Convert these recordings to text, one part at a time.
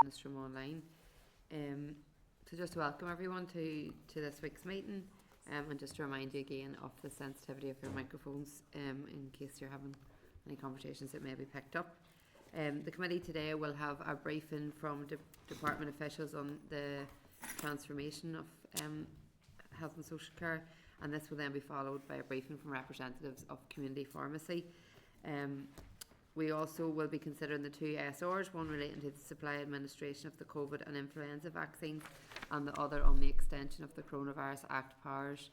Minister online. So just to welcome everyone to this week's meeting, and just to remind you again of the sensitivity of your microphones in case you're having any conversations that may be picked up. The committee today will have a briefing from department officials on the transformation of health and social care, and this will then be followed by a briefing from representatives of community pharmacy. We also will be considering the two SRs, one relating to the supply administration of the COVID and influenza vaccines and the other on the extension of the Coronavirus Act powers.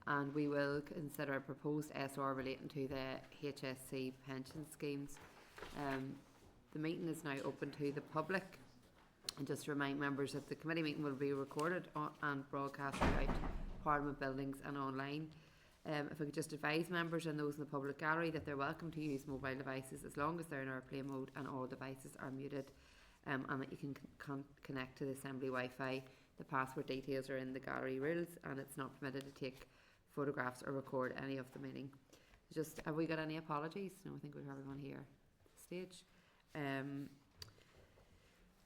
And we will consider a proposed SR relating to the HSC pension schemes. The meeting is now open to the public, and just to remind members that the committee meeting will be recorded and broadcast throughout Parliament buildings and online. If I could just advise members and those in the public gallery that they're welcome to use mobile devices as long as they're in airplane mode and all devices are muted, and that you can connect to the Assembly Wi-Fi. The password details are in the gallery rules, and it's not permitted to take photographs or record any of the meeting. Just, have we got any apologies? No, I think we have everyone here at the stage.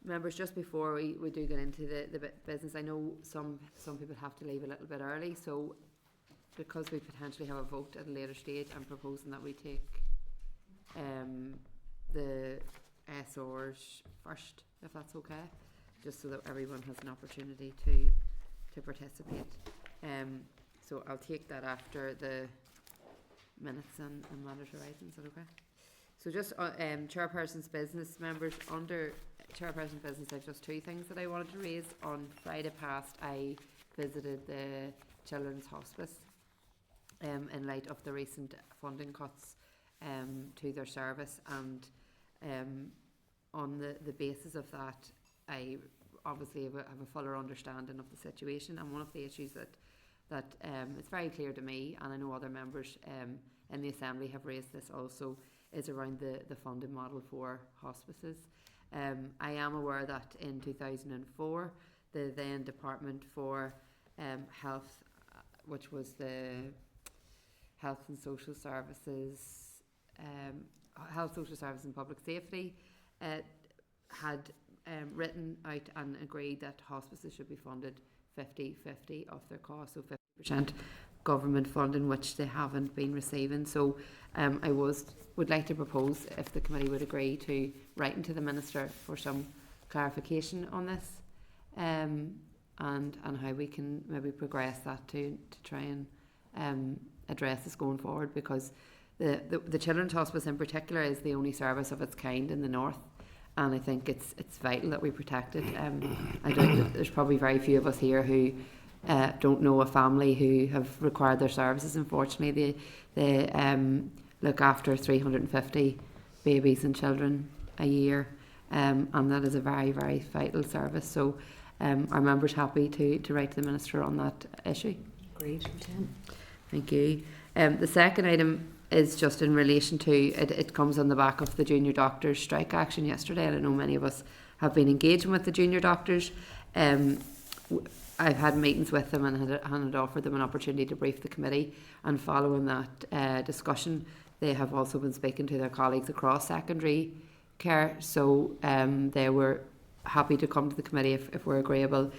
Members, just before we do get into the business, I know some people have to leave a little bit early, so because we potentially have a vote at a later stage, I'm proposing that we take the SRs first, if that's okay, just so that everyone has an opportunity to participate. So I'll take that after the minutes and mandatory items. Is that okay? So just chairperson's business, members. Under chairperson's business, I've just two things that I wanted to raise. On Friday past, I visited the Children's Hospice in light of the recent funding cuts to their service, and on the basis of that, I obviously have a fuller understanding of the situation. And one of the issues that it's very clear to me, and I know other members in the Assembly have raised this also, is around the funding model for hospices. I am aware that in 2004, the then Department for Health, which was the Health and Social Services, Health, Social Services and Public Safety, had written out and agreed that hospices should be funded 50-50 of their cost, so 50% government funding, which they haven't been receiving. So I would like to propose, if the committee would agree, to write into the Minister for some clarification on this, and how we can maybe progress that to try and address this going forward, because the Children's Hospice in particular is the only service of its kind in the north, and I think it's vital that we protect it. There's probably very few of us here who don't know a family who have required their services. Unfortunately, they look after 350 babies and children a year, and that is a very, very vital service. So are members happy to write to the Minister on that issue? Great. Thank you. The second item is just in relation to, it comes on the back of the junior doctors strike action yesterday, and I know many of us have been engaging with the junior doctors. I've had meetings with them and had offered them an opportunity to brief the committee, and following that discussion, they have also been speaking to their colleagues across secondary care, so they were happy to come to the committee if we're agreeable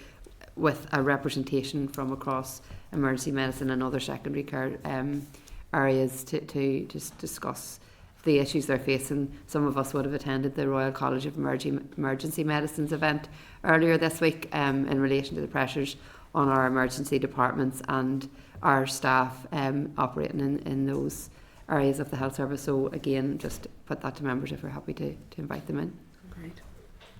with a representation from across emergency medicine and other secondary care areas to just discuss the issues they're facing. Some of us would have attended the Royal College of Emergency Medicine's event earlier this week in relation to the pressures on our emergency departments and our staff operating in those areas of the health service. So again, just put that to members if we're happy to invite them in. Great.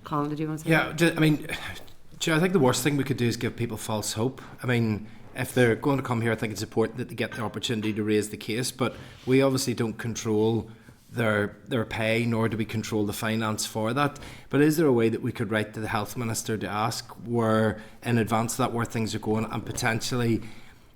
Colin, did you want to say? Yeah, I mean, I think the worst thing we could do is give people false hope. I mean, if they're going to come here, I think it's important that they get the opportunity to raise the case, but we obviously don't control their pay, nor do we control the finance for that. But is there a way that we could write to the Health Minister to ask where, in advance of that, where things are going, and potentially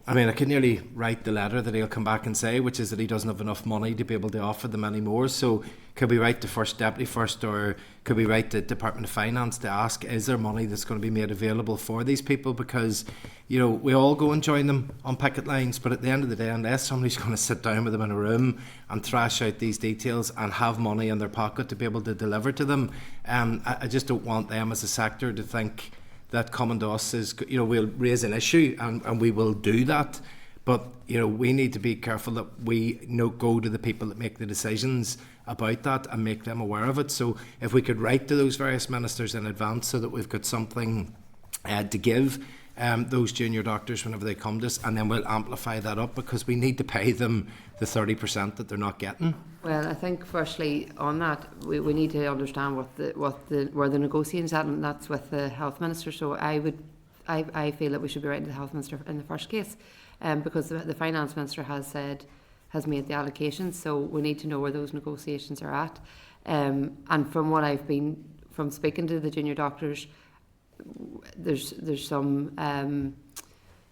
I mean, I could nearly write the letter that he'll come back and say, which is that he doesn't have enough money to be able to offer them any more. So could we write the First Deputy first, or could we write the Department of Finance to ask, is there money that's going to be made available for these people? Because, you know, we all go and join them on picket lines, but at the end of the day, unless somebody's going to sit down with them in a room and thrash out these details and have money in their pocket to be able to deliver to them, I just don't want them as a sector to think that coming to us is, you know, we'll raise an issue and we will do that. But, you know, we need to be careful that we go to the people that make the decisions about that and make them aware of it. So if we could write to those various ministers in advance so that we've got something to give those junior doctors whenever they come to us, and then we'll amplify that up, because we need to pay them the 30% that they're not getting. Well, I think firstly on that, we need to understand where the negotiations at, and that's with the Health Minister. So I feel that we should be writing to the Health Minister in the first case, because the Finance Minister has made the allocations, so we need to know where those negotiations are at. And from speaking to the junior doctors, there's some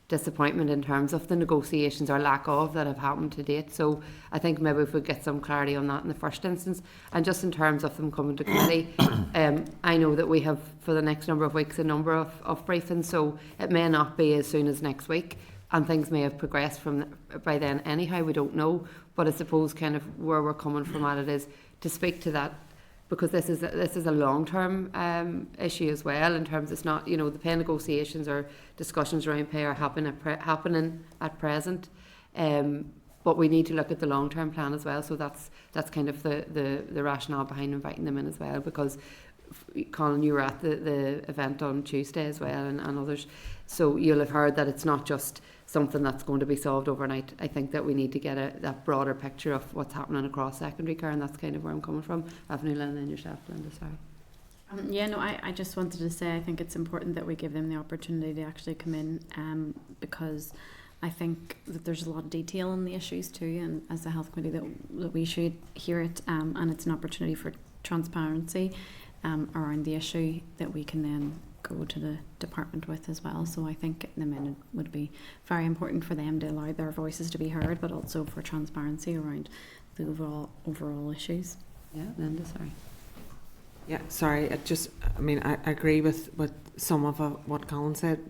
disappointment in terms of the negotiations, or lack of, that have happened to date. So I think maybe if we get some clarity on that in the first instance, and just in terms of them coming to committee, I know that we have for the next number of weeks a number of briefings, so it may not be as soon as next week, and things may have progressed by then anyhow, we don't know. But I suppose kind of where we're coming from at it is to speak to that, because this is a long-term issue as well, in terms it's not, you know, the pay negotiations or discussions around pay are happening at present, but we need to look at the long-term plan as well. So that's kind of the rationale behind inviting them in as well, because Colin, you were at the event on Tuesday as well, and others, so you'll have heard that it's not just something that's going to be solved overnight. I think that we need to get that broader picture of what's happening across secondary care, and that's kind of where I'm coming from. Avenue, and then yourself, Linda, sorry. I just wanted to say I think it's important that we give them the opportunity to actually come in, because I think that there's a lot of detail in the issues too, and as a health committee that we should hear it, and it's an opportunity for transparency around the issue that we can then go to the department with as well. So I think in the minute would be very important for them to allow their voices to be heard, but also for transparency around the overall issues. Yeah, Linda, sorry. Yeah, sorry. I agree with some of what Colin said,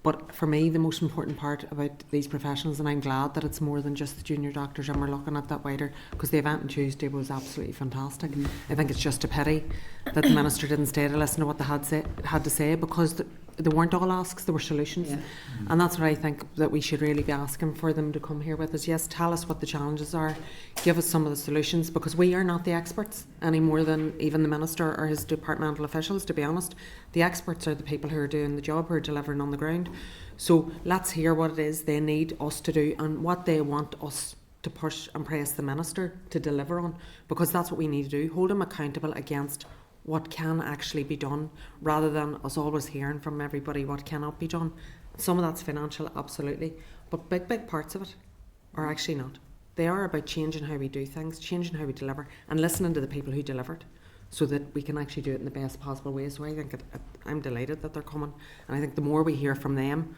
but for me the most important part about these professionals, and I'm glad that it's more than just the junior doctors and we're looking at that wider, because the event on Tuesday was absolutely fantastic. I think it's just a pity that the Minister didn't stay to listen to what they had to say, because they weren't all asks, there were solutions. And that's what I think that we should really be asking for them to come here with us. Yes, tell us what the challenges are, give us some of the solutions, because we are not the experts any more than even the Minister or his departmental officials, to be honest. The experts are the people who are doing the job, who are delivering on the ground. So let's hear what it is they need us to do and what they want us to push and press the Minister to deliver on, because that's what we need to do, hold him accountable against what can actually be done, rather than us always hearing from everybody what cannot be done. Some of that's financial, absolutely, but big parts of it are actually not. They are about changing how we do things, changing how we deliver, and listening to the people who deliver it, so that we can actually do it in the best possible way. So I think I'm delighted that they're coming, and I think the more we hear from them,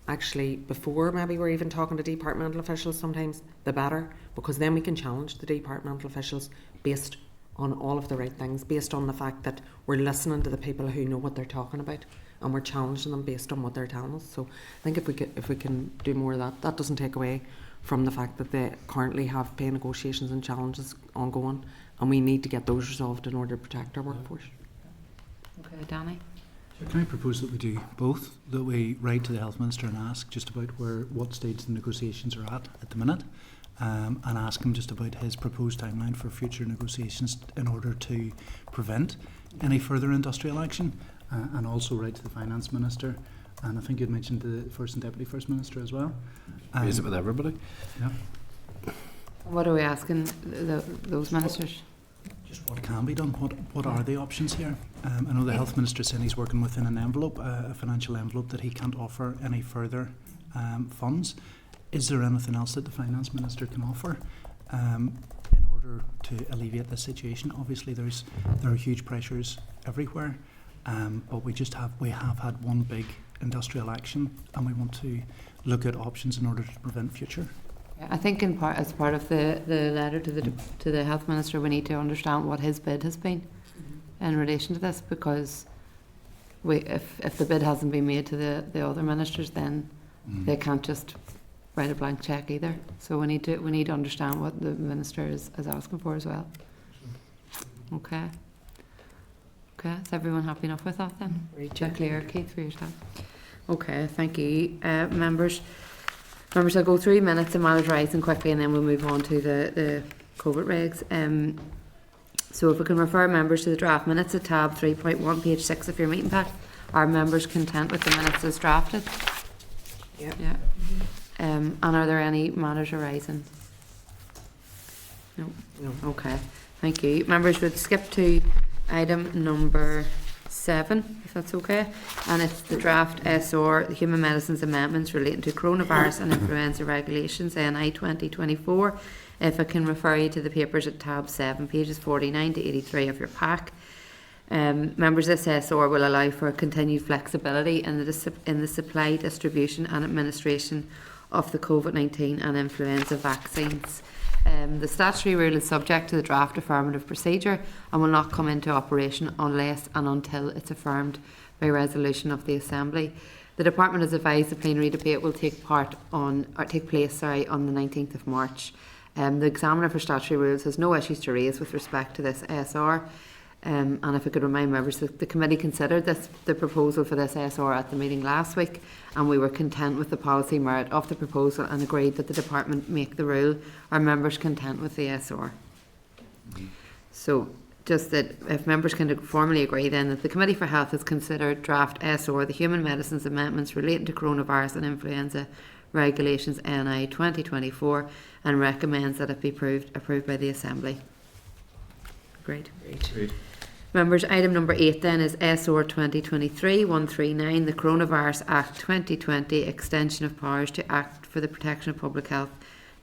actually before maybe we're even talking to departmental officials sometimes, the better, because then we can challenge the departmental officials based on all of the right things, based on the fact that we're listening to the people who know what they're talking about, and we're challenging them based on what they're telling us. So I think if we can do more of that, that doesn't take away from the fact that they currently have pay negotiations and challenges ongoing, and we need to get those resolved in order to protect our workforce. Okay, Danny. So can I propose that we do both, that we write to the Health Minister and ask just about what stage the negotiations are at the minute, and ask him just about his proposed timeline for future negotiations in order to prevent any further industrial action, and also write to the Finance Minister, and I think you'd mentioned the First and Deputy First Minister as well. Raise it with everybody. Yeah. What are we asking those ministers? Just what can be done, what are the options here? I know the Health Minister said he's working within an envelope, a financial envelope, that he can't offer any further funds. Is there anything else that the Finance Minister can offer in order to alleviate this situation? Obviously there are huge pressures everywhere, But we have had one big industrial action, and we want to look at options in order to prevent future. I think as part of the letter to the health minister, we need to understand what his bid has been in relation to this, because if the bid hasn't been made to the other ministers, then they can't just write a blank check either. So we need to understand what the minister is asking for as well. Okay. Okay, is everyone happy enough with that then? Is that clear, Keith, for yourself? Okay, thank you. Members, I'll go through minutes and matters rising quickly, and then we'll move on to the COVID regs. So if we can refer members to the draft minutes at tab 3.1, page 6 of your meeting pack. Are members content with the minutes as drafted? Yep. Yeah. And are there any matters arising? No. No. Okay, thank you. Members, would skip to item number 7, if that's okay. And it's the draft SR, the Human Medicines Amendments relating to coronavirus and influenza regulations, NI 2024. If I can refer you to the papers at tab 7, pages 49 to 83 of your pack. Members, this SR will allow for continued flexibility in the supply, distribution and administration of the COVID-19 and influenza vaccines. The statutory rule is subject to the draft affirmative procedure and will not come into operation unless and until it's affirmed by resolution of the Assembly. The Department has advised the plenary debate will take place on the 19th of March. The Examiner for Statutory Rules has no issues to raise with respect to this SR. And if I could remind members that the committee considered the proposal for this SR at the meeting last week, and we were content with the policy merit of the proposal and agreed that the department make the rule. Are members content with the SR? So just that if members can formally agree then that the Committee for Health has considered draft SR, the Human Medicines Amendments relating to coronavirus and influenza regulations NI 2024, and recommends that it be approved by the Assembly. Great. Members, item number 8 then is SR 2023-139, the Coronavirus Act 2020, extension of powers to act for the protection of public health.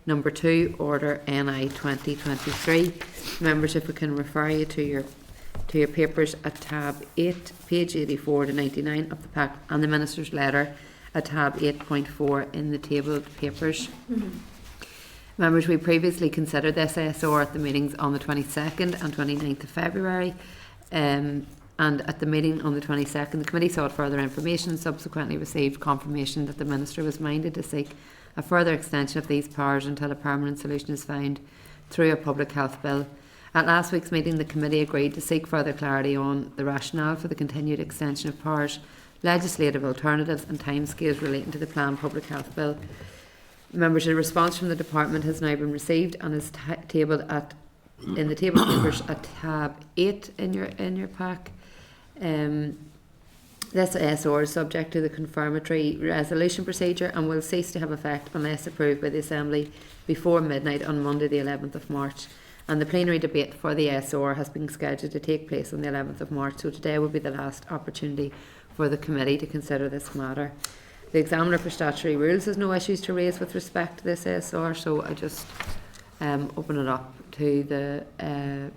Number 2, Order NI 2023. Members, if we can refer you to your papers at tab 8, page 84 to 99 of the pack, and the Minister's letter at tab 8.4 in the tabled papers. Members, we previously considered this SR at the meetings on the 22nd and 29th of February. And at the meeting on the 22nd, the committee sought further information and subsequently received confirmation that the Minister was minded to seek a further extension of these powers until a permanent solution is found through a public health bill. At last week's meeting, the committee agreed to seek further clarity on the rationale for the continued extension of powers, legislative alternatives and timescales relating to the planned public health bill. Members, a response from the department has now been received and is tabled in the table papers at tab 8 in your pack. This SR is subject to the confirmatory resolution procedure and will cease to have effect unless approved by the Assembly before midnight on Monday the 11th of March. And the plenary debate for the SR has been scheduled to take place on the 11th of March, so today will be the last opportunity for the committee to consider this matter. The Examiner for Statutory Rules has no issues to raise with respect to this SR, so I just open it up to the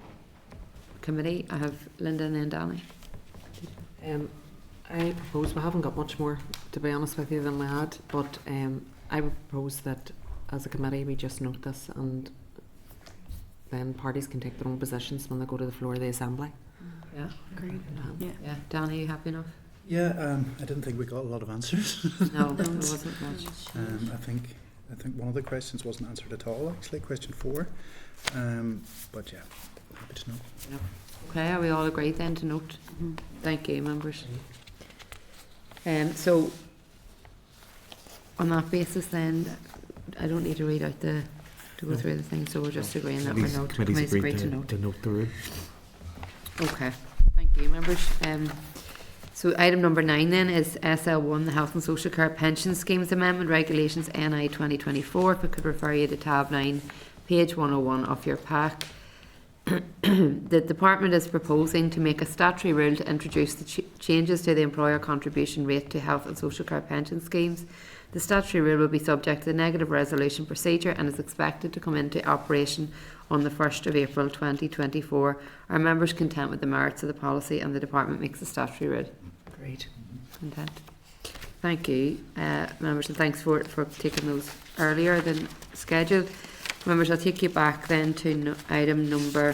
committee. I have Linda and then Danny. I propose, we haven't got much more, to be honest with you, than we had, but I would propose that as a committee we just note this, and then parties can take their own positions when they go to the floor of the Assembly. Yeah, Agreed. yeah. Danny, are you happy enough? Yeah, I didn't think we got a lot of answers. No, there wasn't much. I think one of the questions wasn't answered at all, actually, question 4. But yeah, happy to know. Okay, are we all agreed then to note? Thank you, members. So on that basis then, I don't need to read out to go through the thing, so we're just agreeing that we're not committee's agreed to note. To note the rule. Okay, thank you, members. So item number 9 then is SL1, the Health and Social Care Pension Schemes Amendment Regulations NI 2024. If we could refer you to tab 9, page 101 of your pack. The department is proposing to make a statutory rule to introduce the changes to the employer contribution rate to health and social care pension schemes. The statutory rule will be subject to the negative resolution procedure and is expected to come into operation on the 1st of April 2024. Are members content with the merits of the policy and the department makes the statutory rule? Great. Content. Thank you, members, and thanks for taking those earlier than scheduled. Members, I'll take you back then to item number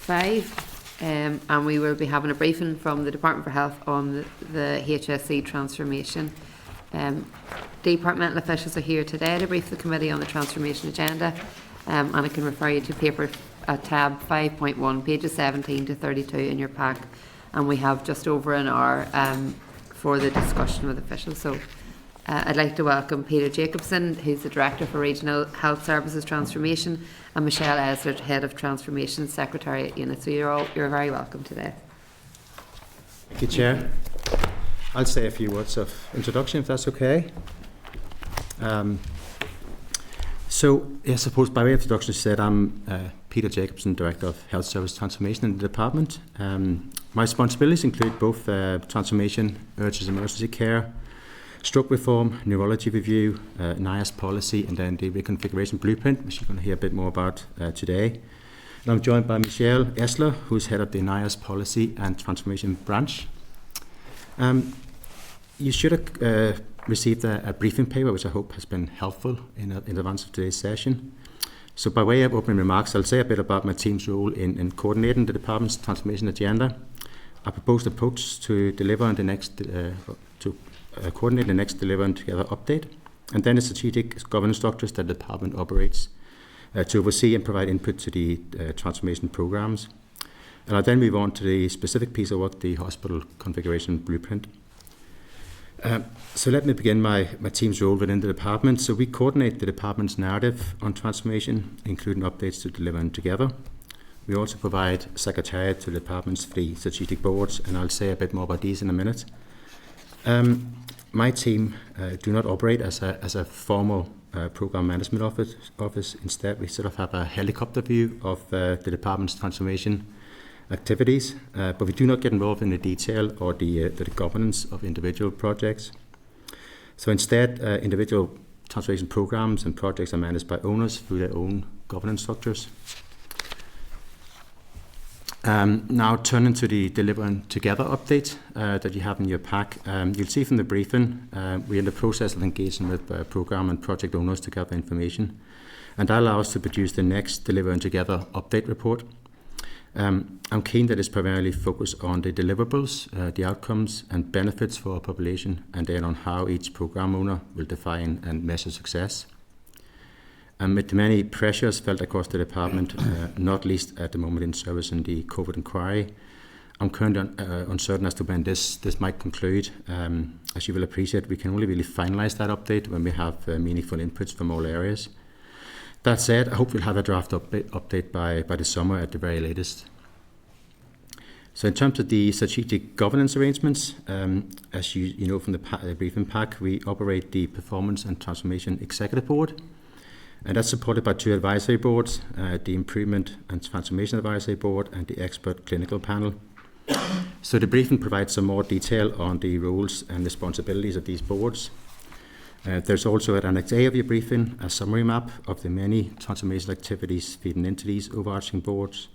5, and we will be having a briefing from the Department for Health on the HSE transformation. Departmental officials are here today to brief the committee on the transformation agenda, and I can refer you to paper tab 5.1, pages 17 to 32 in your pack, and we have just over an hour for the discussion with officials. So I'd like to welcome Peter Jacobson, who's the Director for Regional Health Services Transformation, and Michelle Eslert, Head of Transformation Secretariat Unit. So you're very welcome today. Thank you, Chair. I'll say a few words of introduction, if that's okay. So, I suppose by way of introduction, said I'm Peter Jacobson, Director of Health Service Transformation in the department. My responsibilities include both transformation, urgent emergency care, stroke reform, neurology review, NIAS policy, and then the reconfiguration blueprint, which you're going to hear a bit more about today. And I'm joined by Michelle Eslert, who's head of the NIAS policy and transformation branch. You should have received a briefing paper, which I hope has been helpful in advance of today's session. So by way of opening remarks, I'll say a bit about my team's role in coordinating the department's transformation agenda. I proposed an approach to deliver on the next coordinate the next Deliver and Together update, and then the strategic governance structures that the department operates to oversee and provide input to the transformation programs. And I'll then move on to the specific piece of work, the hospital configuration blueprint. So let me begin my team's role within the department. So we coordinate the department's narrative on transformation, including updates to Deliver and Together. We also provide secretariat to the department's 3 strategic boards, and I'll say a bit more about these in a minute. My team do not operate as a formal program management office. Instead, we sort of have a helicopter view of the department's transformation activities, but we do not get involved in the detail or the governance of individual projects. So instead, individual transformation programs and projects are managed by owners through their own governance structures. Now turning to the Deliver and Together update that you have in your pack, you'll see from the briefing, we're in the process of engaging with program and project owners to gather information, and that allows us to produce the next Deliver and Together update report. I'm keen that it's primarily focused on the deliverables, the outcomes and benefits for our population, and then on how each program owner will define and measure success. With the many pressures felt across the department, not least at the moment in service in the COVID inquiry, I'm currently uncertain as to when this might conclude. As you will appreciate, we can only really finalise that update when we have meaningful inputs from all areas. That said, I hope we'll have a draft update by the summer at the very latest. So in terms of the strategic governance arrangements, as you know from the briefing pack, we operate the Performance and Transformation Executive Board. And that's supported by 2 advisory boards, the Improvement and Transformation Advisory Board and the Expert Clinical Panel. So the briefing provides some more detail on the roles and responsibilities of these boards. There's also at Annex A of your briefing a summary map of the many transformation activities feeding into these overarching boards.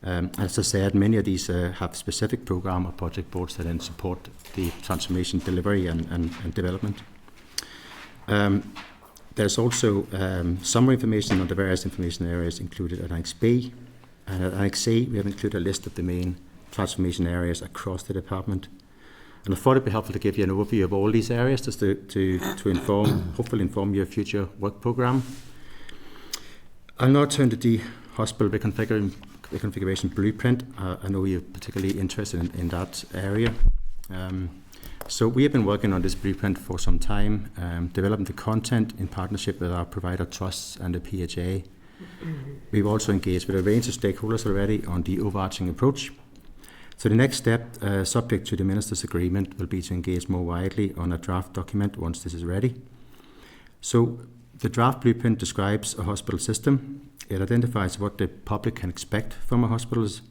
As I said, many of these have specific program or project boards that then support the transformation delivery and development. There's also summary information on the various information areas included at Annex B. And at Annex C, we have included a list of the main transformation areas across the department. And I thought it'd be helpful to give you an overview of all these areas just to hopefully inform your future work programme. I'll now turn to the hospital reconfiguration blueprint. I know you're particularly interested in that area. So we have been working on this blueprint for some time, developing the content in partnership with our provider trusts and the PHA. We've also engaged with a range of stakeholders already on the overarching approach. So the next step, subject to the Minister's agreement, will be to engage more widely on a draft document once this is ready. So The draft blueprint describes a hospital system. It identifies what the public can expect from our hospitals,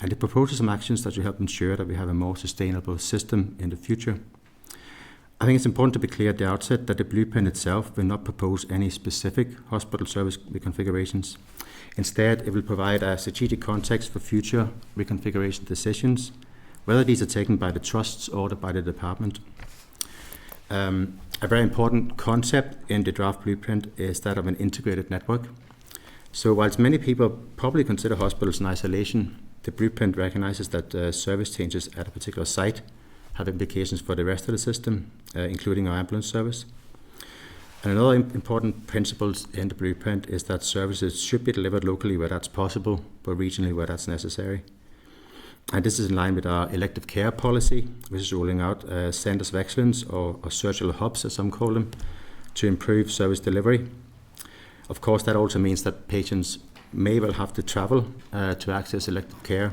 and it proposes some actions that should help ensure that we have a more sustainable system in the future. I think it's important to be clear at the outset that the blueprint itself will not propose any specific hospital service reconfigurations. Instead, it will provide a strategic context for future reconfiguration decisions, whether these are taken by the trusts or by the department. A very important concept in the draft blueprint is that of an integrated network. So whilst many people probably consider hospitals in isolation, the blueprint recognizes that service changes at a particular site have implications for the rest of the system, including our ambulance service. And another important principle in the blueprint is that services should be delivered locally where that's possible, but regionally where that's necessary. And this is in line with our elective care policy, which is rolling out centers of excellence or surgical hubs, as some call them, to improve service delivery. Of course, that also means that patients may well have to travel to access elective care.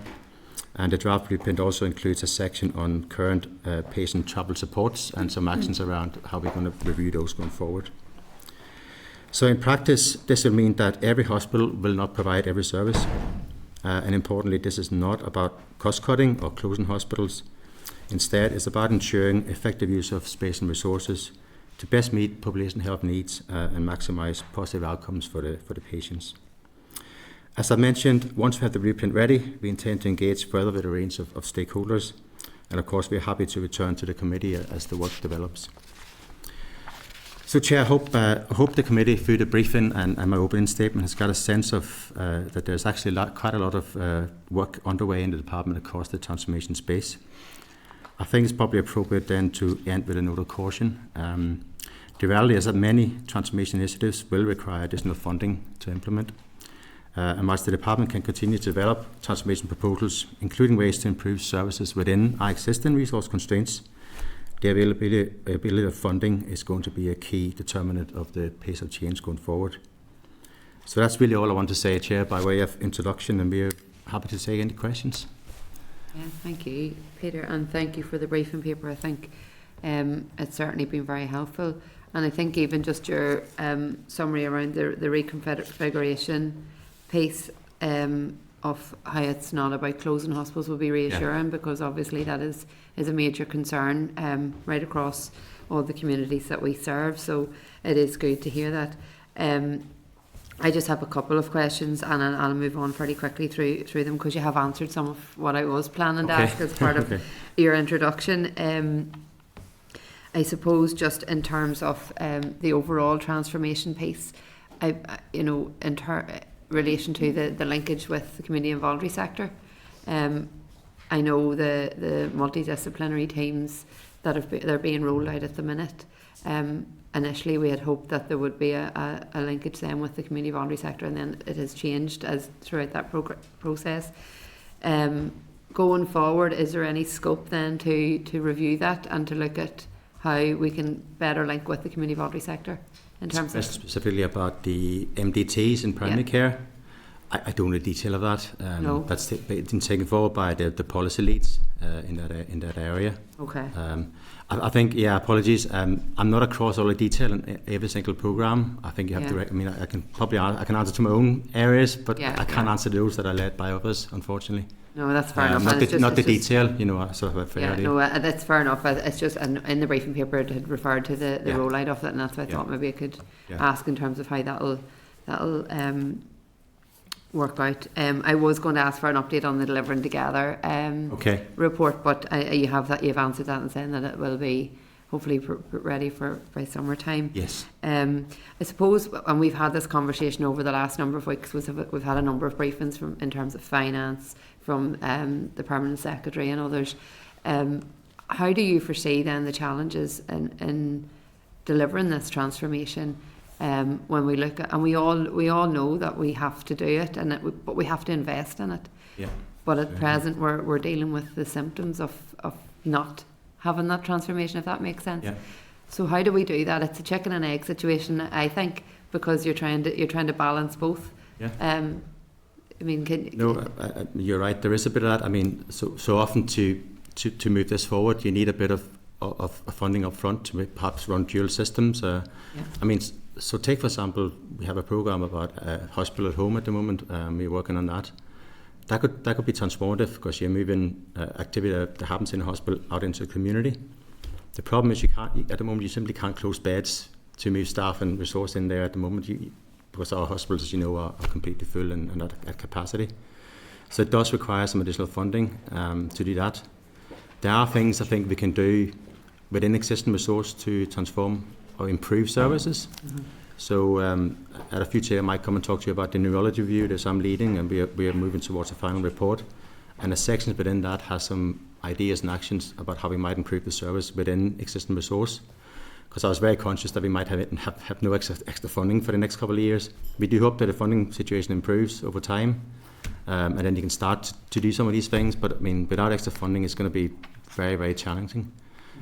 And the draft blueprint also includes a section on current patient travel supports and some actions around how we're going to review those going forward. So in practice, this will mean that every hospital will not provide every service. And importantly, this is not about cost-cutting or closing hospitals. Instead, it's about ensuring effective use of space and resources to best meet population health needs and maximize positive outcomes for the patients. As I mentioned, once we have the blueprint ready, we intend to engage further with a range of stakeholders. And of course, we're happy to return to the committee as the work develops. So, Chair, I hope the committee, through the briefing and my opening statement, has got a sense of that there's actually quite a lot of work underway in the department across the transformation space. I think it's probably appropriate then to end with a note of caution. The reality is that many transformation initiatives will require additional funding to implement. And whilst the department can continue to develop transformation proposals, including ways to improve services within our existing resource constraints, the availability of funding is going to be a key determinant of the pace of change going forward. So that's really all I want to say, Chair, by way of introduction, and we're happy to take any questions. Yeah, thank you, Peter, and thank you for the briefing paper. I think it's certainly been very helpful, and I think even just your summary around the reconfiguration piece of how it's not about closing hospitals will be reassuring, because obviously that is a major concern right across all the communities that we serve. So it is good to hear that. I just have a couple of questions, and I'll move on fairly quickly through them, because you have answered some of what I was planning to ask as part of your introduction. I suppose just in terms of the overall transformation piece, in relation to the linkage with the community and voluntary sector, I know the multidisciplinary teams that they're being rolled out at the minute. Initially, we had hoped that there would be a linkage then with the community voluntary sector, and then it has changed as throughout that process. Going forward, is there any scope then to review that and to look at how we can better link with the community voluntary sector in terms of specifically about the MDTs in primary care? I don't know the detail of that. No. That's been taken forward by the policy leads in that area. Okay. I think, apologies. I'm not across all the detail in every single program. I think you have to. I mean, I can probably I can answer to my own areas, but I can't answer those that are led by others, unfortunately. No, that's fair enough. Not the detail, sort of a fair idea. No, that's fair enough. It's just in the briefing paper it had referred to the rollout of it, and that's why I thought maybe I could ask in terms of how that'll work out. I was going to ask for an update on the Delivering Together report, but you've answered that and saying that it will be hopefully ready by summertime. Yes. I suppose, and we've had this conversation over the last number of weeks. We've had a number of briefings in terms of finance from the Permanent Secretary and others. How do you foresee then the challenges in delivering this transformation? When we look at, and we all know that we have to do it, but we have to invest in it. Yeah. But at present, we're dealing with the symptoms of not having that transformation, if that makes sense. Yeah. So how do we do that? It's a chicken and egg situation, I think, because you're trying to balance both. Yeah. I mean, you're right. There is a bit of that. I mean, so often to move this forward, you need a bit of funding up front to perhaps run dual systems. I mean, So take, for example, we have a program about hospital at home at the moment. We're working on that. That could be transformative because you're moving activity that happens in a hospital out into the community. The problem is at the moment you simply can't close beds to move staff and resource in there at the moment because our hospitals, as you know, are completely full and not at capacity. So it does require some additional funding to do that. There are things I think we can do within existing resource to transform or improve services. Mm-hmm. So at a future I might come and talk to you about the neurology review that I'm leading, and we are moving towards a final report. And the sections within that has some ideas and actions about how we might improve the service within existing resource. Because I was very conscious that we might have no extra funding for the next couple of years. We do hope that the funding situation improves over time, and then you can start to do some of these things. But I mean, without extra funding, it's going to be very, very challenging.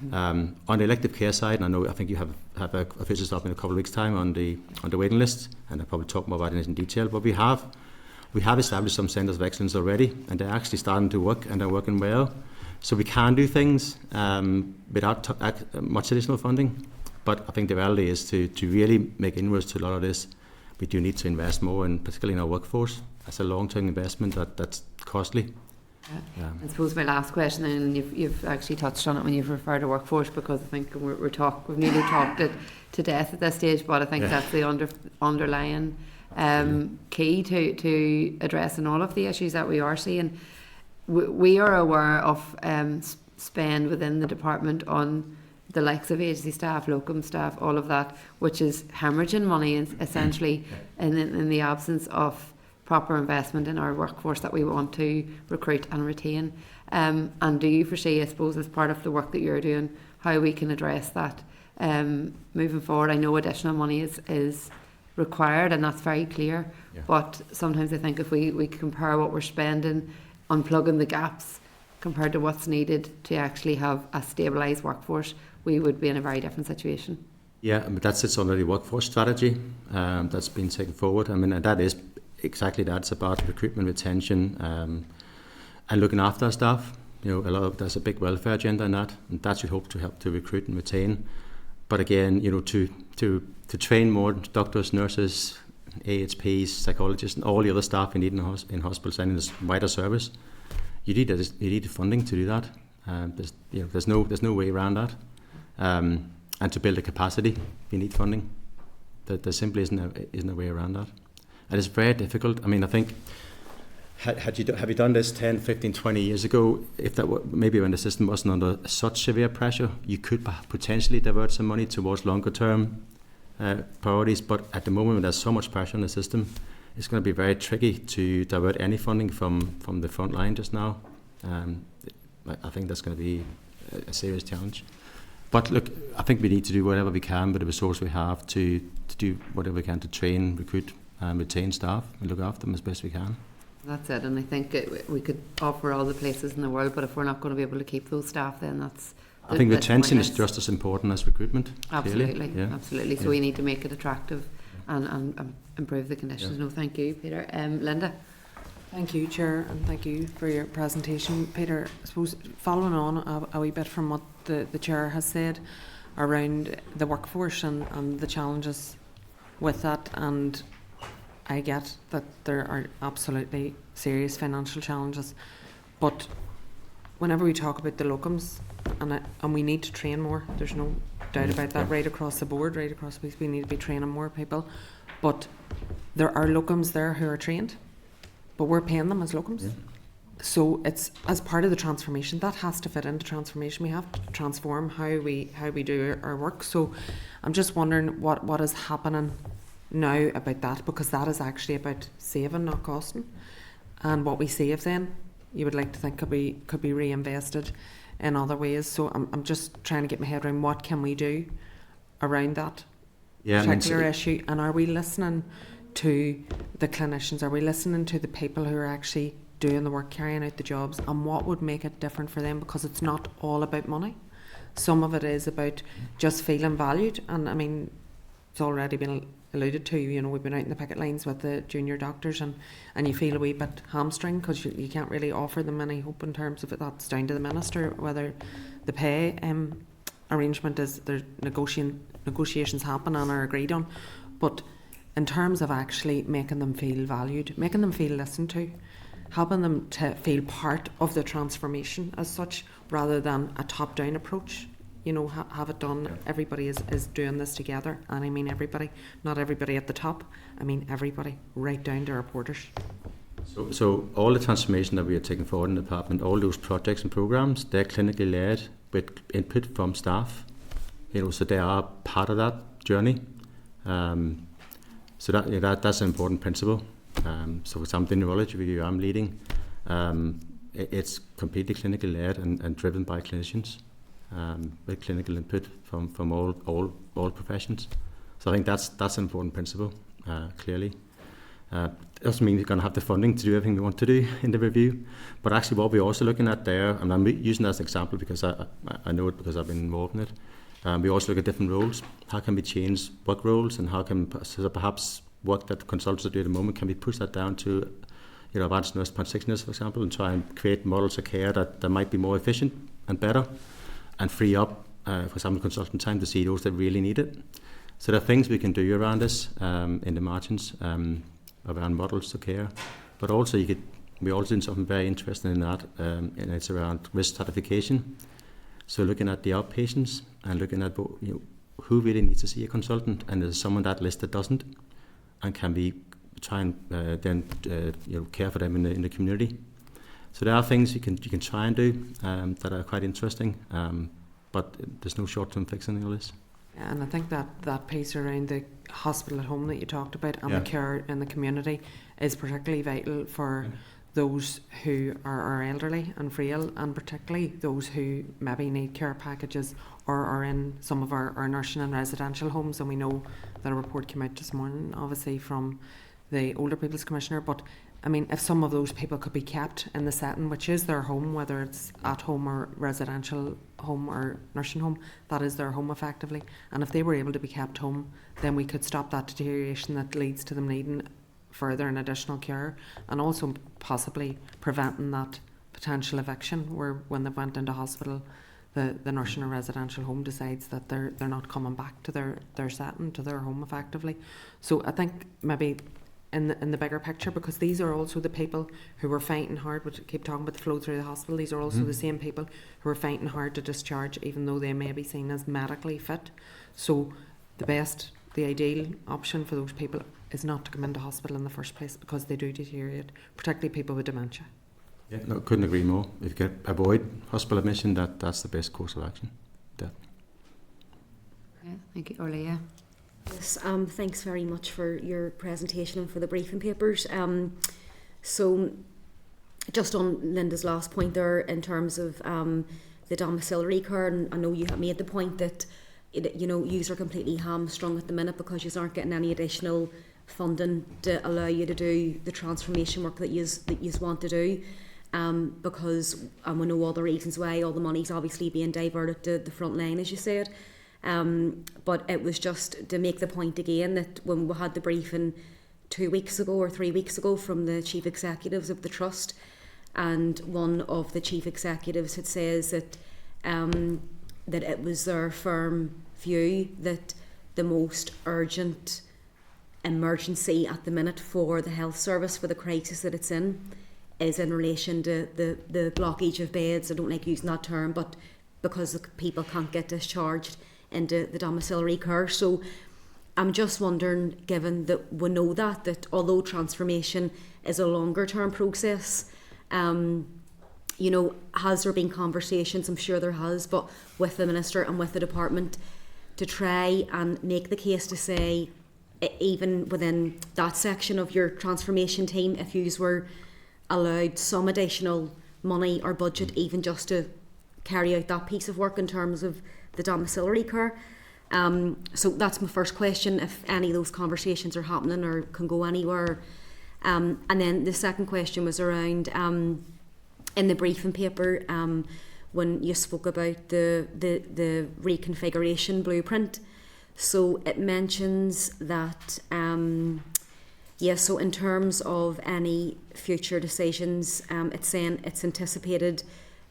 Mm-hmm. On the elective care side, and I think you have a visit up in a couple of weeks' time on the waiting list, and I'll probably talk more about it in detail. But we have established some centres of excellence already, and they're actually starting to work, and they're working well. So we can do things without much additional funding. But I think the reality is to really make inroads to a lot of this, we do need to invest more, and particularly in our workforce. That's a long-term investment that's costly. Yeah. I suppose my last question, and you've actually touched on it when you've referred to workforce, because I think we've nearly talked it to death at this stage, but I think that's the underlying key to addressing all of the issues that we are seeing. We are aware of spend within the department on the likes of agency staff, locum staff, all of that, which is hemorrhaging money essentially in the absence of proper investment in our workforce that we want to recruit and retain. And do you foresee, I suppose, as part of the work that you're doing, how we can address that moving forward? I know additional money is required, and that's very clear, but sometimes I think if we compare what we're spending on plugging the gaps compared to what's needed to actually have a stabilised workforce, we would be in a very different situation. Yeah, I mean, that's its already workforce strategy that's been taken forward. I mean, and that is exactly that. It's about recruitment, retention, and looking after our staff. You know, there's a big welfare agenda in that, and that should hope to help to recruit and retain. But again, you know, to train more doctors, nurses, AHPs, psychologists, and all the other staff you need in hospitals and in this wider service, you need the funding to do that. There's no way around that. And to build a capacity, you need funding. There simply isn't a way around that. And it's very difficult. I mean, I think, have you done this 10, 15, 20 years ago, if that were, maybe when the system wasn't under such severe pressure, you could potentially divert some money towards longer term priorities. But at the moment, when there's so much pressure on the system, it's going to be very tricky to divert any funding from the front line just now. I think that's going to be a serious challenge. But look, I think we need to do whatever we can with the resource we have to do whatever we can to train, recruit and retain staff and look after them as best we can. That's it, and I think we could offer all the places in the world, but if we're not going to be able to keep those staff, then I think retention is just as important as recruitment. Absolutely, absolutely. So we need to make it attractive and improve the conditions. No, thank you, Peter. Linda. Thank you, Chair, and thank you for your presentation. Peter, I suppose following on a wee bit from what the Chair has said around the workforce and the challenges with that, and I get that there are absolutely serious financial challenges, but whenever we talk about the locums, and we need to train more, there's no doubt about that, right across the board, right across the piece, we need to be training more people, but there are locums there who are trained, but we're paying them as locums. So it's as part of the transformation that has to fit into transformation. We have to transform how we do our work. So I'm just wondering what is happening now about that, because that is actually about saving, not costing. And what we save then, you would like to think could be reinvested in other ways. So I'm just trying to get my head around what can we do around that particular issue, and are we listening to the clinicians? Are we listening to the people who are actually doing the work, carrying out the jobs, and what would make it different for them? Because it's not all about money. Some of it is about just feeling valued, and I mean, it's already been alluded to, you know, we've been out in the picket lines with the junior doctors, and you feel a wee bit hamstring because you can't really offer them any hope in terms of it. That's down to the Minister whether the pay arrangement is, there's negotiations happen and are agreed on. But in terms of actually making them feel valued, making them feel listened to, helping them to feel part of the transformation as such, rather than a top-down approach. You know, have it done. Everybody is doing this together, and I mean everybody, not everybody at the top. I mean everybody, right down to our porters. So all the transformation that we are taking forward in the department, all those projects and programs, they're clinically led with input from staff. You know, so they are part of that journey. So that's an important principle. So for example, the neurology review I'm leading, it's completely clinically led and driven by clinicians, with clinical input from all professions. So I think that's an important principle, clearly. It doesn't mean we're going to have the funding to do everything we want to do in the review, but actually what we're also looking at there, and I'm using that as an example because I know it because I've been involved in it, we also look at different roles. How can we change work roles, and how can perhaps work that consultants do at the moment, can we push that down to, you know, advanced nurse practitioners, for example, and try and create models of care that might be more efficient and better, and free up, for example, consultant time to see those that really need it. So there are things we can do around this in the margins, around models of care, but also we're also doing something very interesting in that, and it's around risk stratification. So looking at the outpatients and looking at, you know, who really needs to see a consultant, and there's someone that list that doesn't, and can we try and then you know, care for them in the community. So there are things you can try and do that are quite interesting, but there's no short-term fix in all this. And I think that piece around the hospital at home that you talked about, and the care in the community, is particularly vital for those who are elderly and frail, and particularly those who maybe need care packages or are in some of our nursing and residential homes. And we know that a report came out this morning, obviously, from the Older People's Commissioner. But I mean, if some of those people could be kept in the setting, which is their home, whether it's at home or residential home or nursing home, that is their home effectively. And if they were able to be kept home, then we could stop that deterioration that leads to them needing further and additional care, and also possibly preventing that potential eviction where, when they went into hospital, the nursing or residential home decides that they're not coming back to their setting, to their home effectively. So I think maybe in the bigger picture, because these are also the people who were fighting hard, which keep talking about the flow through the hospital, these are also the same people who are fighting hard to discharge, even though they may be seen as medically fit. So the ideal option for those people is not to come into hospital in the first place, because they do deteriorate, particularly people with dementia. Yeah, no, couldn't agree more. If you can avoid hospital admission, that's the best course of action. Definitely. Okay, thank you, Orlia. Yes, thanks very much for your presentation and for the briefing papers. So just on Linda's last point there, in terms of the domiciliary care, and I know you have made the point that yous are completely hamstrung at the minute because yous aren't getting any additional funding to allow you to do the transformation work that yous want to do, because we know all the reasons why. All the money's obviously being diverted to the front line, as you said. But it was just to make the point again that when we had the briefing 2 weeks ago or 3 weeks ago from the chief executives of the trust, and one of the chief executives had says that that it was their firm view that the most urgent emergency at the minute for the health service, for the crisis that it's in, is in relation to the blockage of beds. I don't like using that term, but because the people can't get discharged into the domiciliary care. So I'm just wondering, given that we know that although transformation is a longer term process, has there been conversations, I'm sure there has, but with the Minister and with the department to try and make the case to say, even within that section of your transformation team, if you were allowed some additional money or budget even just to carry out that piece of work in terms of the domiciliary care. So that's my first question, if any of those conversations are happening or can go anywhere. And then the second question was around in the briefing paper, when you spoke about the reconfiguration blueprint. So it mentions that so in terms of any future decisions, it's saying it's anticipated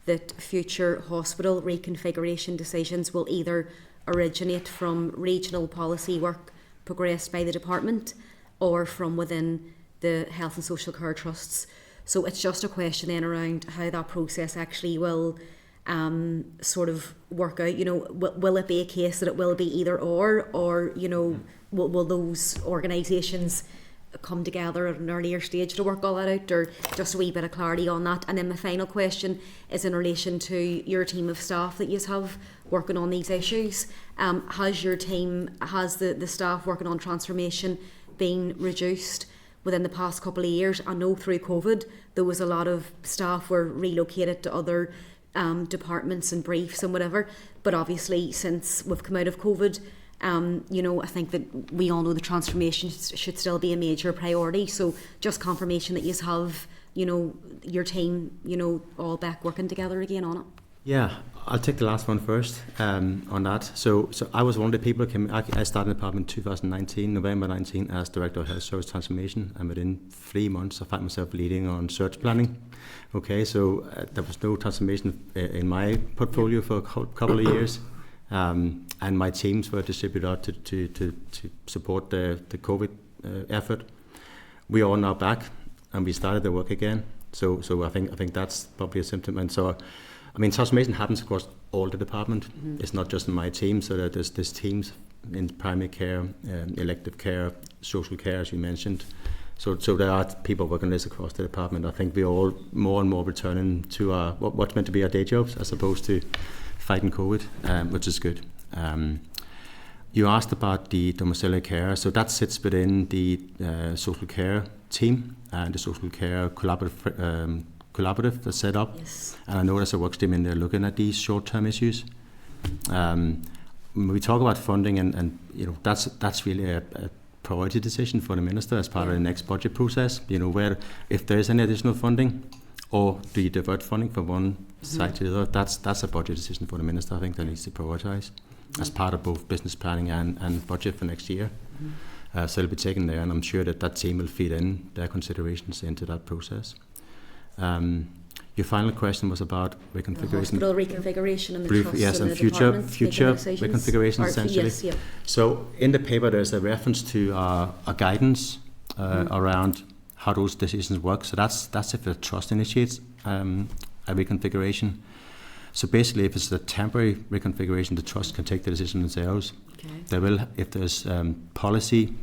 that future hospital reconfiguration decisions will either originate from regional policy work progressed by the department or from within the Health and Social Care Trusts. So it's just a question then around how that process actually will sort of work out. You know, will it be a case that it will be either or you know, will those organisations come together at an earlier stage to work all that out, or just a wee bit of clarity on that? And then my final question is in relation to your team of staff that you have working on these issues. Has your team, has the staff working on transformation been reduced within the past couple of years? I know through COVID there was a lot of staff were relocated to other departments and briefs and whatever, but obviously since we've come out of COVID, you know, I think that we all know the transformation should still be a major priority. So just confirmation that you have, you know, your team, you know, all back working together again on it. Yeah, I'll take the last one first on that. So I was one of the people who came. I started in the department in 2019, November 19, as Director of Health Service Transformation, and within 3 months I found myself leading on search planning. Okay, so there was no transformation in my portfolio for a couple of years. And my teams were distributed out to support the COVID effort. We are now back, and we started the work again. So I think that's probably a symptom. And so, I mean, transformation happens across all the department. Mm-hmm. It's not just in my team. So that there's teams in primary care, elective care, social care, as you mentioned. So there are people working this across the department. I think we're all more and more returning to what's meant to be our day jobs, as opposed to fighting COVID, which is good. You asked about the domiciliary care, so that sits within the social care team and the social care collaborative that's set up. Yes. And I know there's a work stream in there looking at these short-term issues. When we talk about funding, and you know, that's really a priority decision for the minister as part of the next budget process. You know, where if there is any additional funding, or do you divert funding from one side to the other? That's a budget decision for the minister. I think that needs to prioritise as part of both business planning and budget for next year. So it'll be taken there, and I'm sure that team will feed in their considerations into that process. Your final question was about reconfiguration. The hospital reconfiguration and the trusts yes, and and the future departments reconfiguration essentially. Yes, yeah. So in the paper, there's a reference to a guidance around how those decisions work. So that's if the trust initiates a reconfiguration. So basically, if it's a temporary reconfiguration, the trust can take the decision themselves. Okay. They will, if there's policy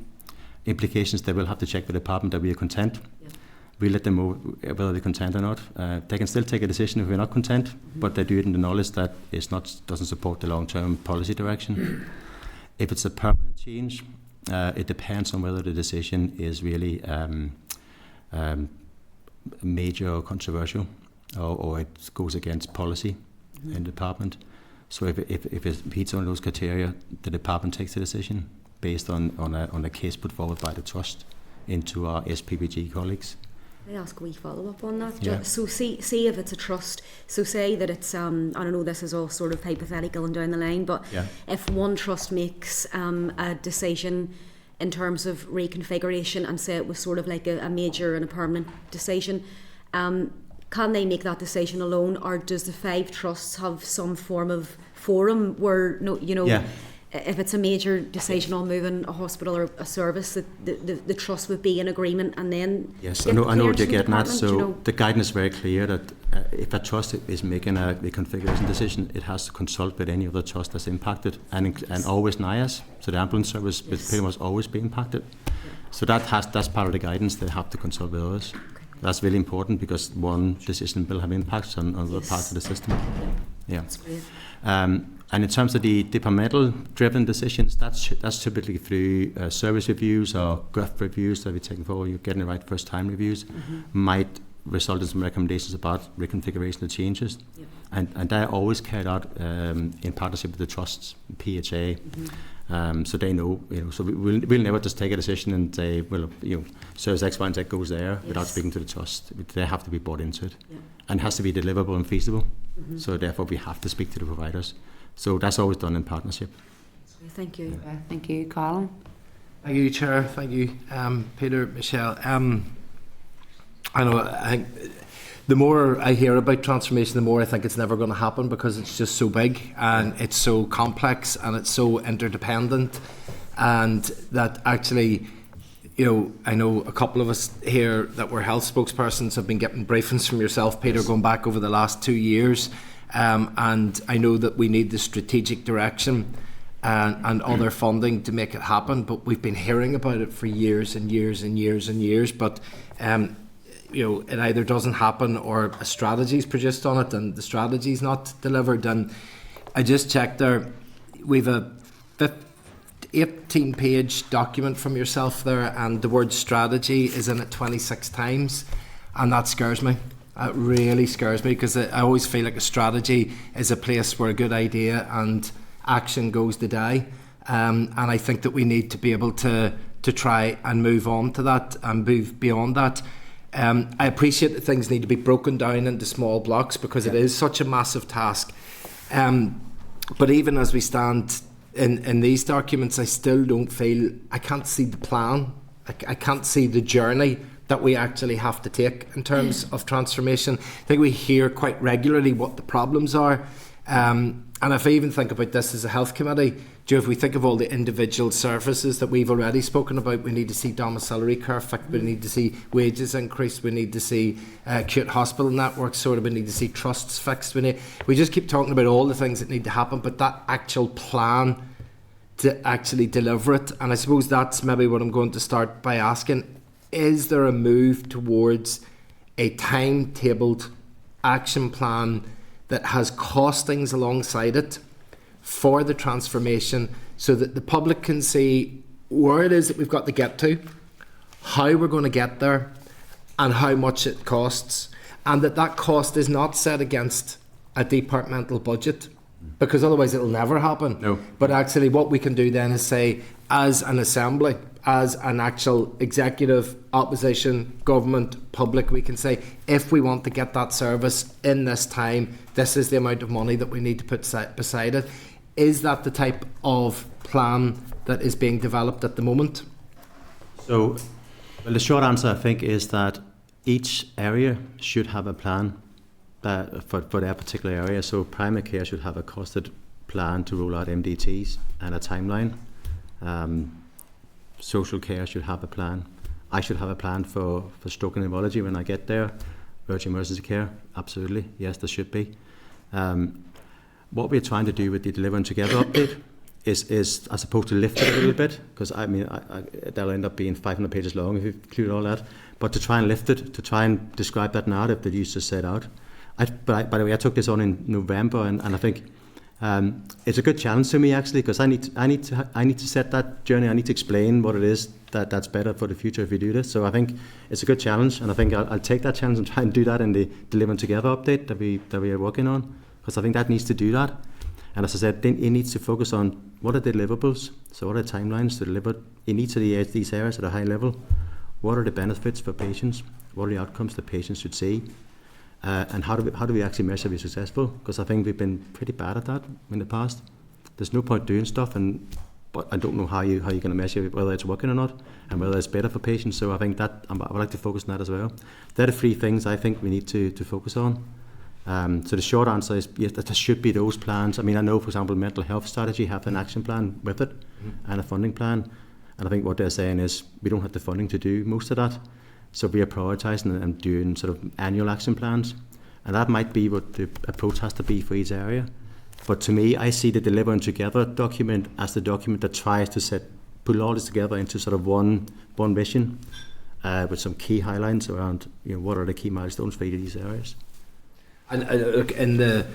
implications, they will have to check with the department that we are content. Yeah. We let them know whether they're content or not. They can still take a decision if we're not content, but they do it in the knowledge that doesn't support the long-term policy direction. If it's a permanent change, it depends on whether the decision is really major or controversial, or it goes against policy in the department. So if it meets one of those criteria, the department takes the decision based on a case put forward by the trust into our SPPG colleagues. Can I ask a wee follow-up on that? Yeah. So see if it's a trust, so say that it's, I don't know, this is all sort of hypothetical and down the line, but if one trust makes a decision in terms of reconfiguration, and say it was sort of like a major and a permanent decision, can they make that decision alone, or does the 5 trusts have some form of forum where, if it's a major decision on moving a hospital or a service, that the trust would be in agreement, and then yes, I know what you're getting at. So the guidance is very clear that if a trust is making a reconfiguration decision, it has to consult with any other trust that's impacted, and always NIAS. So the ambulance service will pretty much always be impacted. So that's part of the guidance. They have to consult with others. That's really important, because one decision will have impacts on other parts of the system. Yeah. That's great. And in terms of the departmental-driven decisions, that's typically through service reviews or GRIF reviews that we're taking forward. You're getting the right first-time reviews. Might result in some recommendations about reconfiguration of changes. Yep. And they're always carried out in partnership with the trusts, PHA. So they know, so we'll never just take a decision and say, well, service X, Y, and Z goes there without speaking to the trust. They have to be bought into it. Yeah. And it has to be deliverable and feasible. So therefore we have to speak to the providers. So that's always done in partnership. Thank you. Thank you, Colin. Thank you, Chair. Thank you, Peter, Michelle. I think the more I hear about transformation, the more I think it's never going to happen, because it's just so big and it's so complex and it's so interdependent. and that actually, you know, I know a couple of us here that were health spokespersons have been getting briefings from yourself, Peter, going back over the last 2 years, and I know that we need the strategic direction and other funding to make it happen, but we've been hearing about it for years and years and years and years, but you know, it either doesn't happen or a strategy is produced on it and the strategy is not delivered. And I just checked there, we've a 18-page document from yourself there, and the word strategy is in it 26 times, and that scares me. It really scares me, because I always feel like a strategy is a place where a good idea and action goes to die, and I think that we need to be able to try and move on to that and move beyond that. I appreciate that things need to be broken down into small blocks, because it is such a massive task, but even as we stand in these documents, I still don't feel, I can't see the plan, I can't see the journey that we actually have to take in terms of transformation. I think we hear quite regularly what the problems are, and if I even think about this as a health committee, if we think of all the individual services that we've already spoken about, we need to see domiciliary care fixed, we need to see wages increased, we need to see acute hospital networks sorted, we need to see trusts fixed, we just keep talking about all the things that need to happen, but that actual plan to actually deliver it, and I suppose that's maybe what I'm going to start by asking, is there a move towards a timetabled action plan that has costings alongside it for the transformation, so that the public can see where it is that we've got to get to, how we're going to get there, and how much it costs, and that cost is not set against a departmental budget, because otherwise it'll never happen. No. But actually what we can do then is say, as an assembly, as an actual executive, opposition, government, public, we can say, if we want to get that service in this time, this is the amount of money that we need to put beside it. Is that the type of plan that is being developed at the moment? So, well, the short answer, I think, is that each area should have a plan for their particular area. So primary care should have a costed plan to roll out MDTs and a timeline. Social care should have a plan. I should have a plan for stroke and neurology when I get there. Urgent emergency care, absolutely, yes, there should be. What we're trying to do with the Delivering Together update is I suppose to lift it a little bit, because I mean that'll end up being 500 pages long if you include all that, but to try and lift it, to try and describe that narrative that you just set out. By the way, I took this on in November, and I think it's a good challenge to me, actually, because I need to set that journey. I need to explain what it is that's better for the future if we do this. So I think it's a good challenge, and I think I'll take that challenge and try and do that in the Delivering Together update that we are working on, because I think that needs to do that. And as I said, it needs to focus on what are the deliverables, so what are the timelines to deliver in each of these areas at a high level. What are the benefits for patients? What are the outcomes that patients should see? And how do we actually measure we're successful? Because I think we've been pretty bad at that in the past. There's no point doing stuff, but I don't know how you're going to measure whether it's working or not, and whether it's better for patients. So I think that I would like to focus on that as well. They're the three things I think we need to focus on. So the short answer is yes, there should be those plans. I mean, I know, for example, mental health strategy have an action plan with it, and a funding plan. And I think what they're saying is we don't have the funding to do most of that. So we are prioritising and doing sort of annual action plans. And that might be what the approach has to be for each area. But to me, I see the Delivering Together document as the document that tries to put all this together into sort of one vision, with some key highlights around what are the key milestones for each of these areas. And look, in the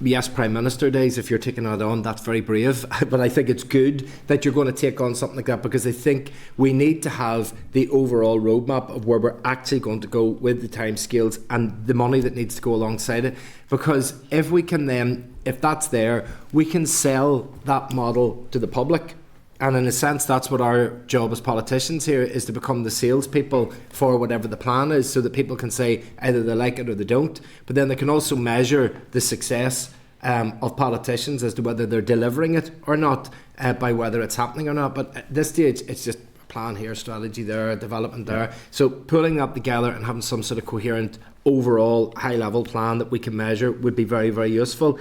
yes, Prime Minister days, if you're taking that on, that's very brave. But I think it's good that you're going to take on something like that, because I think we need to have the overall roadmap of where we're actually going to go with the timescales and the money that needs to go alongside it. Because if we can then, if that's there, we can sell that model to the public. And in a sense, that's what our job as politicians here is, to become the salespeople for whatever the plan is, so that people can say either they like it or they don't. But then they can also measure the success of politicians as to whether they're delivering it or not, by whether it's happening or not. But at this stage, it's just a plan here, strategy there, development there. So pulling that together and having some sort of coherent overall high-level plan that we can measure would be very, very useful.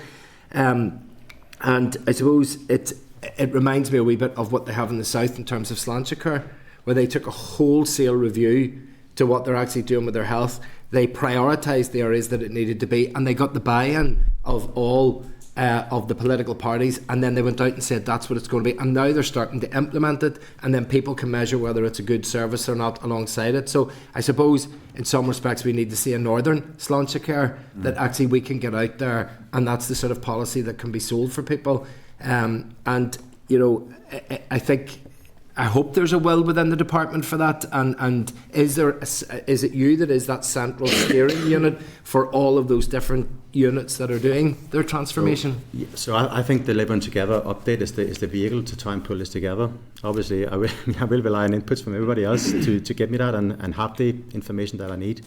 And I suppose it reminds me a wee bit of what they have in the south in terms of Sláintecare, where they took a wholesale review to what they're actually doing with their health. They prioritised the areas that it needed to be, and they got the buy-in of all of the political parties, and then they went out and said that's what it's going to be, and now they're starting to implement it, and then people can measure whether it's a good service or not alongside it. So I suppose in some respects we need to see a northern Sláintecare that actually we can get out there, and that's the sort of policy that can be sold for people. And you know, I hope there's a will within the department for that, and is it you that is that central steering unit for all of those different units that are doing their transformation? So I think the Living Together update is the vehicle to try and pull this together. Obviously, I will rely on inputs from everybody else to get me that and have the information that I need.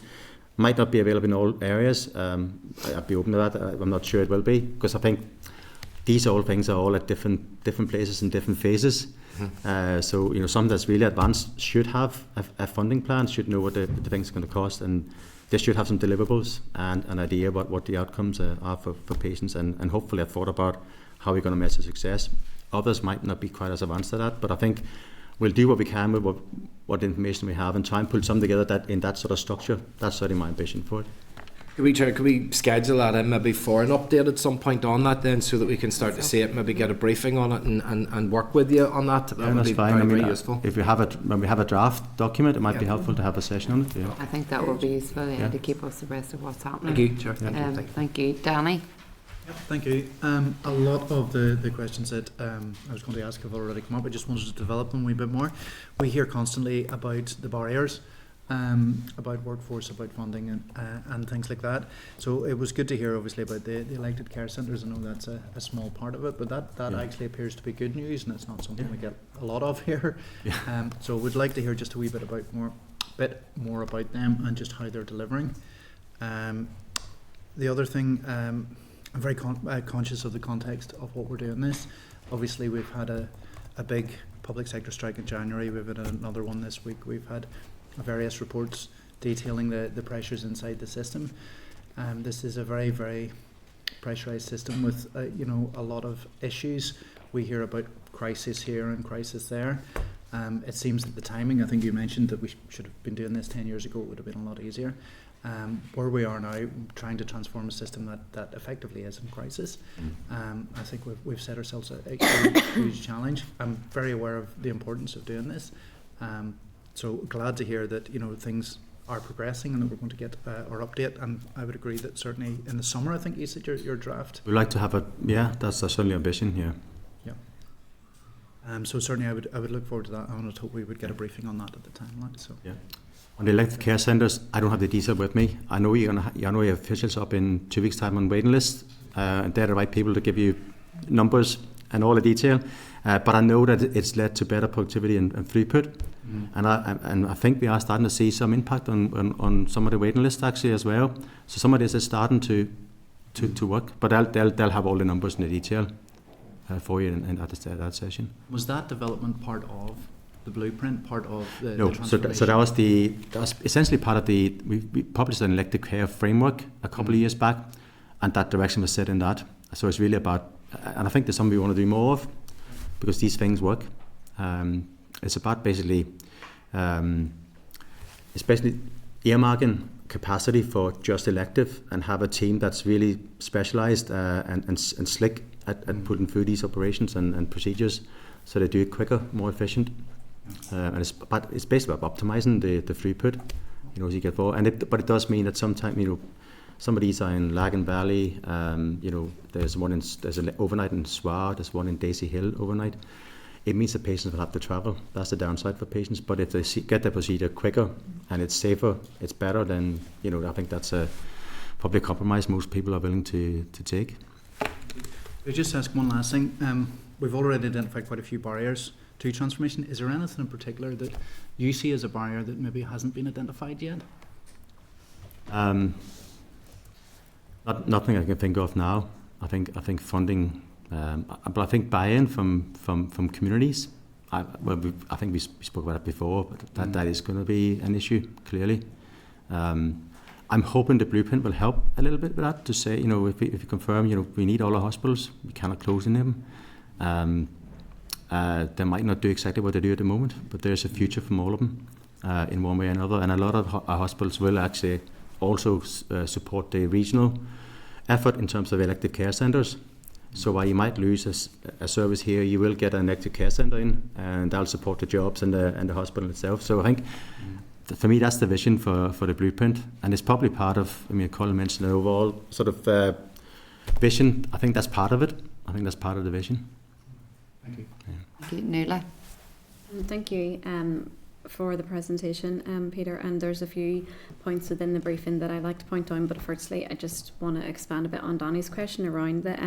Might not be available in all areas. I'd be open to that. I'm not sure it will be, because I think these all things are all at different places and different phases. So you know, something that's really advanced should have a funding plan, should know what the things are going to cost, and they should have some deliverables and an idea about what the outcomes are for patients, and hopefully have thought about how we're going to measure success. Others might not be quite as advanced at that, but I think we'll do what we can with what information we have and try and pull something together in that sort of structure. That's certainly my ambition for it. Could we schedule that in maybe for an update at some point on that then, so that we can start to see it, maybe get a briefing on it and work with you on that? That would that's be fine. very useful. If we have when we have a draft document, it might be helpful to have a session on it. Yeah. I think that would be useful to keep us abreast of what's happening. Thank you, Chair. Thank you. Danny? Yep, thank you. A lot of the questions that I was going to ask have already come up. I just wanted to develop them a wee bit more. We hear constantly about the barriers, about workforce, about funding and things like that. So it was good to hear obviously about the elected care centres. I know that's a small part of it, but that actually appears to be good news, and it's not something we get a lot of here. So we'd like to hear just a wee bit more about them and just how they're delivering. The other thing, I'm very conscious of the context of what we're doing this. Obviously we've had a big public sector strike in January. We've had another one this week. We've had various reports detailing the pressures inside the system. This is a very, very pressurised system with a lot of issues. We hear about crisis here and crisis there. It seems that the timing, I think you mentioned that we should have been doing this 10 years ago, it would have been a lot easier. Where we are now, trying to transform a system that effectively is in crisis. I think we've set ourselves a huge challenge. I'm very aware of the importance of doing this. So glad to hear that things are progressing and that we're going to get our update. And I would agree that certainly in the summer, I think you said your draft. We'd like to have that's certainly ambition. Yeah. So certainly I would look forward to that. I would hope we would get a briefing on that at the time. So yeah. On the elected care centres, I don't have the detail with me. I know you have officials up in 2 weeks' time on waiting list, and they're the right people to give you numbers and all the detail. But I know that it's led to better productivity and throughput, and I think we are starting to see some impact on some of the waiting lists actually as well. So some of this is starting to work, but they'll have all the numbers in the detail for you in that session. Was that development part of the blueprint, part of the transformation? So that was essentially part of we published an elected care framework a couple of years back, and that direction was set in that. So it's really about, and I think there's something we want to do more of, because these things work. It's about basically earmarking capacity for just elective and have a team that's really specialised and slick at putting through these operations and procedures, so they do it quicker, more efficient. And it's basically about optimizing the throughput, as you get forward. But it does mean that sometimes, some of these are in Lagan Valley. There's an overnight in Swar. There's one in Daisy Hill overnight. It means that patients will have to travel. That's the downside for patients. But if they get the procedure quicker and it's safer, it's better, then I think that's probably a compromise most people are willing to take. I'll just ask one last thing. We've already identified quite a few barriers to transformation. Is there anything in particular that you see as a barrier that maybe hasn't been identified yet? Nothing I can think of now. I think funding, but I think buy-in from communities. I think we spoke about it before, but that is going to be an issue clearly. I'm hoping the blueprint will help a little bit with that, to say, if we confirm, we need all our hospitals, we cannot close in them. they might not do exactly what they do at the moment, but there's a future from all of them in one way or another. And a lot of our hospitals will actually also support the regional effort in terms of elective care centres. So while you might lose a service here, you will get an elective care centre in, and that'll support the jobs and the hospital itself. So I think, for me, that's the vision for the blueprint, and it's probably part of, I mean, Colin mentioned the overall sort of vision. I think that's part of it. I think that's part of the vision. Thank you. Yeah. Thank you. Nuala? Thank you for the presentation, Peter. And there's a few points within the briefing that I'd like to point on. But firstly, I just want to expand a bit on Donny's question around the,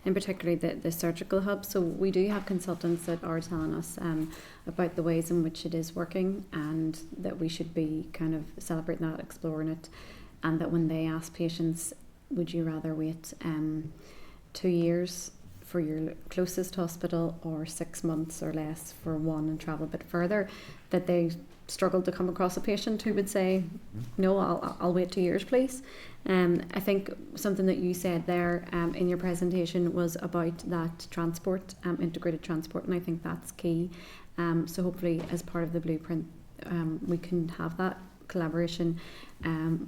in particular, the surgical hub. So we do have consultants that are telling us about the ways in which it is working, and that we should be kind of celebrating that, exploring it, and that when they ask patients, would you rather wait 2 years for your closest hospital or 6 months or less for one and travel a bit further, that they struggle to come across a patient who would say, no, I'll wait 2 years, please. I think something that you said there in your presentation was about that transport, integrated transport, and I think that's key. So hopefully as part of the blueprint we can have that collaboration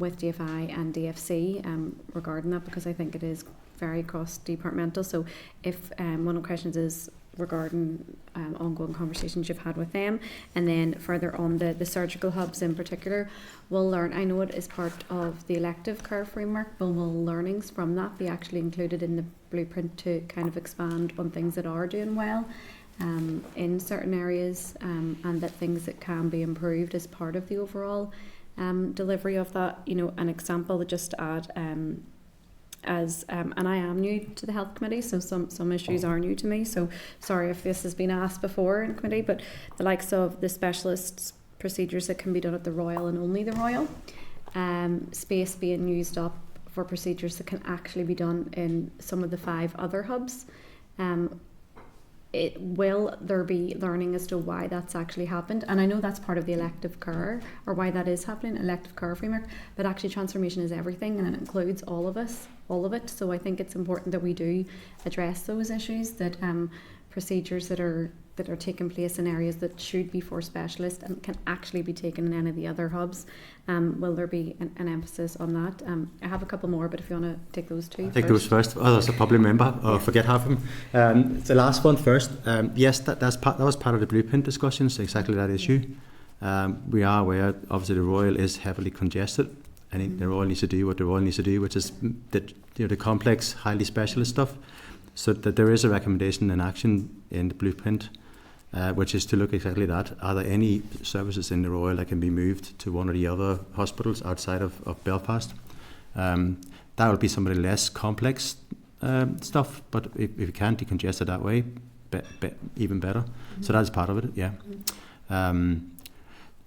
with DFI and DFC regarding that, because I think it is very cross-departmental. So if one of the questions is regarding ongoing conversations you've had with them, and then further on the surgical hubs in particular, we'll learn, I know it is part of the elective care framework, but will learnings from that be actually included in the blueprint to kind of expand on things that are doing well in certain areas, and that things that can be improved as part of the overall delivery of that. You know, an example just to add, and I am new to the health committee, so some issues are new to me, so sorry if this has been asked before in committee, but the likes of the specialist procedures that can be done at the Royal and only the Royal, space being used up for procedures that can actually be done in some of the 5 other hubs. Will there be learning as to why that's actually happened? And I know that's part of the elective care, or why that is happening, elective care framework, but actually transformation is everything, and it includes all of us, all of it. So I think it's important that we do address those issues, that procedures that are taking place in areas that should be for specialists and can actually be taken in any of the other hubs. Will there be an emphasis on that? I have a couple more, but if you want to take those two. I'll take those first. Others I probably remember or forget half of them. The last one first. Yes, that was part of the blueprint discussions, exactly that issue. We are aware, obviously, the Royal is heavily congested. I think the Royal needs to do what the Royal needs to do, which is the complex, highly specialist stuff. So that there is a recommendation and action in the blueprint, which is to look exactly that. Are there any services in the Royal that can be moved to one or the other hospitals outside of Belfast? That will be some of the less complex stuff, but if you can decongest it that way, even better. Mm-hmm. So that's part of it, yeah.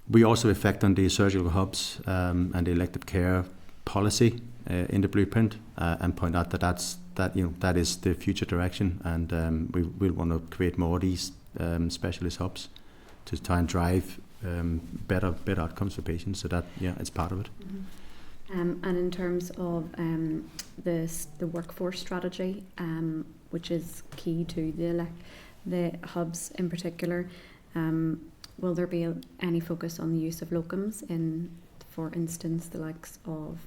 We also reflect on the surgical hubs and the elective care policy in the blueprint, and point out that is the future direction, and we want to create more of these specialist hubs to try and drive better outcomes for patients. So that, yeah, it's part of it. Mm-hmm. And in terms of the workforce strategy, which is key to the hubs in particular, will there be any focus on the use of locums in, for instance, the likes of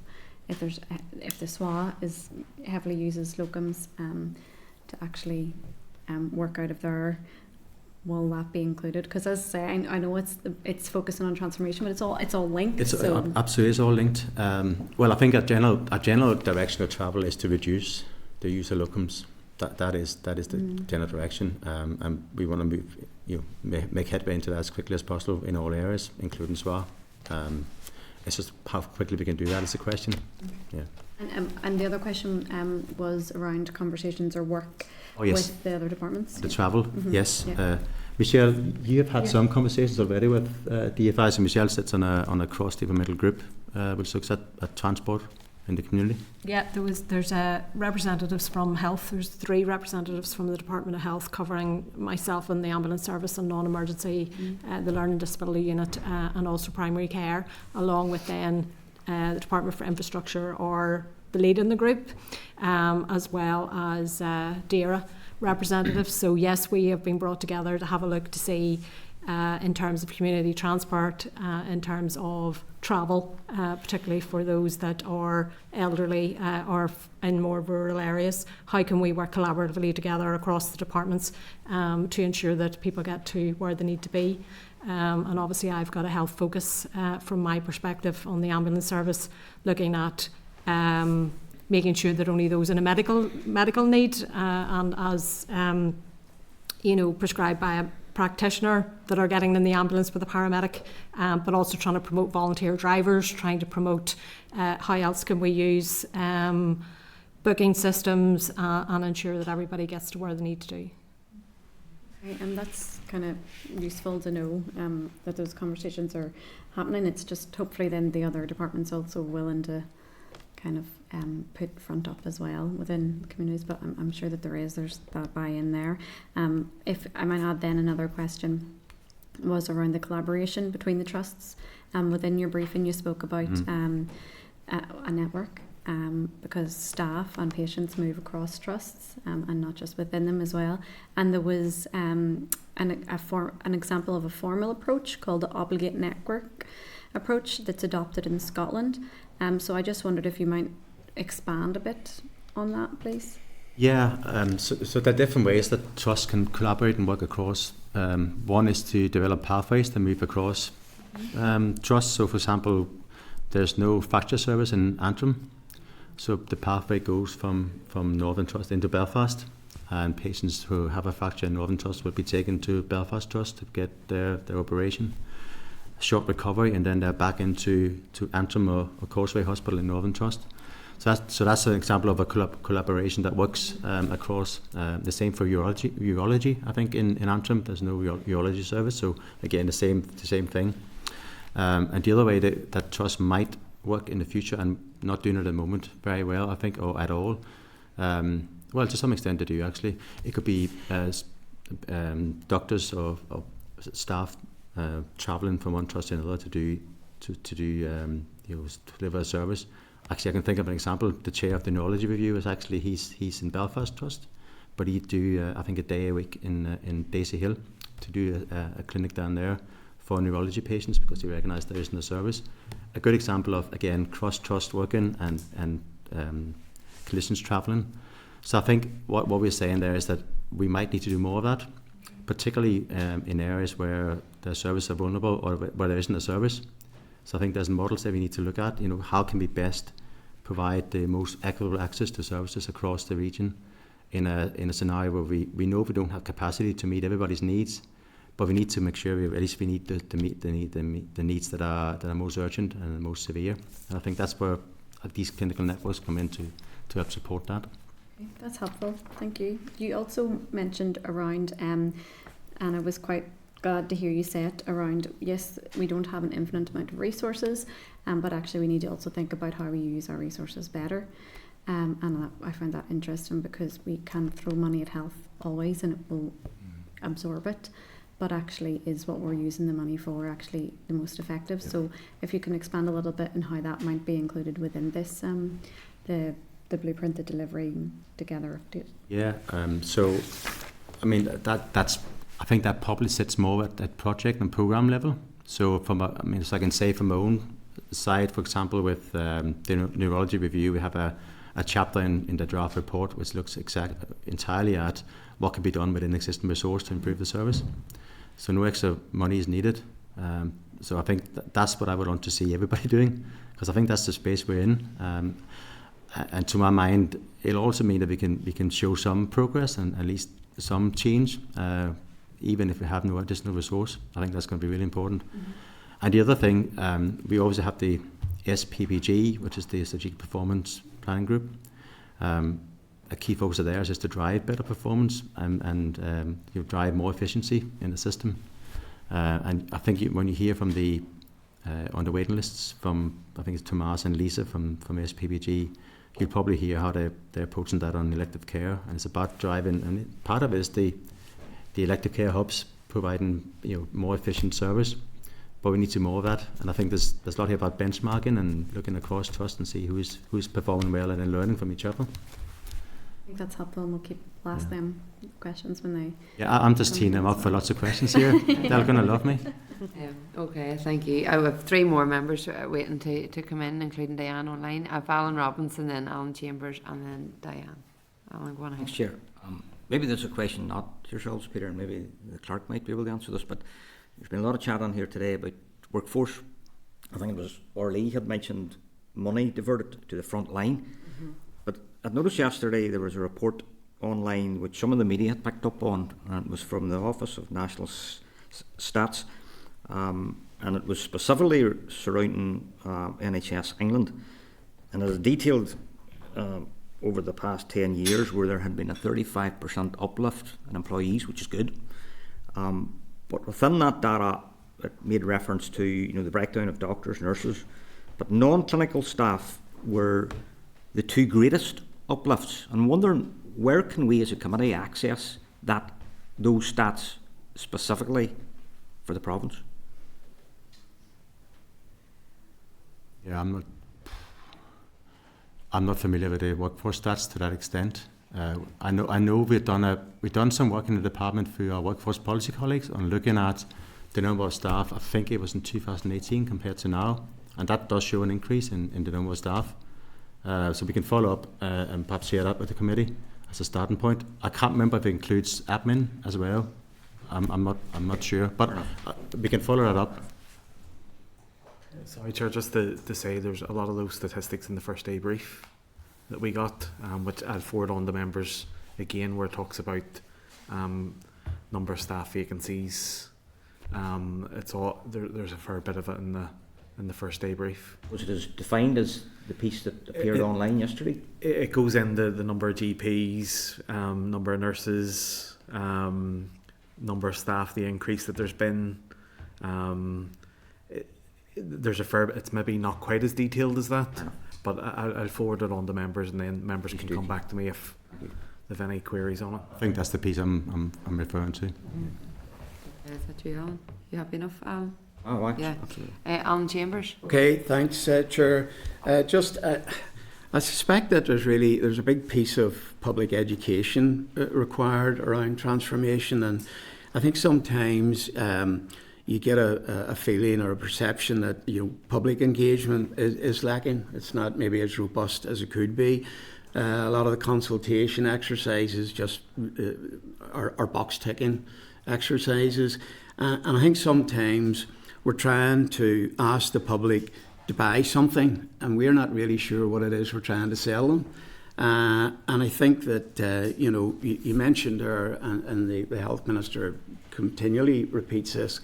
if the SWA is heavily uses locums to actually work out of there? Will that be included? Because as I say, I know it's focusing on transformation, but it's all linked. Absolutely, it's all linked. Well, I think a general direction of travel is to reduce the use of locums. That is the general direction, and we want to move, make headway into that as quickly as possible in all areas, including SWA. It's just how quickly we can do that is the question. Yeah. And the other question was around conversations or work with the other departments. The travel, yes. Yeah. Michelle, you have had some conversations already with DFI, so Michelle sits on a cross-departmental group which looks at transport in the community. Yeah, there's representatives from health. There's 3 representatives from the Department of Health covering myself and the ambulance service and non-emergency, the learning disability unit, and also primary care, along with then the Department for Infrastructure or the lead in the group, as well as DAERA representatives. So yes, we have been brought together to have a look to see in terms of community transport, in terms of travel, particularly for those that are elderly or in more rural areas. How can we work collaboratively together across the departments to ensure that people get to where they need to be? And obviously I've got a health focus from my perspective on the ambulance service, looking at making sure that only those in a medical need and as prescribed by a practitioner that are getting in the ambulance with a paramedic, but also trying to promote volunteer drivers, trying to promote how else can we use booking systems and ensure that everybody gets to where they need to do. Okay, and that's kind of useful to know that those conversations are happening. It's just hopefully then the other departments also willing to kind of put front up as well within communities, but I'm sure that there's that buy-in there. If I might add then, another question was around the collaboration between the trusts. Within your briefing you spoke about a network, because staff and patients move across trusts and not just within them as well. And there was an example of a formal approach called the Obligate Network approach that's adopted in Scotland. So I just wondered if you might expand a bit on that, please. Yeah, so there are different ways that trusts can collaborate and work across. One is to develop pathways to move across trusts. So for example, there's no fracture service in Antrim. So the pathway goes from Northern Trust into Belfast, and patients who have a fracture in Northern Trust will be taken to Belfast Trust to get their operation. Short recovery, and then they're back into Antrim or Causeway Hospital in Northern Trust. So that's an example of a collaboration that works across. The same for urology. I think in Antrim there's no urology service. So again, the same thing. And the other way that trust might work in the future, and not doing it at the moment very well, I think, or at all. Well, to some extent they do actually. It could be doctors or staff travelling from one trust to another to deliver a service. Actually, I can think of an example. The chair of the neurology review is actually he's in Belfast Trust, but he'd do I think a day a week in Daisy Hill to do a clinic down there for neurology patients, because he recognised there isn't a service. A good example of, again, cross-trust working and clinicians travelling. So I think what we're saying there is that we might need to do more of that, particularly in areas where the services are vulnerable or where there isn't a service. So I think there's models that we need to look at. How can we best provide the most equitable access to services across the region in a scenario where we know we don't have capacity to meet everybody's needs, but we need to make sure we need to meet the needs that are most urgent and most severe. And I think that's where these clinical networks come in to help support that. Okay, that's helpful, thank you. You also mentioned around, and I was quite glad to hear you say it, around, yes, we don't have an infinite amount of resources, but actually we need to also think about how we use our resources better. And I find that interesting, because we can throw money at health always and it will absorb it, but actually is what we're using the money for actually the most effective? Yeah. So if you can expand a little bit on how that might be included within this, the blueprint, the delivery together update. Yeah, so I mean that's I think that probably sits more at project and program level. So so I can say from my own side, for example, with the neurology review, we have a chapter in the draft report which looks entirely at what can be done within existing resource to improve the service. So no extra money is needed. So I think that's what I would want to see everybody doing, because I think that's the space we're in. And to my mind, it'll also mean that we can show some progress and at least some change, even if we have no additional resource. I think that's going to be really important. Mm-hmm. And the other thing, we also have the SPPG, which is the Strategic Performance Planning Group. A key focus of theirs is to drive better performance and drive more efficiency in the system. And I think when you hear from the on the waiting lists from, I think it's Tomas and Lisa from SPPG, you'll probably hear how they're approaching that on elective care, and it's about driving. And part of it is the elective care hubs providing more efficient service, but we need to do more of that. And I think there's a lot here about benchmarking and looking across trust and see who's performing well and then learning from each other. I think that's helpful, and we'll keep them questions when they. Yeah, I'm just teeing them up for lots of questions here. They're going to love me. Okay, thank you. I have 3 more members waiting to come in, including Diane online. I have Alan Robinson, then Alan Chambers, and then Diane. Alan, go on ahead. Thanks, Chair. Maybe there's a question not yourselves, Peter, and maybe the clerk might be able to answer this, but there's been a lot of chat on here today about workforce. I think it was Orly had mentioned money diverted to the front line. But I noticed yesterday there was a report online which some of the media had picked up on, and it was from the Office of National Stats, and it was specifically surrounding NHS England, and it was detailed over the past 10 years where there had been a 35% uplift in employees, which is good. But within that data, it made reference to the breakdown of doctors, nurses, but non-clinical staff were the 2 greatest uplifts. And wondering, where can we as a committee access those stats specifically for the province? Yeah, I'm not familiar with the workforce stats to that extent. I know we've done some work in the department through our workforce policy colleagues on looking at the number of staff. I think it was in 2018 compared to now, and that does show an increase in the number of staff. So we can follow up and perhaps share that with the committee as a starting point. I can't remember if it includes admin as well. I'm not sure, but we can follow that up. Sorry, Chair, just to say there's a lot of those statistics in the first day brief that we got, which I'll forward on to members again, where it talks about number of staff vacancies. It's all there's a fair bit of it in the first day brief. Was it as defined as the piece that appeared online yesterday? It goes into the number of GPs, number of nurses, number of staff, the increase that there's been. There's a fair bit. It's maybe not quite as detailed as that, but I'll forward it on to members, and then members can come back to me if they've any queries on it. I think that's the piece I'm referring to. Is that you, Alan? You happy enough, Alan? Oh, right. Yeah. Absolutely. Alan Chambers. Okay, thanks, Chair. I suspect that there's a big piece of public education required around transformation, and I think sometimes you get a feeling or a perception that public engagement is lacking. It's not maybe as robust as it could be. A lot of the consultation exercises just are box ticking exercises, and I think sometimes we're trying to ask the public to buy something, and we're not really sure what it is we're trying to sell them. And I think that you mentioned there, and the Health Minister continually repeats this,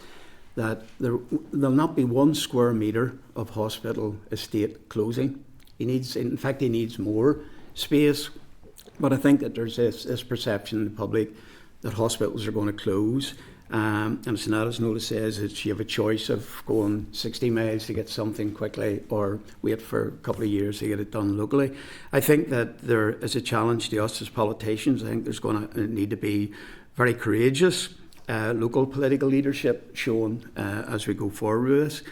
that there'll not be 1 square metre of hospital estate closing. He needs more space. But I think that there's this perception in the public that hospitals are going to close. And it's not, as Nola says, that you have a choice of going 60 miles to get something quickly or wait for a couple of years to get it done locally. I think that there is a challenge to us as politicians. I think there's going to need to be very courageous local political leadership shown as we go forward with this.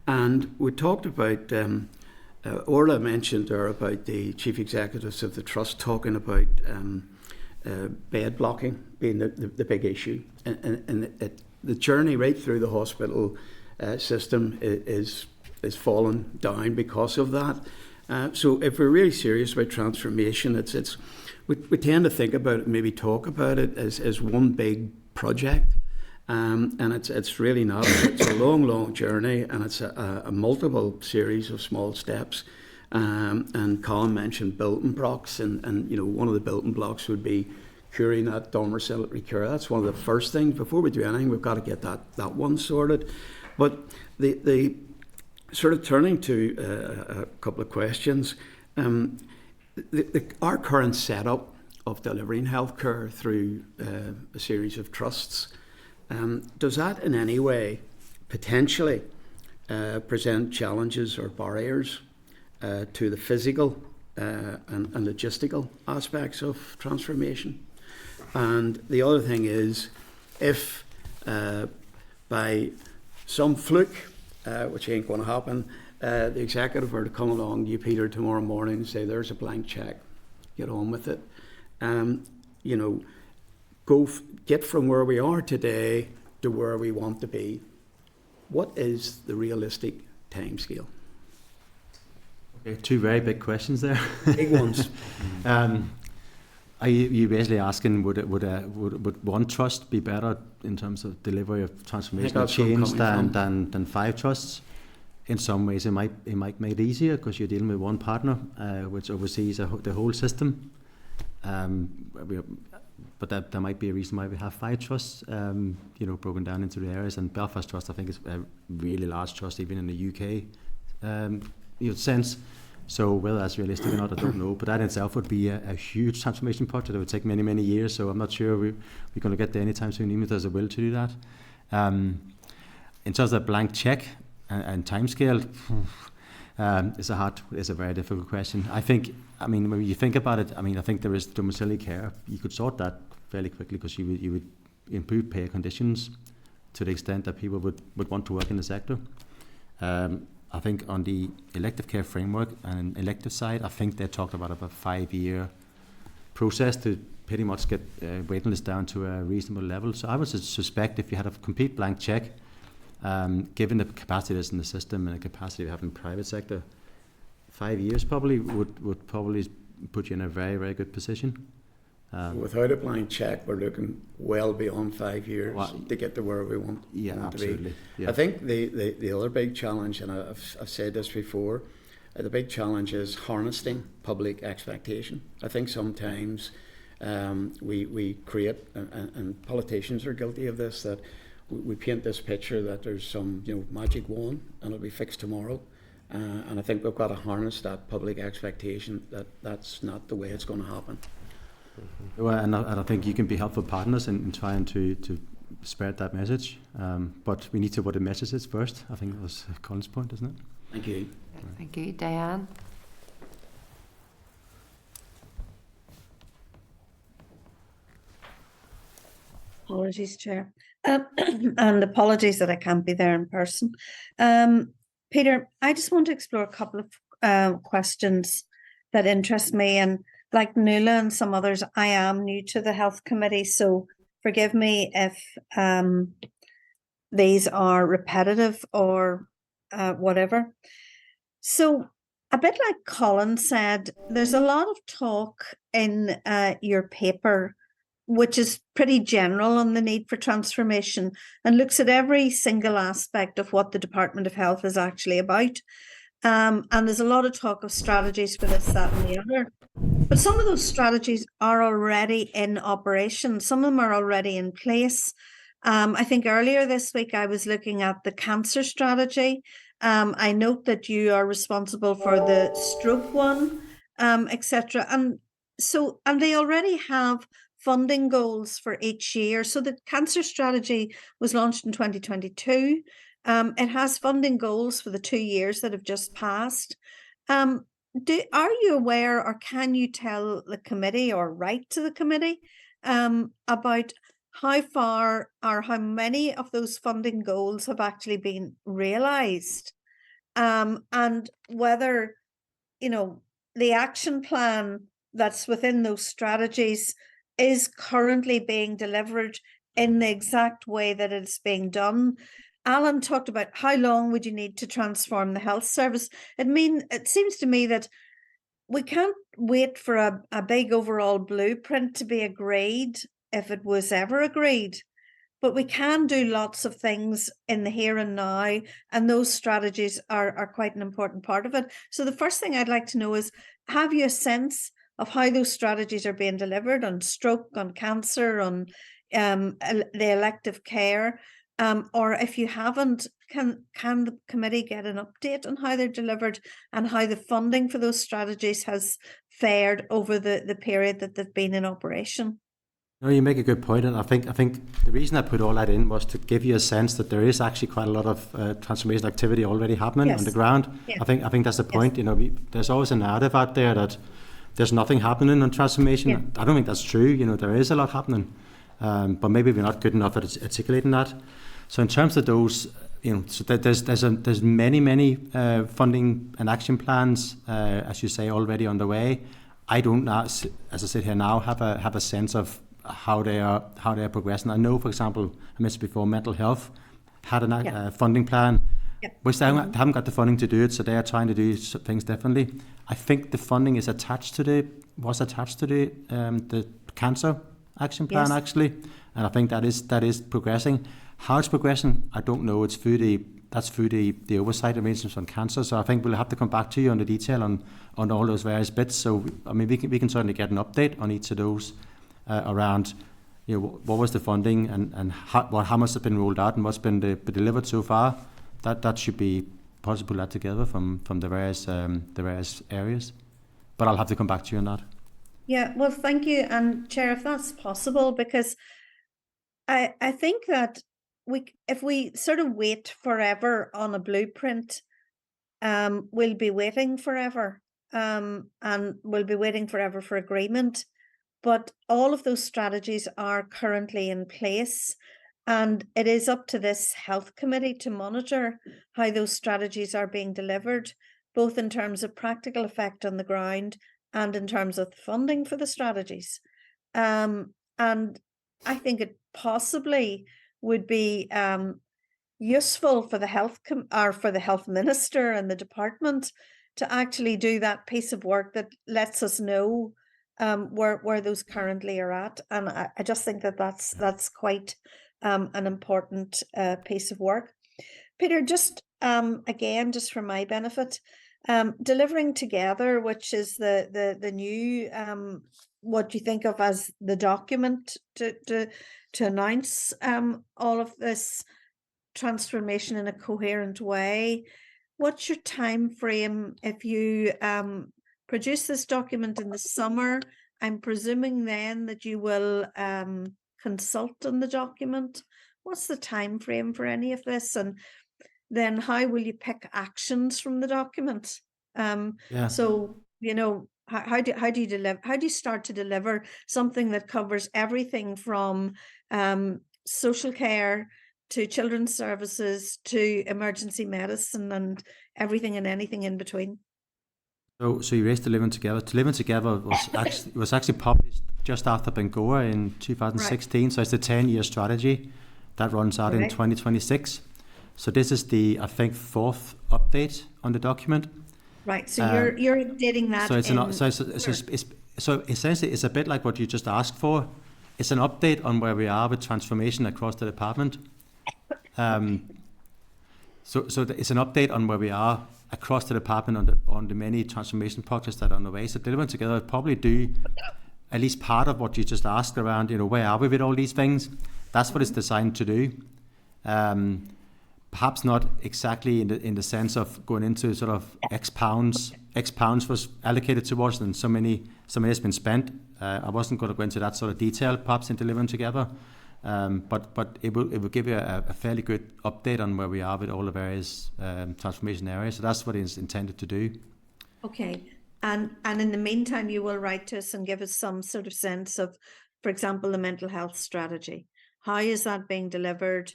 And we talked about, Orla mentioned there about the chief executives of the trust talking about bed blocking being the big issue. And the journey right through the hospital system is fallen down because of that. So if we're really serious about transformation, we tend to think about it, maybe talk about it as one big project, and it's really not. It's a long journey, and it's a multiple series of small steps. And Colin mentioned building blocks, and one of the building blocks would be curing that domiciliary care. That's one of the first things. Before we do anything, we've got to get that one sorted. But the sort of turning to a couple of questions, our current setup of delivering healthcare through a series of trusts, does that in any way potentially present challenges or barriers to the physical and logistical aspects of transformation? And the other thing is, if by some fluke, which ain't going to happen, the executive were to come along to you, Peter, tomorrow morning and say, there's a blank cheque, get on with it. get from where we are today to where we want to be, what is the realistic timescale? Okay, two very big questions there. Big ones. Are you basically asking would one trust be better in terms of delivery of transformational change than 5 trusts? In some ways, it might make it easier because you're dealing with one partner which oversees the whole system. But there might be a reason why we have 5 trusts, broken down into the areas. And Belfast Trust, I think, is a really large trust, even in the UK sense. So whether that's realistic or not, I don't know. But that in itself would be a huge transformation project. It would take many, many years. So I'm not sure we're going to get there anytime soon, even if there's a will to do that. In terms of blank check and timescale, it's a very difficult question. When you think about it, I think there is domiciliary care. You could sort that fairly quickly because you would improve pay conditions to the extent that people would want to work in the sector. I think on the elective care framework and elective side, I think they talked about a 5-year process to pretty much get waiting lists down to a reasonable level. So I would suspect if you had a complete blank check, given the capacity that's in the system and the capacity we have in the private sector, 5 years probably would probably put you in a very, very good position. Without a blank check, we're looking well beyond 5 years to get to where we want absolutely. to be. Yeah. I think the other big challenge, and I've said this before, the big challenge is harnessing public expectation. I think sometimes we create, and politicians are guilty of this, that we paint this picture that there's some magic wand and it'll be fixed tomorrow. And I think we've got to harness that public expectation that that's not the way it's going to happen. Well, and I think you can be helpful partners in trying to spread that message. But we need to what the message is first. I think that was Colin's point, isn't it? Thank you. Thank you. Diane? Apologies, Chair. And apologies that I can't be there in person. Peter, I just want to explore a couple of questions that interest me. And like Nuala and some others, I am new to the Health Committee, so forgive me if these are repetitive or whatever. So a bit like Colin said, there's a lot of talk in your paper which is pretty general on the need for transformation and looks at every single aspect of what the Department of Health is actually about. And there's a lot of talk of strategies for this, that, and the other. But some of those strategies are already in operation. Some of them are already in place. I think earlier this week I was looking at the cancer strategy. I note that you are responsible for the stroke one, etc. And they already have funding goals for each year. So the cancer strategy was launched in 2022. It has funding goals for the 2 years that have just passed. Are you aware, or can you tell the committee or write to the committee about how far or how many of those funding goals have actually been realised, and whether the action plan that's within those strategies is currently being delivered in the exact way that it's being done? Alan talked about how long would you need to transform the health service. It seems to me that we can't wait for a big overall blueprint to be agreed, if it was ever agreed, but we can do lots of things in the here and now, and those strategies are quite an important part of it. So the first thing I'd like to know is, have you a sense of how those strategies are being delivered on stroke, on cancer, on the elective care? Or if you haven't, can the committee get an update on how they're delivered and how the funding for those strategies has fared over the period that they've been in operation? No, you make a good point, and I think the reason I put all that in was to give you a sense that there is actually quite a lot of transformation activity already happening on the ground. Yeah. I think that's the point. Yes. There's always a narrative out there that there's nothing happening on transformation. Yeah. I don't think that's true. There is a lot happening, but maybe we're not good enough at articulating that. So in terms of those, so there's many funding and action plans, as you say, already underway. I don't now, as I sit here now, have a sense of how they are progressing. I know, for example, I mentioned before, mental health had a funding plan, which they haven't got the funding to do it, so they are trying to do things differently. I think the funding is attached to the cancer action plan actually, and I think that is progressing. How it's progressing, I don't know. It's through the oversight arrangements on cancer. So I think we'll have to come back to you on the detail on all those various bits. So I mean, we can certainly get an update on each of those around, what was the funding and how much has been rolled out and what's been delivered so far. That should be possible that together from the various areas. But I'll have to come back to you on that. Yeah, well, thank you. And Chair, if that's possible, because I think that if we sort of wait forever on a blueprint, we'll be waiting forever, and we'll be waiting forever for agreement. But all of those strategies are currently in place, and it is up to this health committee to monitor how those strategies are being delivered, both in terms of practical effect on the ground and in terms of funding for the strategies. And I think it possibly would be useful for the health minister and the department to actually do that piece of work that lets us know where those currently are at. And I just think that's quite an important piece of work. Peter, just again, just for my benefit, delivering together, which is the new what you think of as the document to announce all of this transformation in a coherent way. What's your time frame if you produce this document in the summer? I'm presuming then that you will consult on the document. What's the time frame for any of this? And then how will you pick actions from the document? So, how do you start to deliver something that covers everything from social care to children's services to emergency medicine and everything and anything in between? So you raised Delivering Together. Delivering Together was actually published just after Bangor in 2016. Right. So it's a 10-year strategy that runs out in 2026. So this is the, I think, 4th update on the document. Right. So you're updating that. So essentially, it's a bit like what you just asked for. It's an update on where we are with transformation across the department. So it's an update on where we are across the department on the many transformation projects that are on the way. So Delivering Together will probably do at least part of what you just asked around, where are we with all these things? That's what it's designed to do. Perhaps not exactly in the sense of going into sort of X pounds was allocated towards, and so many has been spent. I wasn't going to go into that sort of detail, perhaps in Delivering Together, but it will give you a fairly good update on where we are with all the various transformation areas. So that's what it's intended to do. Okay, and in the meantime, you will write to us and give us some sort of sense of, for example, the mental health strategy. How is that being delivered?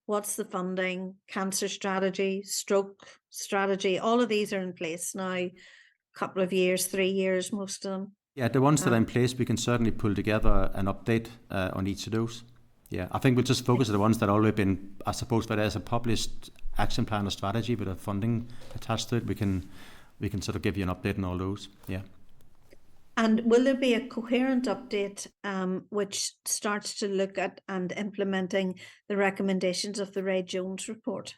What's the funding, cancer strategy, stroke strategy? All of these are in place now, a couple of years, 3 years, most of them. Yeah, the ones that are in place, we can certainly pull together an update on each of those. Yeah, I think we'll just focus on the ones that have already been, I suppose, where there's a published action plan or strategy with a funding attached to it. We can sort of give you an update on all those. Yeah. And will there be a coherent update which starts to look at and implementing the recommendations of the Ray Jones report?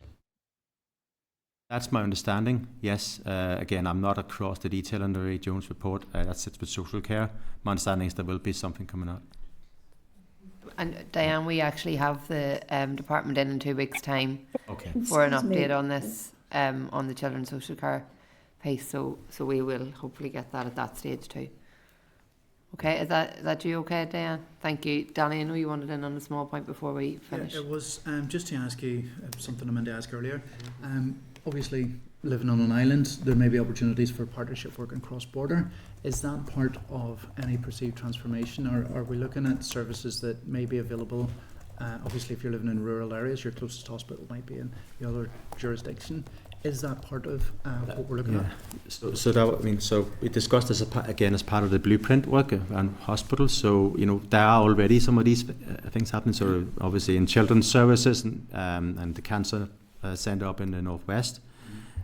That's my understanding, yes. Again, I'm not across the detail on the Ray Jones report. That sits with social care. My understanding is there will be something coming out. And Diane, we actually have the department in 2 weeks' time for an update on this, on the children's social care piece. So we will hopefully get that at that stage too. Okay, is that you okay, Diane? Thank you. Danny, I know you wanted in on a small point before we finish. Yeah, it was just to ask you something I meant to ask earlier. Obviously, living on an island, there may be opportunities for partnership work and cross-border. Is that part of any perceived transformation, or are we looking at services that may be available? Obviously, if you're living in rural areas, your closest hospital might be in the other jurisdiction. Is that part of what we're looking at? So we discussed this again as part of the blueprint work and hospitals. So there are already some of these things happening. So obviously in children's services and the cancer centre up in the northwest.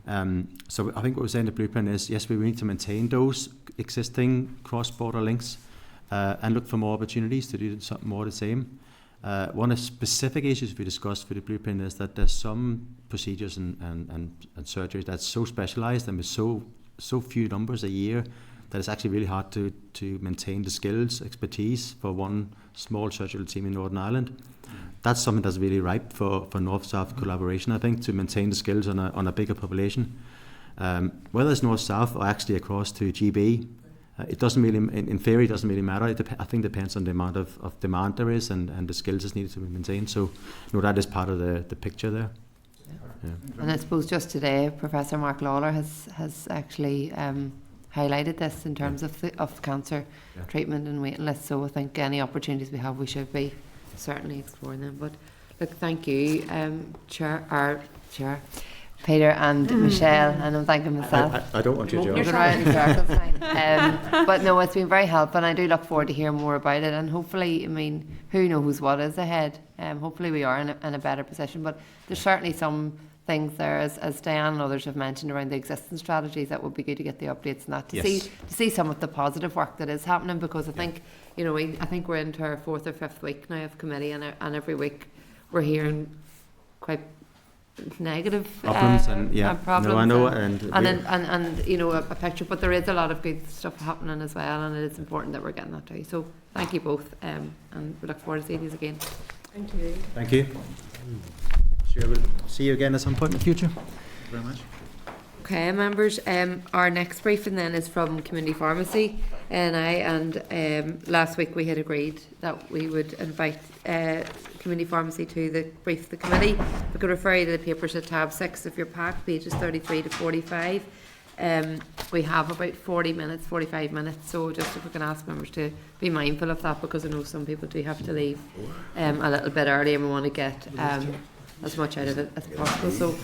So I think what we're saying in the blueprint is yes, we need to maintain those existing cross-border links and look for more opportunities to do something more the same. One of the specific issues we discussed for the blueprint is that there's some procedures and surgeries that's so specialised and with so few numbers a year that it's actually really hard to maintain the skills, expertise for one small surgical team in Northern Ireland. That's something that's really ripe for North-South collaboration, I think, to maintain the skills on a bigger population. Whether it's North-South or actually across to GB, it doesn't really, in theory, it doesn't really matter. I think it depends on the amount of demand there is and the skills that's needed to be maintained. So, that is part of the picture there. Yeah. And I suppose just today, Professor Mark Lawler has actually highlighted this in terms of cancer treatment and waiting lists. So I think any opportunities we have, we should be certainly exploring them. But look, thank you, Chair, Peter and Michelle, and I'm thanking myself. I don't want your job. You're going around in circles now. But no, it's been very helpful, and I do look forward to hearing more about it. And hopefully, who knows what is ahead? Hopefully, we are in a better position. But there's certainly some things there, as Diane and others have mentioned, around the existing strategies that would be good to get the updates and that to see some of the positive work that is happening. Because I think I think we're into our 4th or 5th week now of committee, and every week we're hearing quite negative problems and problems. No, I know, and a picture, but there is a lot of good stuff happening as well, and it is important that we're getting that too. So thank you both, and we look forward to seeing you again. Thank you. Thank you. Sure, we'll see you again at some point in the future. Thank you very much. Okay, members, our next briefing then is from Community Pharmacy, and last week we had agreed that we would invite Community Pharmacy to brief the committee. We could refer you to the papers at tab 6 of your pack, pages 33 to 45. We have about 45 minutes, so just if we can ask members to be mindful of that, because I know some people do have to leave a little bit early, and we want to get as much out of it as possible. So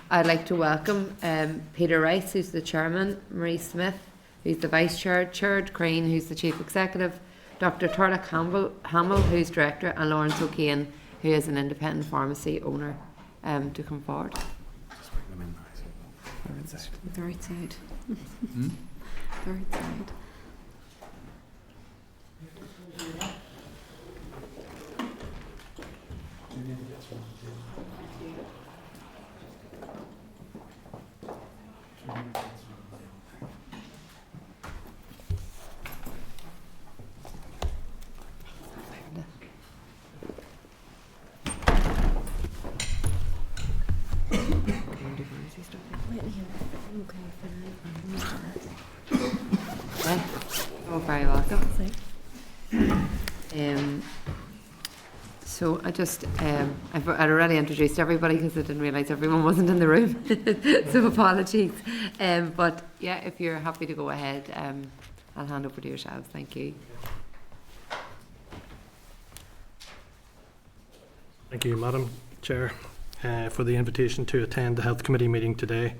I'd like to welcome Peter Rice, who's the chairman, Marie Smith, who's the vice chair, Cherd Crane, who's the chief executive, Dr. Turla Hamill, who's director, and Lawrence O'Kane, who is an independent pharmacy owner, to come forward. The right side. The right side. Oh, very welcome. So I just, I'd already introduced everybody because I didn't realise everyone wasn't in the room, so apologies. But yeah, if you're happy to go ahead, I'll hand over to yourselves. Thank you. Thank you, Madam Chair, for the invitation to attend the Health Committee meeting today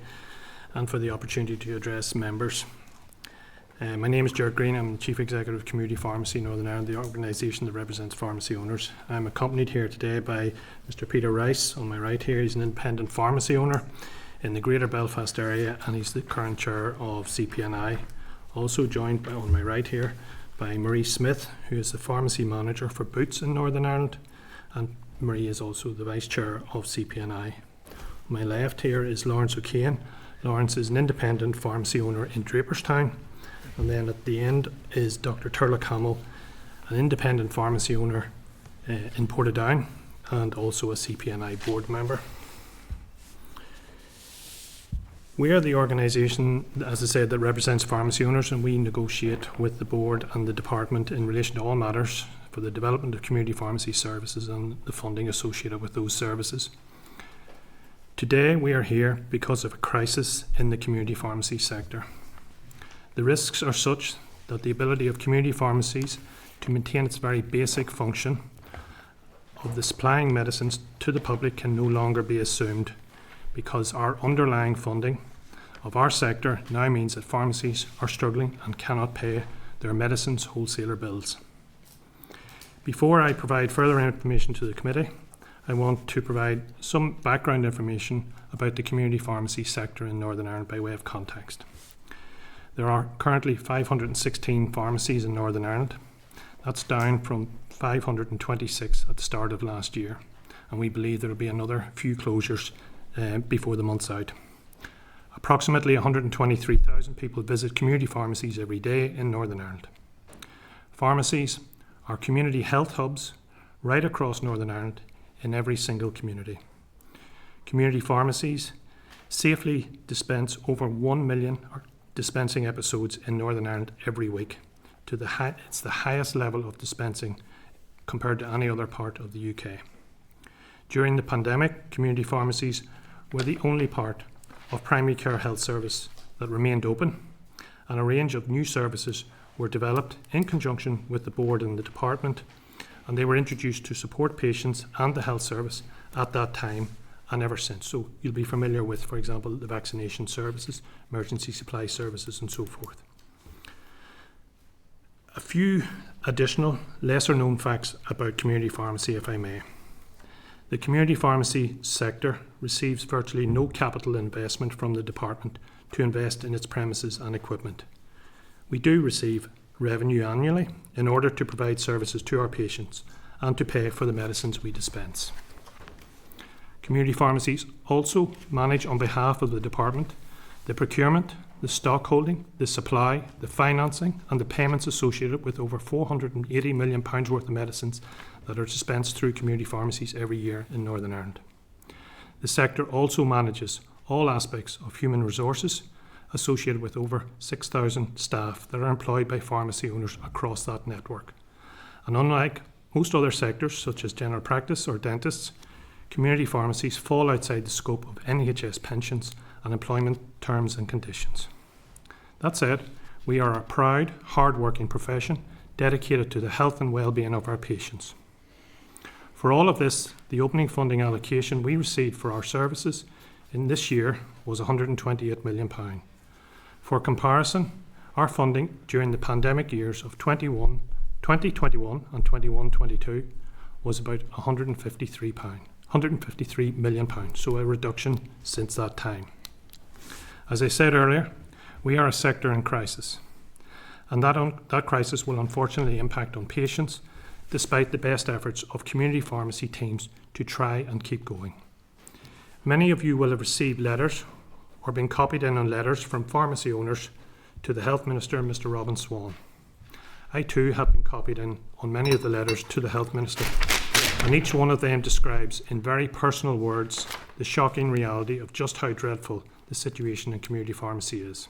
and for the opportunity to address members. My name is Gerard Green. I'm Chief Executive of Community Pharmacy Northern Ireland, the organisation that represents pharmacy owners. I'm accompanied here today by Mr. Peter Rice on my right here. He's an independent pharmacy owner in the Greater Belfast area, and he's the current chair of CPNI. Also joined by, on my right here, by Marie Smith, who is the pharmacy manager for Boots in Northern Ireland, and Marie is also the vice chair of CPNI. On my left here is Lawrence O'Kane. Lawrence is an independent pharmacy owner in Draperstown. And then at the end is Dr. Turla Hamill, an independent pharmacy owner in Portadown, and also a CPNI board member. We are the organisation, as I said, that represents pharmacy owners, and we negotiate with the board and the department in relation to all matters for the development of community pharmacy services and the funding associated with those services. Today we are here because of a crisis in the community pharmacy sector. The risks are such that the ability of community pharmacies to maintain its very basic function of the supplying medicines to the public can no longer be assumed because our underlying funding of our sector now means that pharmacies are struggling and cannot pay their medicines wholesaler bills. Before I provide further information to the committee, I want to provide some background information about the community pharmacy sector in Northern Ireland by way of context. There are currently 516 pharmacies in Northern Ireland. That's down from 526 at the start of last year, and we believe there will be another few closures before the month's out. Approximately 123,000 people visit community pharmacies every day in Northern Ireland. Pharmacies are community health hubs right across Northern Ireland in every single community. Community pharmacies safely dispense over 1 million dispensing episodes in Northern Ireland every week. It's the highest level of dispensing compared to any other part of the UK. During the pandemic, community pharmacies were the only part of primary care health service that remained open, and a range of new services were developed in conjunction with the board and the department, and they were introduced to support patients and the health service at that time and ever since. So you'll be familiar with, for example, the vaccination services, emergency supply services, and so forth. A few additional lesser known facts about community pharmacy, if I may. The community pharmacy sector receives virtually no capital investment from the department to invest in its premises and equipment. We do receive revenue annually in order to provide services to our patients and to pay for the medicines we dispense. Community pharmacies also manage on behalf of the department the procurement, the stock holding, the supply, the financing and the payments associated with over £480 million worth of medicines that are dispensed through community pharmacies every year in Northern Ireland. The sector also manages all aspects of human resources associated with over 6,000 staff that are employed by pharmacy owners across that network. And unlike most other sectors, such as general practice or dentists, community pharmacies fall outside the scope of NHS pensions and employment terms and conditions. That said, we are a proud, hard-working profession dedicated to the health and well-being of our patients. For all of this, the opening funding allocation we received for our services in this year was £128 million. For comparison, our funding during the pandemic years of 2021 and 21-22 was about £153 million, so a reduction since that time. As I said earlier, we are a sector in crisis, and that crisis will unfortunately impact on patients, despite the best efforts of community pharmacy teams to try and keep going. Many of you will have received letters or been copied in on letters from pharmacy owners to the Health Minister, Mr. Robin Swan. I too have been copied in on many of the letters to the Health Minister, and each one of them describes in very personal words the shocking reality of just how dreadful the situation in community pharmacy is.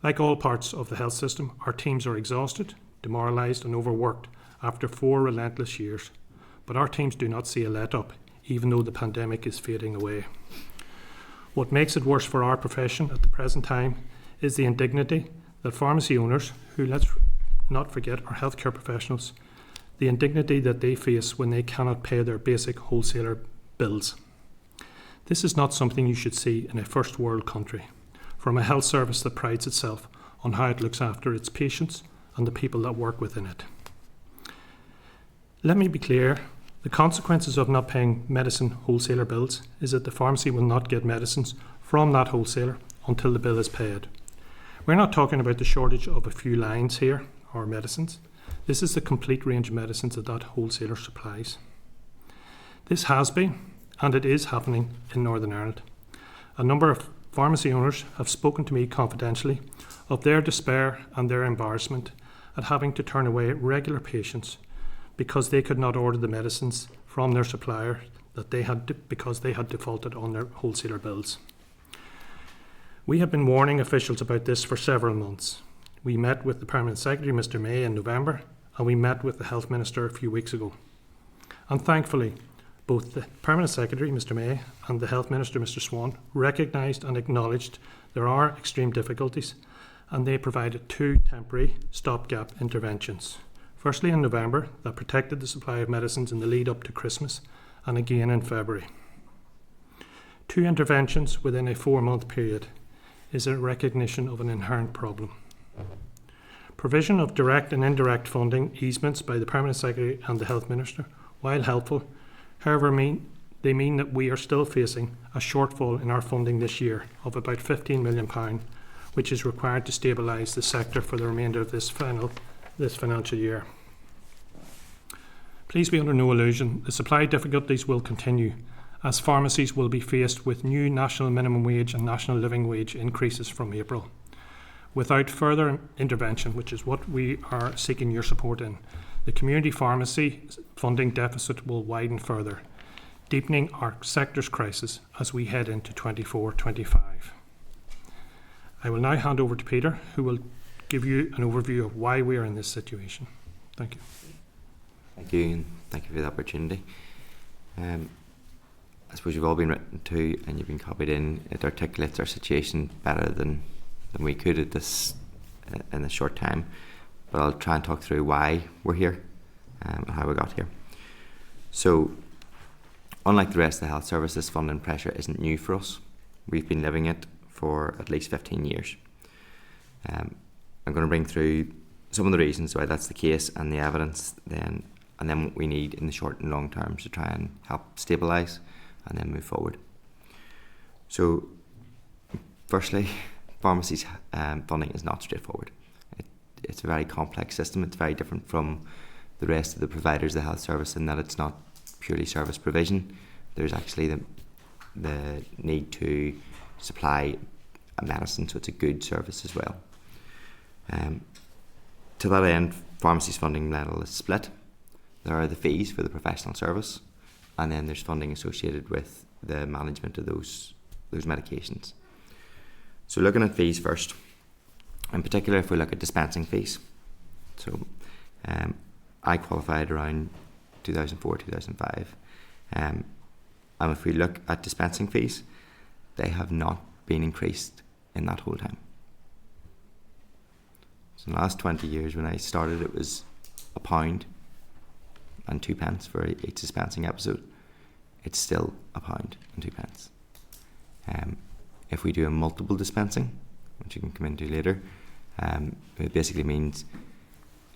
Like all parts of the health system, our teams are exhausted, demoralised and overworked after 4 relentless years, but our teams do not see a let-up, even though the pandemic is fading away. What makes it worse for our profession at the present time is the indignity that pharmacy owners, who, let's not forget, are healthcare professionals, the indignity that they face when they cannot pay their basic wholesaler bills. This is not something you should see in a first world country, from a health service that prides itself on how it looks after its patients and the people that work within it. Let me be clear, the consequences of not paying medicine wholesaler bills is that the pharmacy will not get medicines from that wholesaler until the bill is paid. We're not talking about the shortage of a few lines here, or medicines. This is the complete range of medicines that wholesaler supplies. This has been, and it is happening in Northern Ireland. A number of pharmacy owners have spoken to me confidentially of their despair and their embarrassment at having to turn away regular patients because they could not order the medicines from their supplier because they had defaulted on their wholesaler bills. We have been warning officials about this for several months. We met with the Permanent Secretary, Mr. May, in November, and we met with the Health Minister a few weeks ago. And thankfully, both the Permanent Secretary, Mr. May, and the Health Minister, Mr. Swan, recognised and acknowledged there are extreme difficulties, and they provided 2 temporary stopgap interventions. Firstly in November, that protected the supply of medicines in the lead up to Christmas, and again in February. 2 interventions within a 4-month period is a recognition of an inherent problem. Provision of direct and indirect funding easements by the Permanent Secretary and the Health Minister, while helpful, however, mean that we are still facing a shortfall in our funding this year of about £15 million, which is required to stabilise the sector for the remainder of this financial year. Please be under no illusion, the supply difficulties will continue, as pharmacies will be faced with new national minimum wage and national living wage increases from April. Without further intervention, which is what we are seeking your support in, the community pharmacy funding deficit will widen further, deepening our sector's crisis as we head into 24-25. I will now hand over to Peter, who will give you an overview of why we are in this situation. Thank you. Thank you, and thank you for the opportunity. I suppose you've all been written to and you've been copied in. It articulates our situation better than we could at this in this short time. But I'll try and talk through why we're here and how we got here. So, unlike the rest of the health service, this funding pressure isn't new for us. We've been living it for at least 15 years. I'm going to bring through some of the reasons why that's the case and the evidence then, and then what we need in the short and long terms to try and help stabilise and then move forward. So, firstly, pharmacies' funding is not straightforward. It's a very complex system. It's very different from the rest of the providers of the health service in that it's not purely service provision. There's actually the need to supply a medicine, so it's a good service as well. To that end, pharmacy's funding model is split. There are the fees for the professional service, and then there's funding associated with the management of those medications. So looking at fees first, in particular if we look at dispensing fees. So I qualified around 2004-2005, and if we look at dispensing fees, they have not been increased in that whole time. So in the last 20 years, when I started, it was £1 and 2 pence for each dispensing episode. It's still £1 and 2 pence. If we do a multiple dispensing, which you can come into later, it basically means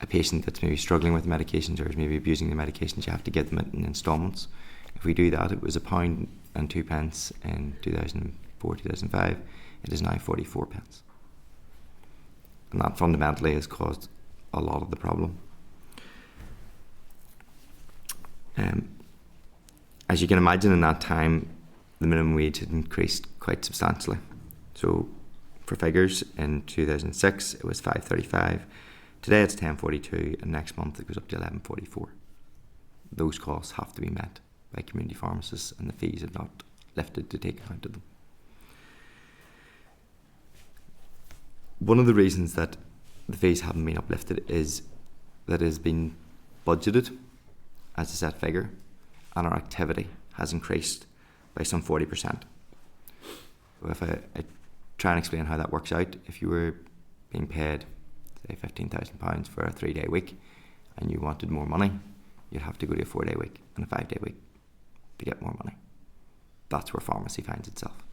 a patient that's maybe struggling with medications or is maybe abusing the medications, you have to get them in instalments. If we do that, it was £1 and 2 pence in 2004-2005. It is now 44 pence. And that fundamentally has caused a lot of the problem. As you can imagine, in that time, the minimum wage had increased quite substantially. So, for figures, in 2006 it was £5.35. Today it's £10.42, and next month it goes up to £11.44. Those costs have to be met by community pharmacists, and the fees have not lifted to take account of them. One of the reasons that the fees haven't been uplifted is that it has been budgeted as a set figure, and our activity has increased by some 40%. So if I try and explain how that works out, if you were being paid, say, £15,000 for a 3-day week and you wanted more money, you'd have to go to a 4-day week and a 5-day week to get more money. That's where pharmacy finds itself.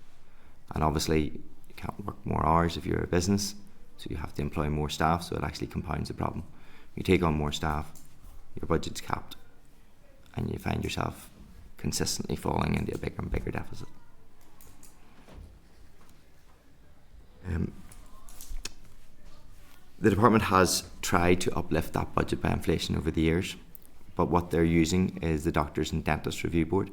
And obviously, you can't work more hours if you're a business, so you have to employ more staff, so it actually compounds the problem. You take on more staff, your budget's capped, and you find yourself consistently falling into a bigger and bigger deficit. The department has tried to uplift that budget by inflation over the years, but what they're using is the Doctors and Dentists Review Board.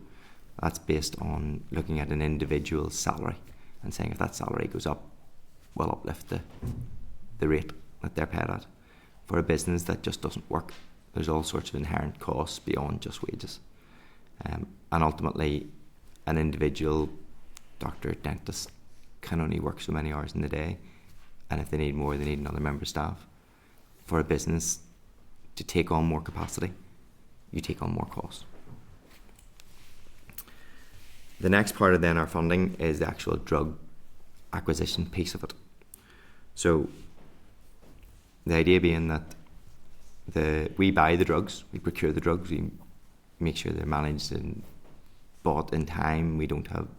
That's based on looking at an individual's salary and saying if that salary goes up, we'll uplift the rate that they're paid at. For a business, that just doesn't work. There's all sorts of inherent costs beyond just wages. And ultimately, an individual doctor, dentist can only work so many hours in the day, and if they need more, they need another member of staff. For a business to take on more capacity, you take on more costs. The next part of then our funding is the actual drug acquisition piece of it. So the idea being that we buy the drugs, we procure the drugs, we make sure they're managed in bought in time.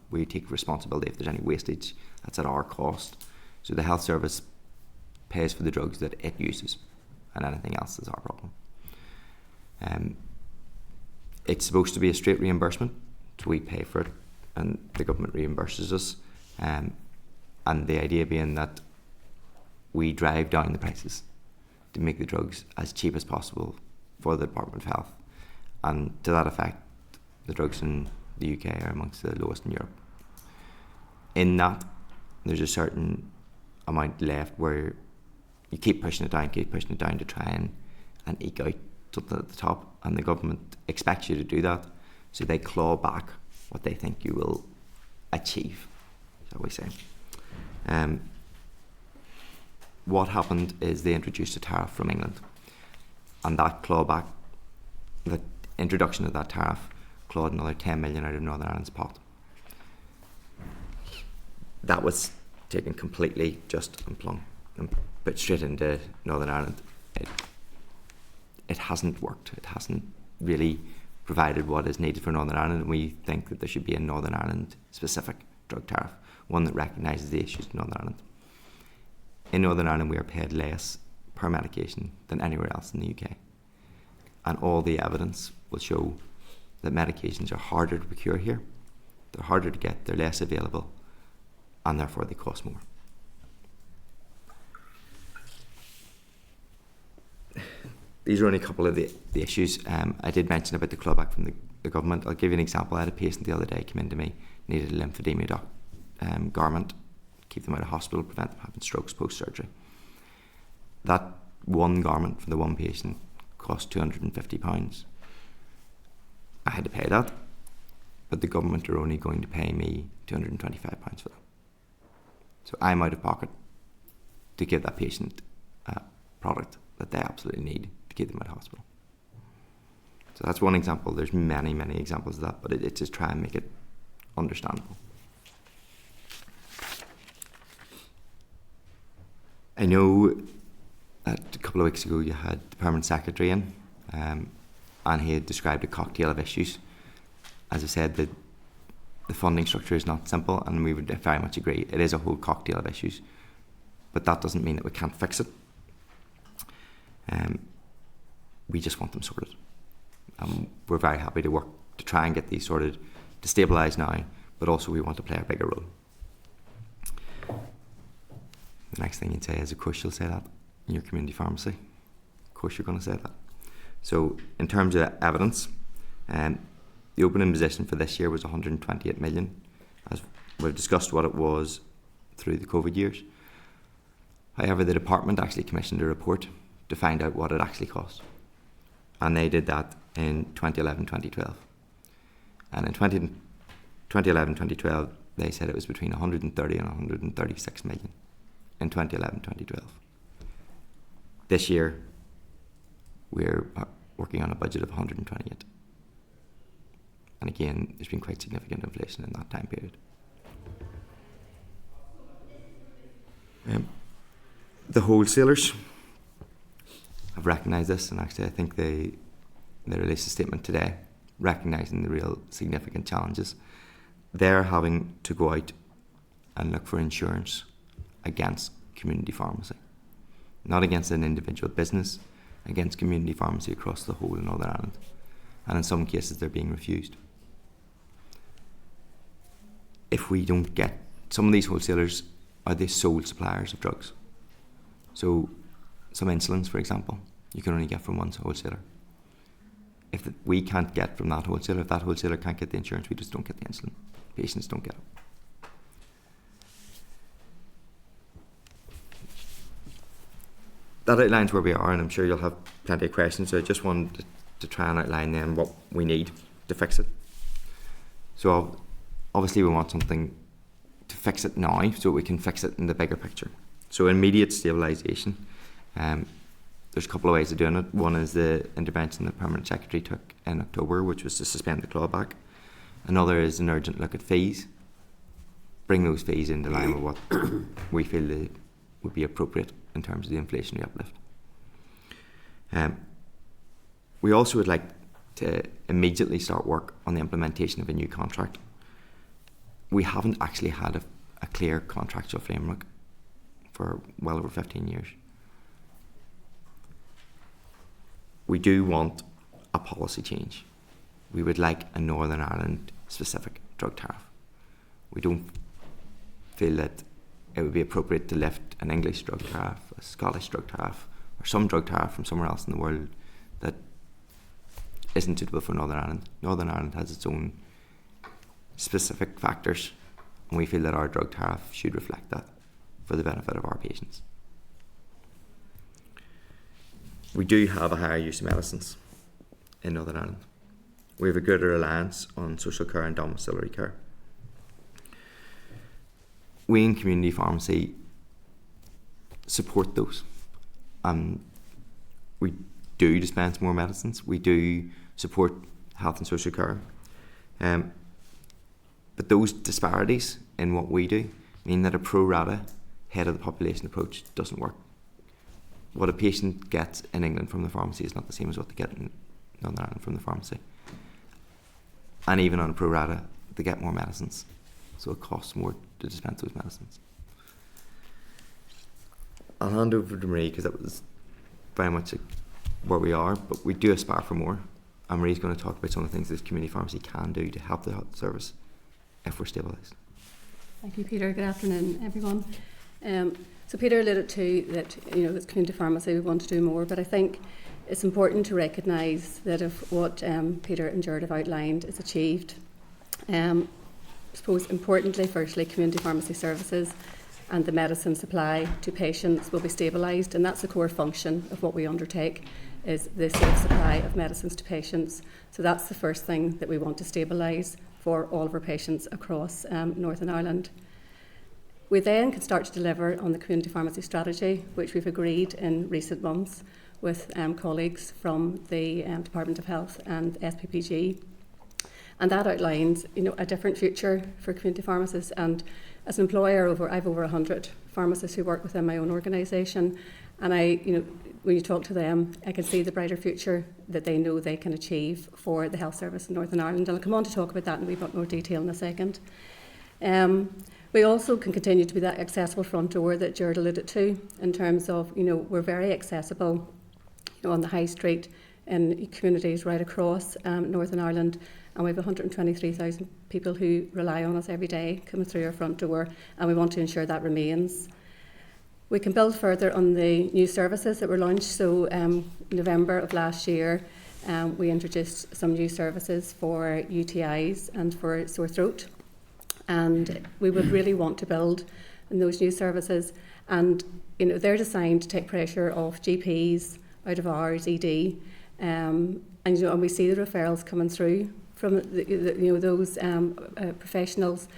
We take responsibility if there's any wastage. That's at our cost. So the health service pays for the drugs that it uses, and anything else is our problem. It's supposed to be a straight reimbursement, so we pay for it, and the government reimburses us. And the idea being that we drive down the prices to make the drugs as cheap as possible for the Department of Health. And to that effect, the drugs in the UK are amongst the lowest in Europe. In that, there's a certain amount left where you keep pushing it down to try and eke out something at the top, and the government expects you to do that, so they claw back what they think you will achieve, shall we say. What happened is they introduced a tariff from England, and that clawback, the introduction of that tariff, clawed another 10 million out of Northern Ireland's pot. That was taken completely just and plumb and put straight into Northern Ireland. It hasn't worked. It hasn't really provided what is needed for Northern Ireland, and we think that there should be a Northern Ireland specific drug tariff, one that recognises the issues in Northern Ireland. In Northern Ireland, we are paid less per medication than anywhere else in the UK. And all the evidence will show that medications are harder to procure here, they're harder to get, they're less available, and therefore they cost more. These are only a couple of the issues. I did mention about the clawback from the government. I'll give you an example. I had a patient the other day come into me, needed a lymphedema garment, keep them out of hospital, prevent them having strokes post-surgery. That one garment for the one patient cost £250. I had to pay that, but the government are only going to pay me £225 for that. So I'm out of pocket to give that patient a product that they absolutely need to keep them out of hospital. So that's one example. There's many, many examples of that, but it's just try and make it understandable. I know that a couple of weeks ago you had the Permanent Secretary in, and he had described a cocktail of issues. As I said, the funding structure is not simple, and we would very much agree. It is a whole cocktail of issues, but that doesn't mean that we can't fix it. We just want them sorted. We're very happy to work to try and get these sorted, to stabilise now, but also we want to play a bigger role. The next thing you'd say is, of course you'll say that in your community pharmacy. Of course you're going to say that. So in terms of evidence, the opening position for this year was 128 million. As we've discussed what it was through the COVID years. However, the department actually commissioned a report to find out what it actually cost. And they did that in 2011-2012. And in 2011-2012, they said it was between 130 and 136 million in 2011-2012. This year, we're working on a budget of 128. And again, there's been quite significant inflation in that time period. The wholesalers have recognised this, and actually I think they released a statement today recognising the real significant challenges. They're having to go out and look for insurance against community pharmacy. Not against an individual business, against community pharmacy across the whole of Northern Ireland. And in some cases they're being refused. If we don't get, some of these wholesalers are the sole suppliers of drugs. So some insulins, for example, you can only get from one wholesaler. If we can't get from that wholesaler, if that wholesaler can't get the insurance, we just don't get the insulin. Patients don't get it. That outlines where we are, and I'm sure you'll have plenty of questions, so I just wanted to try and outline then what we need to fix it. So obviously we want something to fix it now so we can fix it in the bigger picture. So immediate stabilisation. There's a couple of ways of doing it. One is the intervention the Permanent Secretary took in October, which was to suspend the clawback. Another is an urgent look at fees. Bring those fees into line with what we feel would be appropriate in terms of the inflationary uplift. We also would like to immediately start work on the implementation of a new contract. We haven't actually had a clear contractual framework for well over 15 years. We do want a policy change. We would like a Northern Ireland specific drug tariff. We don't feel that it would be appropriate to lift an English drug tariff, a Scottish drug tariff, or some drug tariff from somewhere else in the world that isn't suitable for Northern Ireland. Northern Ireland has its own specific factors, and we feel that our drug tariff should reflect that for the benefit of our patients. We do have a higher use of medicines in Northern Ireland. We have a greater reliance on social care and domiciliary care. We in community pharmacy support those. We do dispense more medicines. We do support health and social care. But those disparities in what we do mean that a pro rata head of the population approach doesn't work. What a patient gets in England from the pharmacy is not the same as what they get in Northern Ireland from the pharmacy. And even on a pro rata, they get more medicines. So it costs more to dispense those medicines. I'll hand over to Marie because that was very much where we are, but we do aspire for more. And Marie's going to talk about some of the things this community pharmacy can do to help the health service if we're stabilised. Thank you, Peter. Good afternoon, everyone. So Peter alluded to that, as community pharmacy we want to do more, but I think it's important to recognise that if what Peter and Jared have outlined is achieved, I suppose importantly, firstly, community pharmacy services and the medicine supply to patients will be stabilised, and that's the core function of what we undertake, is the safe supply of medicines to patients. So that's the first thing that we want to stabilise for all of our patients across Northern Ireland. We then can start to deliver on the community pharmacy strategy, which we've agreed in recent months with colleagues from the Department of Health and SPPG. And that outlines, a different future for community pharmacists. And as an employer, I've over 100 pharmacists who work within my own organisation. And when you talk to them, I can see the brighter future that they know they can achieve for the health service in Northern Ireland. And I'll come on to talk about that in a wee bit more detail in a second. We also can continue to be that accessible front door that Jared alluded to, in terms of, we're very accessible on the high street in communities right across Northern Ireland, and we have 123,000 people who rely on us every day coming through our front door, and we want to ensure that remains. We can build further on the new services that were launched. So November of last year, we introduced some new services for UTIs and for sore throat. And we would really want to build on those new services. And they're designed to take pressure off GPs, out of hours, ED. And we see the referrals coming through from those professionals.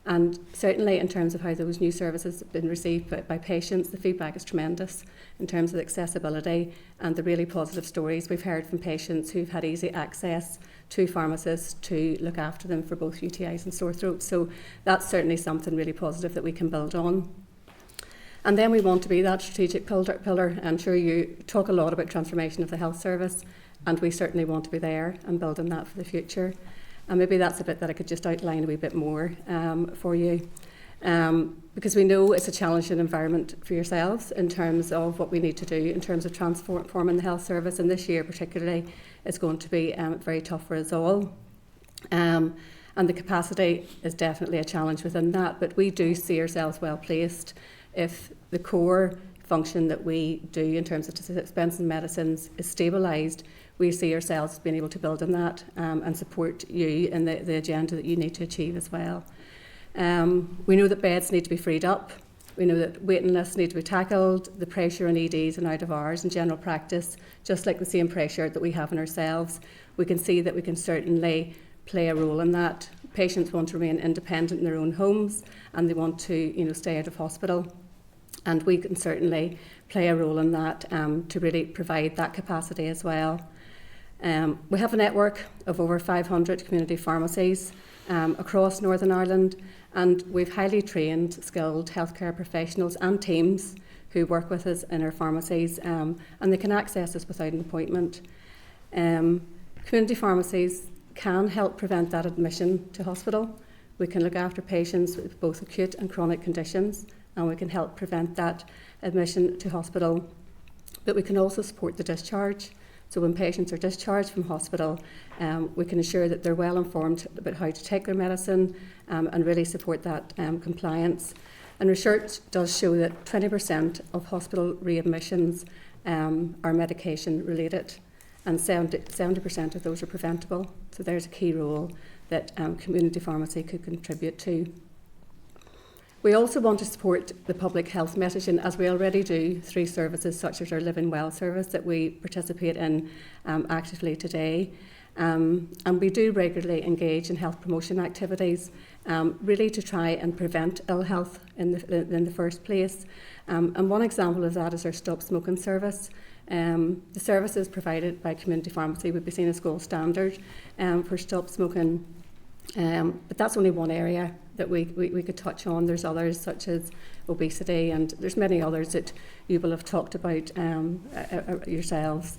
And certainly in terms of how those new services have been received by patients, the feedback is tremendous in terms of accessibility and the really positive stories we've heard from patients who've had easy access to pharmacists to look after them for both UTIs and sore throats. So that's certainly something really positive that we can build on. And then we want to be that strategic pillar. I'm sure you talk a lot about transformation of the health service, and we certainly want to be there and building that for the future. And maybe that's a bit that I could just outline a wee bit more for you. Because we know it's a challenging environment for yourselves in terms of what we need to do in terms of transforming the health service, and this year particularly is going to be very tough for us all. And the capacity is definitely a challenge within that, but we do see ourselves well placed if the core function that we do in terms of dispensing medicines is stabilised. We see ourselves being able to build on that and support you in the agenda that you need to achieve as well. We know that beds need to be freed up. We know that waiting lists need to be tackled, the pressure on EDs and out of hours in general practice, just like the same pressure that we have on ourselves. We can see that we can certainly play a role in that. Patients want to remain independent in their own homes, and they want to stay out of hospital. And we can certainly play a role in that to really provide that capacity as well. We have a network of over 500 community pharmacies across Northern Ireland, and we've highly trained, skilled healthcare professionals and teams who work with us in our pharmacies, and they can access us without an appointment. Community pharmacies can help prevent that admission to hospital. We can look after patients with both acute and chronic conditions, and we can help prevent that admission to hospital. But we can also support the discharge. So when patients are discharged from hospital, we can ensure that they're well informed about how to take their medicine and really support that compliance. And research does show that 20% of hospital readmissions are medication related, and 70% of those are preventable. So there's a key role that community pharmacy could contribute to. We also want to support the public health messaging, as we already do through services such as our Living Well service that we participate in actively today. And we do regularly engage in health promotion activities, really to try and prevent ill health in the first place. And one example of that is our Stop Smoking service. The services provided by community pharmacy would be seen as gold standard for stop smoking. But that's only one area that we could touch on. There's others such as obesity, and there's many others that you will have talked about yourselves.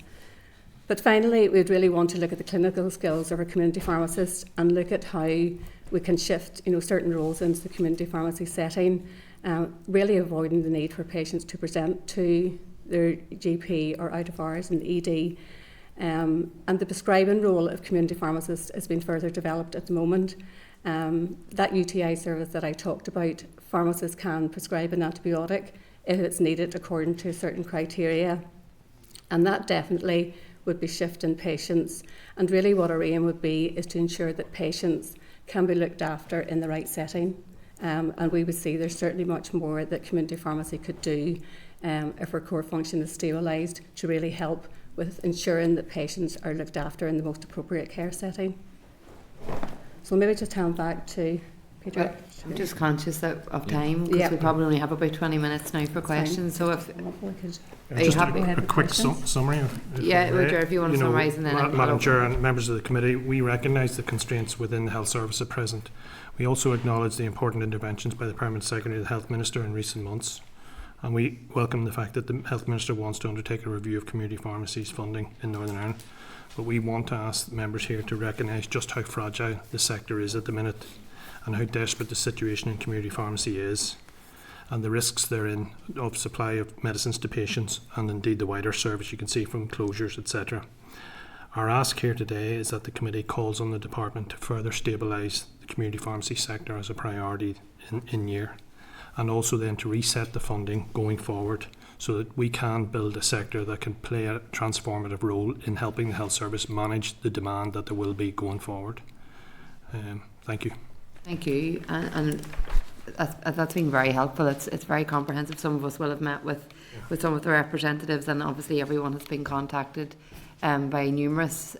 But finally, we'd really want to look at the clinical skills of our community pharmacists and look at how we can shift certain roles into the community pharmacy setting, really avoiding the need for patients to present to their GP or out of hours in the ED. And the prescribing role of community pharmacists has been further developed at the moment. That UTI service that I talked about, pharmacists can prescribe an antibiotic if it's needed according to certain criteria. And that definitely would be shifting patients. And really what our aim would be is to ensure that patients can be looked after in the right setting. And we would see there's certainly much more that community pharmacy could do if our core function is stabilised to really help with ensuring that patients are looked after in the most appropriate care setting. So maybe just hand back to Peter. Well, I'm just conscious of time because we probably only have about 20 minutes now for questions. So if are you just happy? a quick summary. If you want to summarise and then Madam Chair and members of the committee, we recognise the constraints within the health service at present. We also acknowledge the important interventions by the Permanent Secretary of the Health Minister in recent months. And we welcome the fact that the Health Minister wants to undertake a review of community pharmacies funding in Northern Ireland. But we want to ask members here to recognise just how fragile the sector is at the minute and how desperate the situation in community pharmacy is and the risks therein of supply of medicines to patients and indeed the wider service you can see from closures, etc. Our ask here today is that the committee calls on the department to further stabilise the community pharmacy sector as a priority in year, and also then to reset the funding going forward so that we can build a sector that can play a transformative role in helping the health service manage the demand that there will be going forward. Thank you. Thank you, and that's been very helpful. It's very comprehensive. Some of us will have met with some of the representatives, and obviously everyone has been contacted by numerous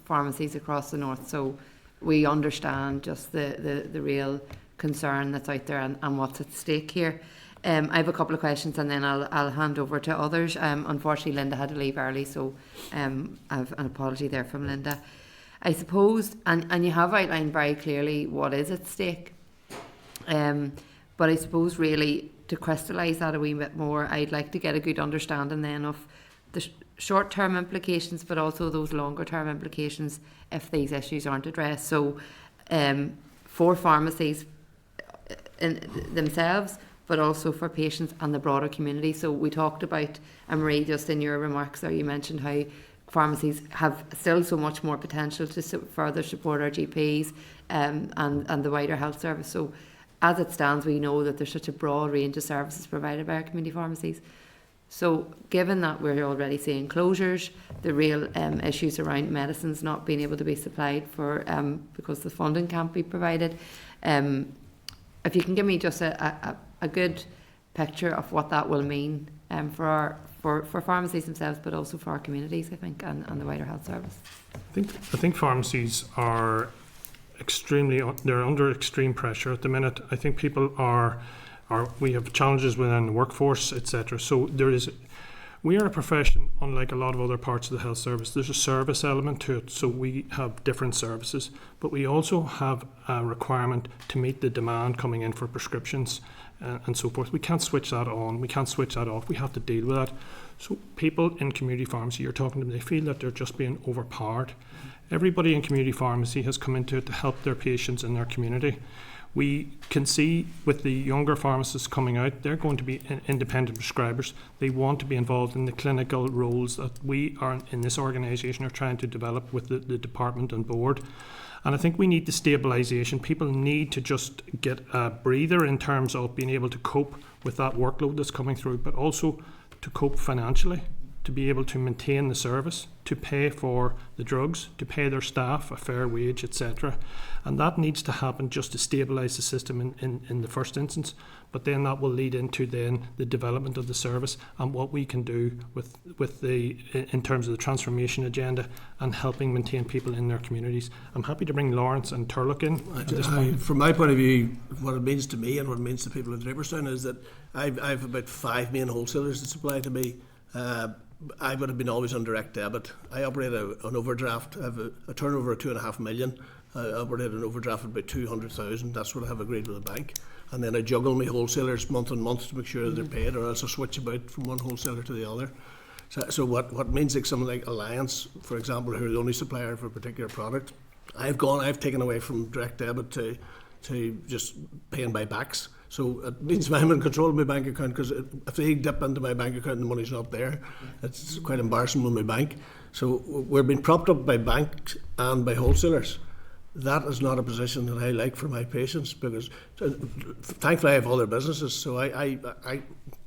pharmacies across the north. So we understand just the real concern that's out there and what's at stake here. I have a couple of questions and then I'll hand over to others. Unfortunately, Linda had to leave early, so I have an apology there from Linda. I suppose, and you have outlined very clearly what is at stake, but I suppose really to crystallise that a wee bit more, I'd like to get a good understanding then of the short-term implications, but also those longer-term implications if these issues aren't addressed. So for pharmacies in themselves, but also for patients and the broader community. So we talked about, Marie, just in your remarks there, you mentioned how pharmacies have still so much more potential to further support our GPs and the wider health service. So as it stands, we know that there's such a broad range of services provided by our community pharmacies. So given that we're already seeing closures, the real issues around medicines not being able to be supplied for because the funding can't be provided, if you can give me just a good picture of what that will mean for pharmacies themselves, but also for our communities, I think, and the wider health service. I think pharmacies are they're under extreme pressure at the minute. I think people we have challenges within the workforce, etc. So we are a profession, unlike a lot of other parts of the health service. There's a service element to it, so we have different services, but we also have a requirement to meet the demand coming in for prescriptions. and so forth. We can't switch that on, we can't switch that off, we have to deal with that. So people in community pharmacy, you're talking to them, they feel that they're just being overpowered. Everybody in community pharmacy has come into it to help their patients in their community. We can see with the younger pharmacists coming out, they're going to be independent prescribers. They want to be involved in the clinical roles that we are in this organisation are trying to develop with the department and board. And I think we need the stabilisation. People need to just get a breather in terms of being able to cope with that workload that's coming through, but also to cope financially, to be able to maintain the service, to pay for the drugs, to pay their staff a fair wage, etc. And that needs to happen just to stabilise the system in the first instance. But then that will lead into then the development of the service and what we can do with the in terms of the transformation agenda and helping maintain people in their communities. I'm happy to bring Lawrence and Turlock in at this point. From my point of view, what it means to me and what it means to people in Draperstown is that I've about 5 main wholesalers that supply to me. I would have been always on direct debit. I operate an overdraft. I have a turnover of 2.5 million. I operate an overdraft of about 200,000. That's what I have agreed with the bank. And then I juggle my wholesalers month on month to make sure that they're paid, or else I switch about from one wholesaler to the other. So what means like something like Alliance, for example, who are the only supplier for a particular product, I've taken away from direct debit to just paying by backs. So it means I'm in control of my bank account, because if they dip into my bank account and the money's not there, it's quite embarrassing with my bank. So we're being propped up by banks and by wholesalers. That is not a position that I like for my patients, because thankfully I have other businesses, so I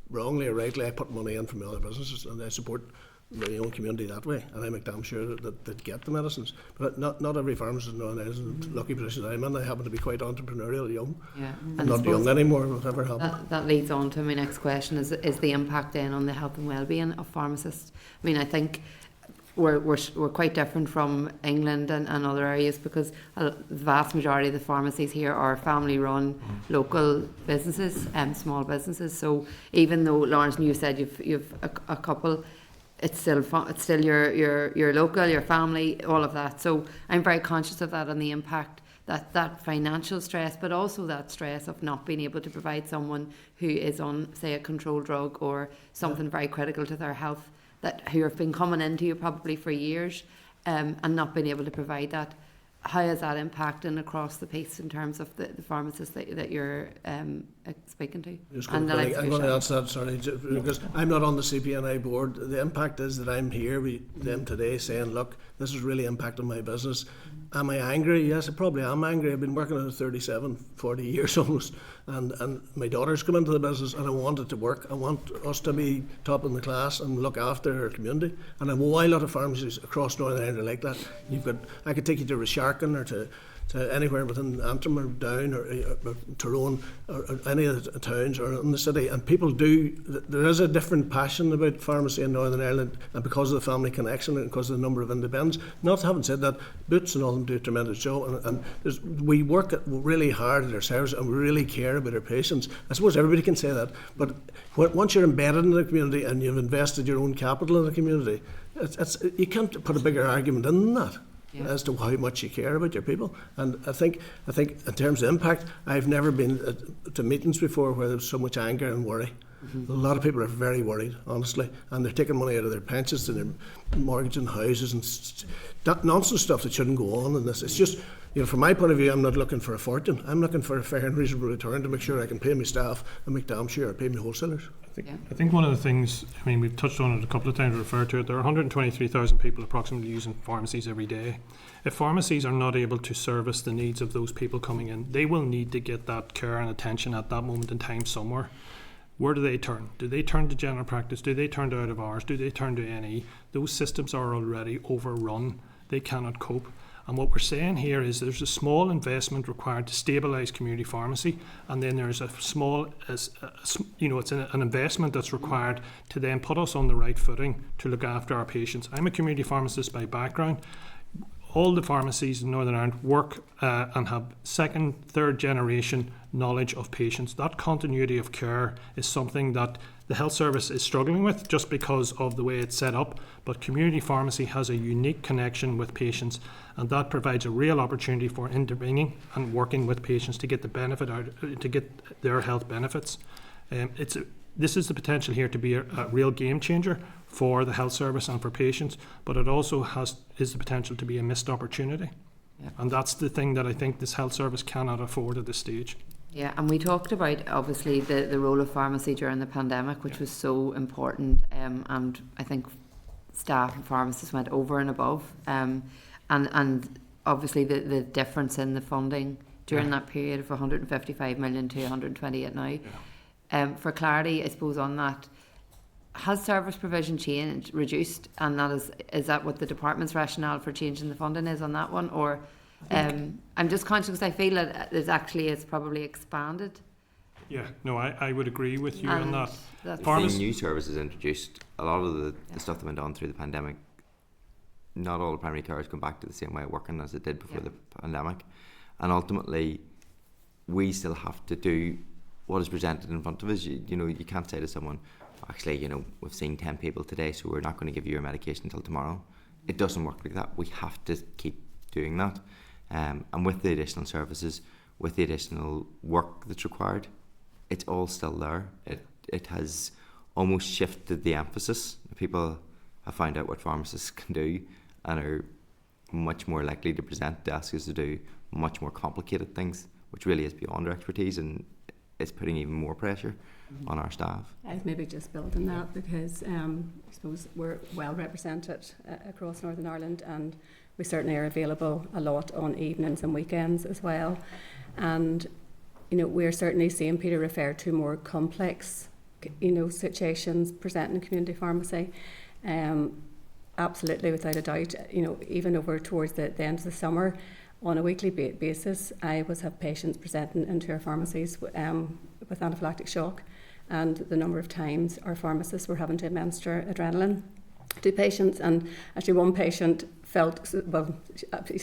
wrongly or rightly, I put money in from my other businesses and I support my own community that way, and I make damn sure that they get the medicines. But not every pharmacist in Northern Ireland is in the lucky position I'm in. I happen to be quite entrepreneurial, young. Yeah. I'm not young anymore, whatever happened. That leads on to my next question, is the impact then on the health and well-being of pharmacists. I mean, I think we're quite different from England and other areas, because the vast majority of the pharmacies here are family-run local businesses, small businesses. So even though, Lawrence, you said you've a couple, it's still your local, your family, all of that. So I'm very conscious of that and the impact that financial stress, but also that stress of not being able to provide someone who is on, say, a controlled drug or something very critical to their health, who have been coming into you probably for years, and not being able to provide that. How is that impacting across the piece in terms of the pharmacists that you're speaking to? I'm going to answer that, sorry, because I'm not on the CPNI board. The impact is that I'm here with them today saying, look, this is really impacting my business. Am I angry? Yes, I probably am angry. I've been working at 37, 40 years almost, and my daughter's come into the business and I want it to work. I want us to be top in the class and look after our community. And I know a lot of pharmacies across Northern Ireland are like that. I could take you to Resharkin or to anywhere within Antrim or Down or Tyrone or any of the towns or in the city, and people there is a different passion about pharmacy in Northern Ireland, and because of the family connection and because of the number of independents. Not having said that, Boots and all of them do a tremendous job, and we work really hard at our service and we really care about our patients. I suppose everybody can say that, but once you're embedded in the community and you've invested your own capital in the community, you can't put a bigger argument in than that. Yeah. As to how much you care about your people. And I think in terms of impact, I've never been to meetings before where there's so much anger and worry. Mm-hmm. A lot of people are very worried, honestly, and they're taking money out of their pensions and their mortgaging houses and that nonsense stuff that shouldn't go on in this. It's just, from my point of view, I'm not looking for a fortune. I'm looking for a fair and reasonable return to make sure I can pay my staff and make damn sure I pay my wholesalers. I think one of the things, we've touched on it a couple of times, referred to it, there are 123,000 people approximately using pharmacies every day. If pharmacies are not able to service the needs of those people coming in, they will need to get that care and attention at that moment in time somewhere. Where do they turn? Do they turn to general practice? Do they turn to out of hours? Do they turn to NE? Those systems are already overrun. They cannot cope. And what we're saying here is there's a small investment required to stabilise community pharmacy, and then there's a small, it's an investment that's required to then put us on the right footing to look after our patients. I'm a community pharmacist by background. all the pharmacies in Northern Ireland work and have second, third generation knowledge of patients. That continuity of care is something that the health service is struggling with just because of the way it's set up, but community pharmacy has a unique connection with patients, and that provides a real opportunity for intervening and working with patients to get the benefit out, to get their health benefits. This is the potential here to be a real game changer for the health service and for patients, but it also is the potential to be a missed opportunity. Yeah. And that's the thing that I think this health service cannot afford at this stage. Yeah, and we talked about obviously the role of pharmacy during the pandemic, which was so important, and I think staff and pharmacists went over and above, and obviously the difference in the funding during that period of 155 million to 128 now. Yeah. For clarity, I suppose on that, has service provision changed, reduced, and is that what the department's rationale for changing the funding is on that one, or? I'm just conscious because I feel that it's probably expanded. Yeah, no, I would agree with you on that. The new services introduced, a lot of the stuff that went on through the pandemic, not all the primary care has come back to the same way of working as it did before the pandemic. And ultimately, we still have to do what is presented in front of us. You can't say to someone, actually, we've seen 10 people today, so we're not going to give you your medication until tomorrow. It doesn't work like that. We have to keep doing that. And with the additional services, with the additional work that's required, it's all still there. It has almost shifted the emphasis. People have found out what pharmacists can do and are much more likely to present to ask us to do much more complicated things, which really is beyond our expertise, and it's putting even more pressure on our staff. I'd maybe just build on that because I suppose we're well represented across Northern Ireland, and we certainly are available a lot on evenings and weekends as well. And, we're certainly seeing Peter refer to more complex, situations presenting in community pharmacy. Absolutely, without a doubt, even over towards the end of the summer, on a weekly basis, I was have patients presenting into our pharmacies with anaphylactic shock, and the number of times our pharmacists were having to administer adrenaline to patients. And actually one patient felt,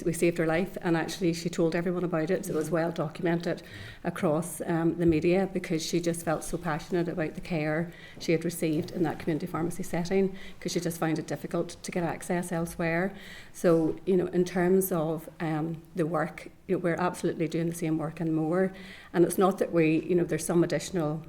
we saved her life, and actually she told everyone about it. So it was well documented across the media, because she just felt so passionate about the care she had received in that community pharmacy setting, because she just found it difficult to get access elsewhere. So, in terms of the work, we're absolutely doing the same work and more. And it's not that there's some additional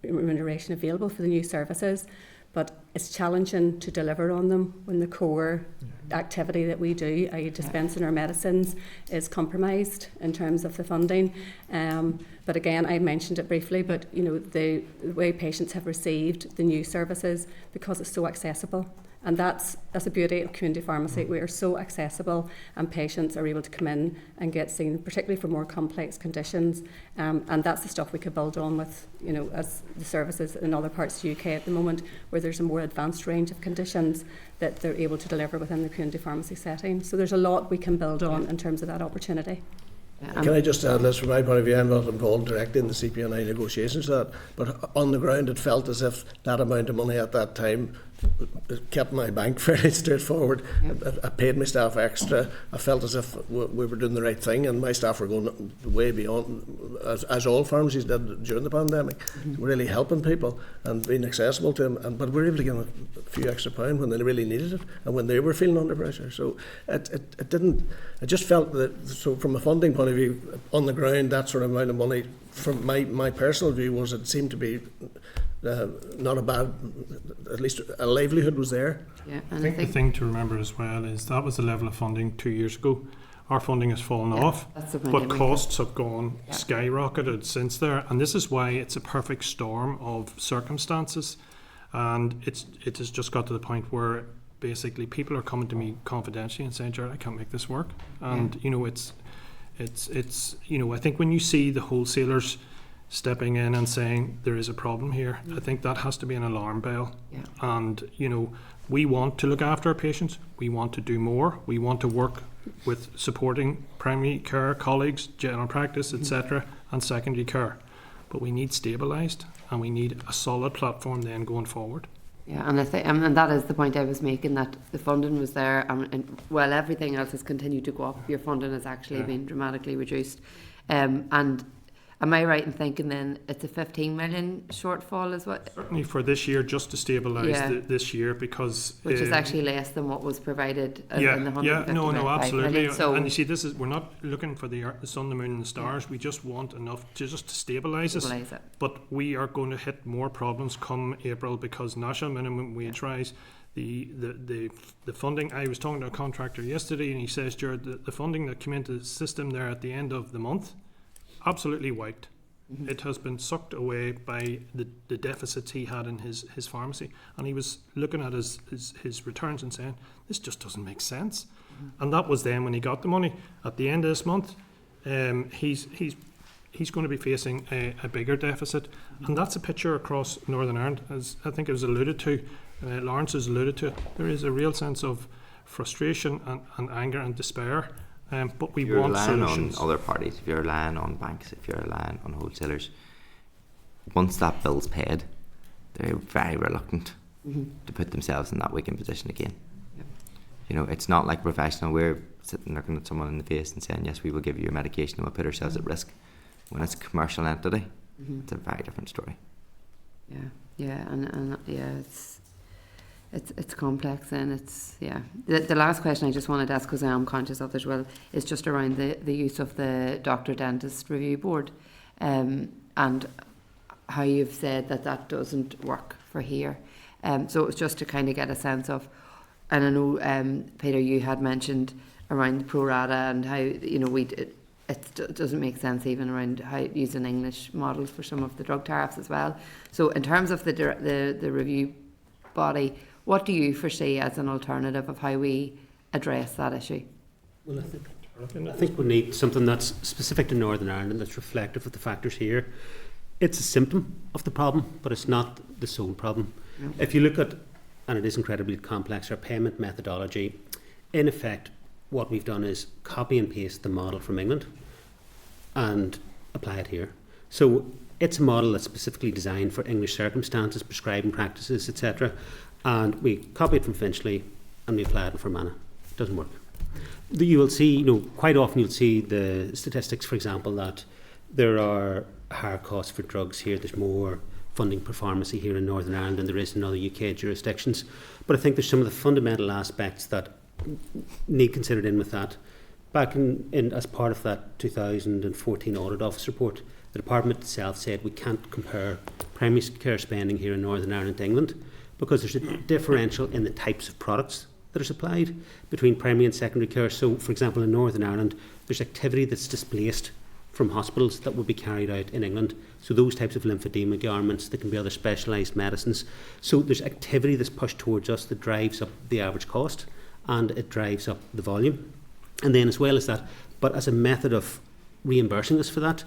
remuneration available for the new services, but it's challenging to deliver on them when the core activity that we do, i.e. dispensing our medicines, is compromised in terms of the funding. But again, I mentioned it briefly, but the way patients have received the new services, because it's so accessible. And that's the beauty of community pharmacy. We are so accessible, and patients are able to come in and get seen, particularly for more complex conditions. And that's the stuff we could build on with, as the services in other parts of the UK at the moment, where there's a more advanced range of conditions that they're able to deliver within the community pharmacy setting. So there's a lot we can build on in terms of that opportunity. Can I just add this from my point of view? I'm not involved directly in the CPNI negotiations, but on the ground it felt as if that amount of money at that time kept my bank fairly straightforward. I paid my staff extra. I felt as if we were doing the right thing, and my staff were going way beyond, as all pharmacies did during the pandemic, really helping people and being accessible to them. But we were able to give them a few extra pounds when they really needed it and when they were feeling under pressure. So it didn't. I just felt that. So from a funding point of view, on the ground, that sort of amount of money, from my personal view, was it seemed to be not a bad, at least a livelihood was there. Yeah, I think the thing to remember as well is that was the level of funding 2 years ago. Our funding has fallen off, but costs have gone skyrocketed since there, and this is why it's a perfect storm of circumstances. And it has just got to the point where basically people are coming to me confidentially and saying, "Jared, I can't make this work." And it's I think when you see the wholesalers stepping in and saying there is a problem here, I think that has to be an alarm bell. And we want to look after our patients, we want to do more, we want to work with supporting primary care colleagues, general practice, etc., and secondary care, but we need stabilised, and we need a solid platform then going forward. Yeah, and and that is the point I was making, that the funding was there, and while everything else has continued to go up, your funding has actually been dramatically reduced. And am I right in thinking then it's a 15 million shortfall as well? Certainly for this year, just to stabilise this year, because which is actually less than what was provided in the 155 no, absolutely. million. So, and you see, we're not looking for the sun, the moon, and the stars. We just want enough to just stabilise it. But we are going to hit more problems come April, because national minimum wage rise. The funding, I was talking to a contractor yesterday, and he says, Jared, the funding that came into the system there at the end of the month, absolutely wiped. It has been sucked away by the deficits he had in his pharmacy, and he was looking at his returns and saying, this just doesn't make sense. And that was then when he got the money. At the end of this month, he's going to be facing a bigger deficit, and that's a picture across Northern Ireland, as I think it was alluded to. Lawrence has alluded to. There is a real sense of frustration and anger and despair. But we want solutions. On other parties, if you're relying on banks, if you're relying on wholesalers, once that bill's paid, they're very reluctant to put themselves in that weakened position again. Yep. You know, it's not like professional. We're sitting looking at someone in the face and saying, yes, we will give you your medication and we'll put ourselves at risk. When it's a commercial entity, it's a very different story. It's complex, and it's The last question I just wanted to ask, because I am conscious of it as well, is just around the use of the Doctor Dentist Review Board, and how you've said that doesn't work for here. So it's just to kind of get a sense of, and I know Peter, you had mentioned around the pro rata and how it doesn't make sense even around how using English models for some of the drug tariffs as well. So in terms of the review body, what do you foresee as an alternative of how we address that issue? Well, I think we need something that's specific to Northern Ireland and that's reflective of the factors here. It's a symptom of the problem, but it's not the sole problem. No. If you look at, and it is incredibly complex, our payment methodology, in effect, what we've done is copy and paste the model from England and apply it here. So it's a model that's specifically designed for English circumstances, prescribing practices, etc. And we copy it from Finchley and we apply it in Fermanagh. It doesn't work. You will see, quite often you'll see the statistics, for example, that there are higher costs for drugs here. There's more funding per pharmacy here in Northern Ireland than there is in other UK jurisdictions. But I think there's some of the fundamental aspects that need considered in with that. Back in as part of that 2014 Audit Office report, the department itself said we can't compare primary care spending here in Northern Ireland to England because there's a differential in the types of products that are supplied between primary and secondary care. So, for example, in Northern Ireland, there's activity that's displaced from hospitals that would be carried out in England. So those types of lymphedema garments, there can be other specialised medicines. So there's activity that's pushed towards us that drives up the average cost and it drives up the volume. And then as well as that, but as a method of reimbursing us for that,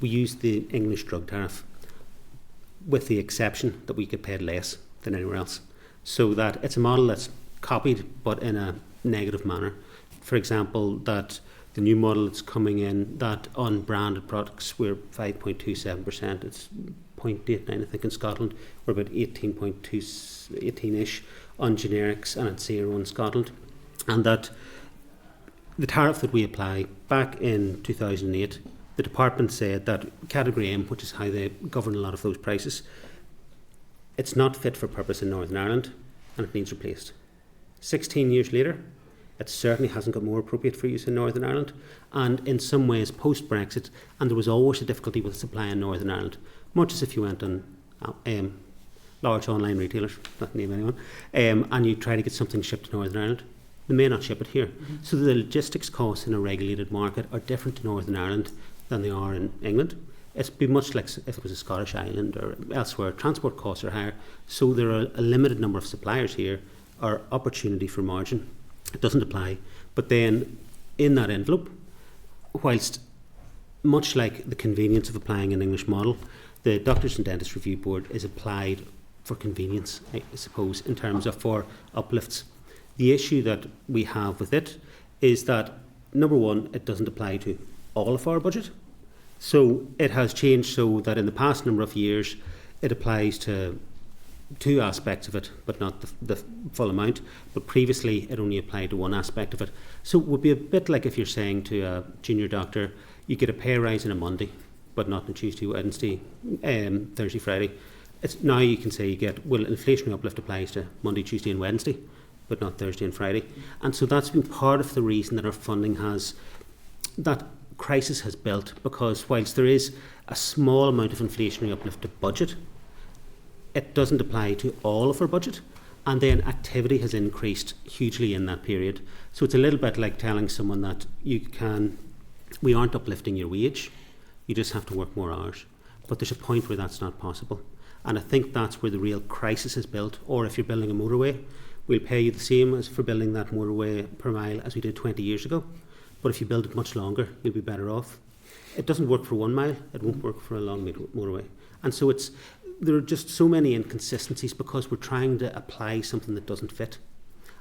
we use the English drug tariff, with the exception that we get paid less than anywhere else. So that it's a model that's copied but in a negative manner. For example, that the new model that's coming in, that on branded products we're 5.27%, it's 0.89 I think in Scotland, we're about 18-ish on generics, and it's 0 in Scotland. And that the tariff that we apply, back in 2008, the department said that category M, which is how they govern a lot of those prices, it's not fit for purpose in Northern Ireland and it needs replaced. 16 years later, it certainly hasn't got more appropriate for use in Northern Ireland, and in some ways post-Brexit, and there was always a difficulty with supply in Northern Ireland, much as if you went on large online retailers, not to name anyone, and you try to get something shipped to Northern Ireland, they may not ship it here. Mm-hmm. So the logistics costs in a regulated market are different to Northern Ireland than they are in England. It's be much like if it was a Scottish island or elsewhere. Transport costs are higher, so there are a limited number of suppliers here. Our opportunity for margin, it doesn't apply. But then in that envelope, whilst much like the convenience of applying an English model, the Doctors and Dentists Review Board is applied for convenience, I suppose, in terms of for uplifts. The issue that we have with it is that, number one, it doesn't apply to all of our budget. So it has changed so that in the past number of years, it applies to two aspects of it, but not the full amount. But previously, it only applied to one aspect of it. So it would be a bit like if you're saying to a junior doctor, you get a pay rise on a Monday, but not on Tuesday, Wednesday, Thursday, Friday. It's now you can say you get, well, inflationary uplift applies to Monday, Tuesday and Wednesday, but not Thursday and Friday. And so that's been part of the reason that our funding has, that crisis has built, because whilst there is a small amount of inflationary uplift to budget, it doesn't apply to all of our budget. And then activity has increased hugely in that period. So it's a little bit like telling someone that we aren't uplifting your wage, you just have to work more hours. But there's a point where that's not possible. And I think that's where the real crisis is built. Or if you're building a motorway, we'll pay you the same as for building that motorway per mile as we did 20 years ago. But if you build it much longer, you'll be better off. It doesn't work for 1 mile, it won't work for a long motorway. And so there are just so many inconsistencies because we're trying to apply something that doesn't fit.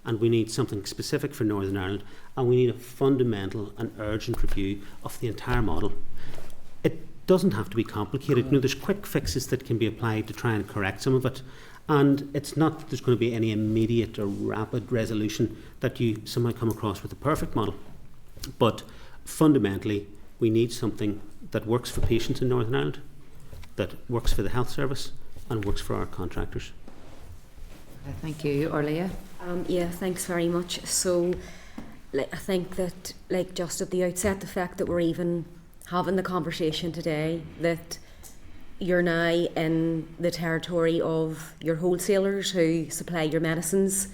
And we need something specific for Northern Ireland, and we need a fundamental and urgent review of the entire model. It doesn't have to be complicated. There's quick fixes that can be applied to try and correct some of it. And it's not that there's going to be any immediate or rapid resolution that you somehow come across with a perfect model. But fundamentally, we need something that works for patients in Northern Ireland, that works for the health service, and works for our contractors. Thank you. Orlia? Yeah, thanks very much. So, I think that, just at the outset, the fact that we're even having the conversation today, that you're now in the territory of your wholesalers who supply your medicines,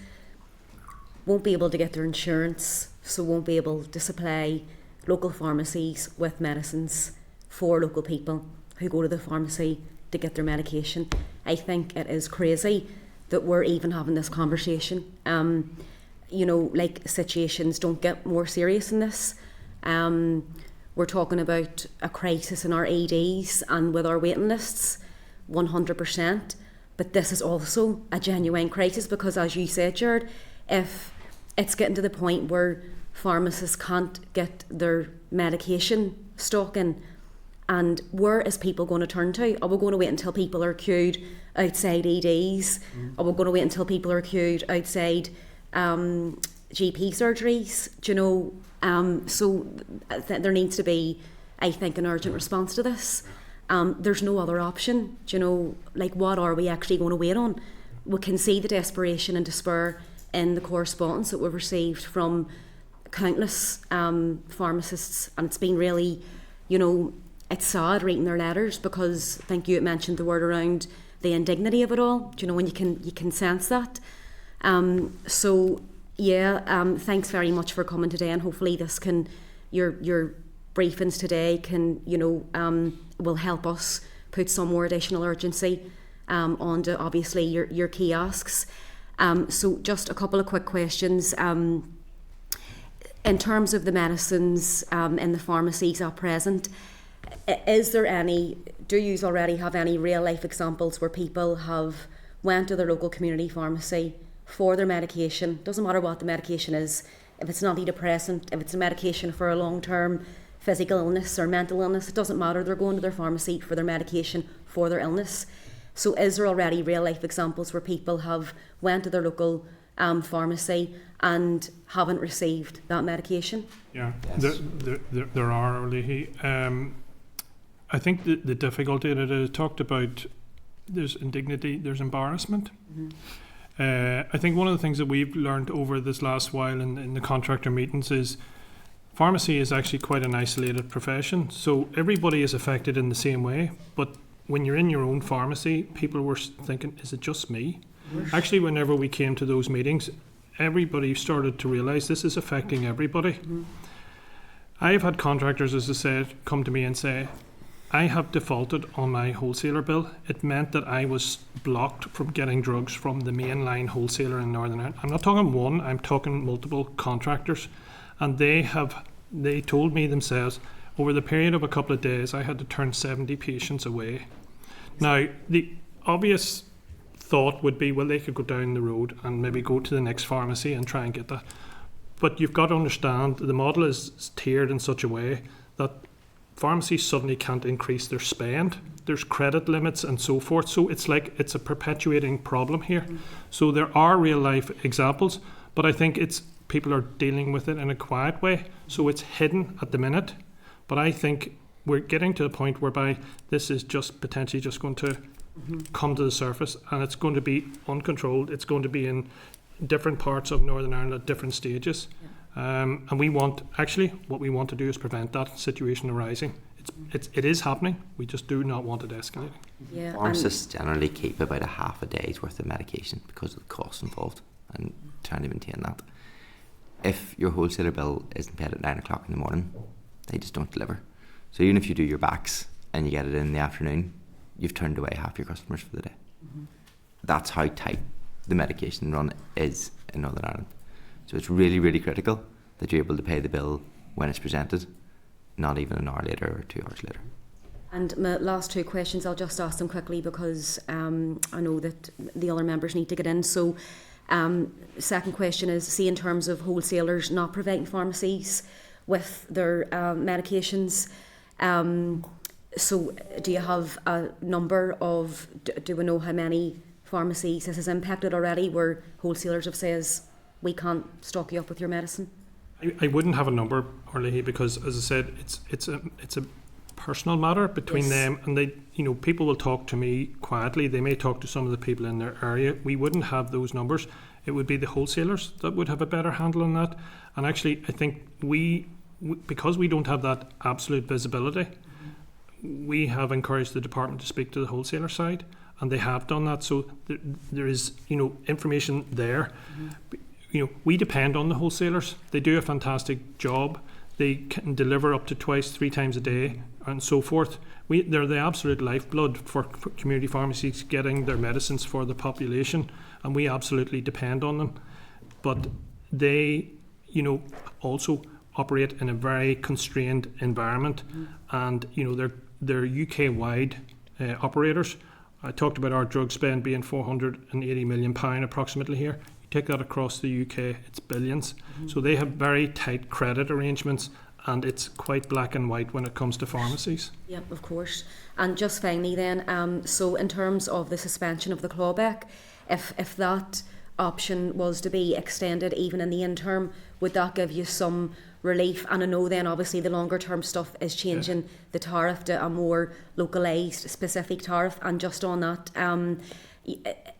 won't be able to get their insurance, so won't be able to supply local pharmacies with medicines for local people who go to the pharmacy to get their medication. I think it is crazy that we're even having this conversation. Situations don't get more serious than this. We're talking about a crisis in our EDs and with our waiting lists, 100%. But this is also a genuine crisis because, as you said, Jared, if it's getting to the point where pharmacists can't get their medication stock in, and where is people going to turn to? Are we going to wait until people are queued outside EDs? Are we going to wait until people are queued outside GP surgeries? Do you know? So there needs to be, I think, an urgent response to this. There's no other option. Do you know, what are we actually going to wait on? We can see the desperation and despair in the correspondence that we've received from countless pharmacists, and it's been really, it's sad reading their letters because I think you had mentioned the word around the indignity of it all. Do you know, when you can sense that. Thanks very much for coming today, and hopefully this can, your briefings today can, will help us put some more additional urgency onto obviously your kiosks. So just a couple of quick questions. In terms of the medicines in the pharmacies at present, do you already have any real life examples where people have went to their local community pharmacy for their medication? Doesn't matter what the medication is, if it's an antidepressant, if it's a medication for a long-term physical illness or mental illness, it doesn't matter, they're going to their pharmacy for their medication for their illness. So is there already real life examples where people have went to their local pharmacy and haven't received that medication? Yeah, yes. There are, Leahy. I think the difficulty that I talked about, there's indignity, there's embarrassment. Mm-hmm. I think one of the things that we've learned over this last while in the contractor meetings is pharmacy is actually quite an isolated profession. So everybody is affected in the same way. But when you're in your own pharmacy, people were thinking, is it just me? Actually, whenever we came to those meetings, everybody started to realise this is affecting everybody. Mm-hmm. I have had contractors, as I said, come to me and say, I have defaulted on my wholesaler bill. It meant that I was blocked from getting drugs from the mainline wholesaler in Northern Ireland. I'm not talking one, I'm talking multiple contractors. And they told me themselves, over the period of a couple of days, I had to turn 70 patients away. Now, the obvious thought would be, well, they could go down the road and maybe go to the next pharmacy and try and get that. But you've got to understand, the model is tiered in such a way that pharmacies suddenly can't increase their spend. There's credit limits and so forth. So it's like it's a perpetuating problem here. So there are real life examples, but I think it's people are dealing with it in a quiet way. So it's hidden at the minute. But I think we're getting to a point whereby this is just potentially just going to come to the surface, and it's going to be uncontrolled. It's going to be in different parts of Northern Ireland at different stages. And what we want to do is prevent that situation arising. It is happening. We just do not want it escalating. Yeah, pharmacists generally keep about a half a day's worth of medication because of the costs involved and trying to maintain that. If your wholesaler bill isn't paid at 9 o'clock in the morning, they just don't deliver. So even if you do your backs and you get it in the afternoon, you've turned away half your customers for the day. That's how tight the medication run is in Northern Ireland. So it's really, really critical that you're able to pay the bill when it's presented, not even an hour later or 2 hours later. And my last two questions, I'll just ask them quickly because I know that the other members need to get in. So second question is, see, in terms of wholesalers not providing pharmacies with their medications, so do you have a number of, do we know how many pharmacies this has impacted already where wholesalers have says we can't stock you up with your medicine? I wouldn't have a number, Orly, because as I said, it's a personal matter between them, and they, people will talk to me quietly. They may talk to some of the people in their area. We wouldn't have those numbers. It would be the wholesalers that would have a better handle on that. And actually, I think we because we don't have that absolute visibility, we have encouraged the department to speak to the wholesaler side, and they have done that. So there is, information there. We depend on the wholesalers. They do a fantastic job. They can deliver up to 2-3 times a day and so forth. They're the absolute lifeblood for community pharmacies getting their medicines for the population, and we absolutely depend on them. But they, also operate in a very constrained environment, and they're UK-wide operators. I talked about our drug spend being £480 million approximately here. You take that across the UK, it's billions. So they have very tight credit arrangements, and it's quite black and white when it comes to pharmacies. Yeah, of course. And just finally then, so in terms of the suspension of the clawback, if that option was to be extended even in the interim, would that give you some relief? And I know then obviously the longer term stuff is changing the tariff to a more localised specific tariff. And just on that,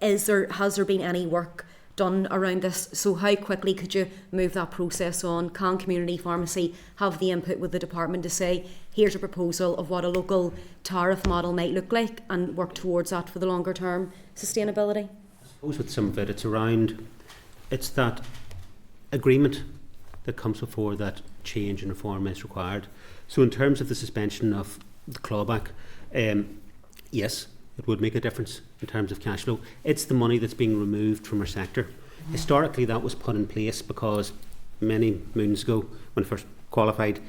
has there been any work done around this? So how quickly could you move that process on? Can community pharmacy have the input with the department to say, here's a proposal of what a local tariff model might look like, and work towards that for the longer term sustainability? I suppose with some of it, it's that agreement that comes before that change and reform is required. So in terms of the suspension of the clawback, yes, it would make a difference in terms of cash flow. It's the money that's being removed from our sector. Historically, that was put in place because many moons ago, when I first qualified,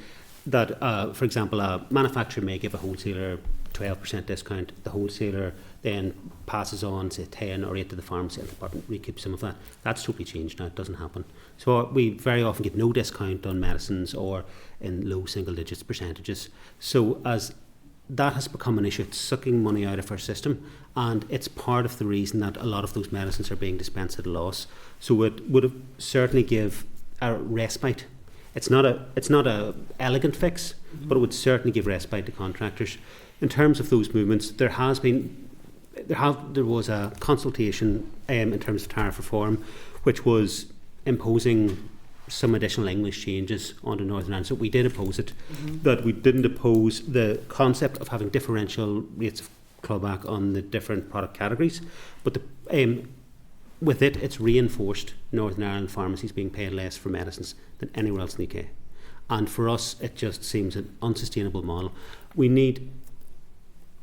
that, for example, a manufacturer may give a wholesaler 12% discount. The wholesaler then passes on, say, 10 or 8 to the pharmacy, and the department recoups some of that. That's totally changed now. It doesn't happen. So we very often get no discount on medicines, or in low single digits percentages. So as that has become an issue, it's sucking money out of our system, and it's part of the reason that a lot of those medicines are being dispensed at a loss. So it would have certainly give a respite. It's not a elegant fix, but it would certainly give respite to contractors. In terms of those movements, there was a consultation in terms of tariff reform, which was imposing some additional English changes onto Northern Ireland. So we did oppose it. That we didn't oppose the concept of having differential rates of clawback on the different product categories, but with it, it's reinforced Northern Ireland pharmacies being paid less for medicines than anywhere else in the UK. And for us, it just seems an unsustainable model. We need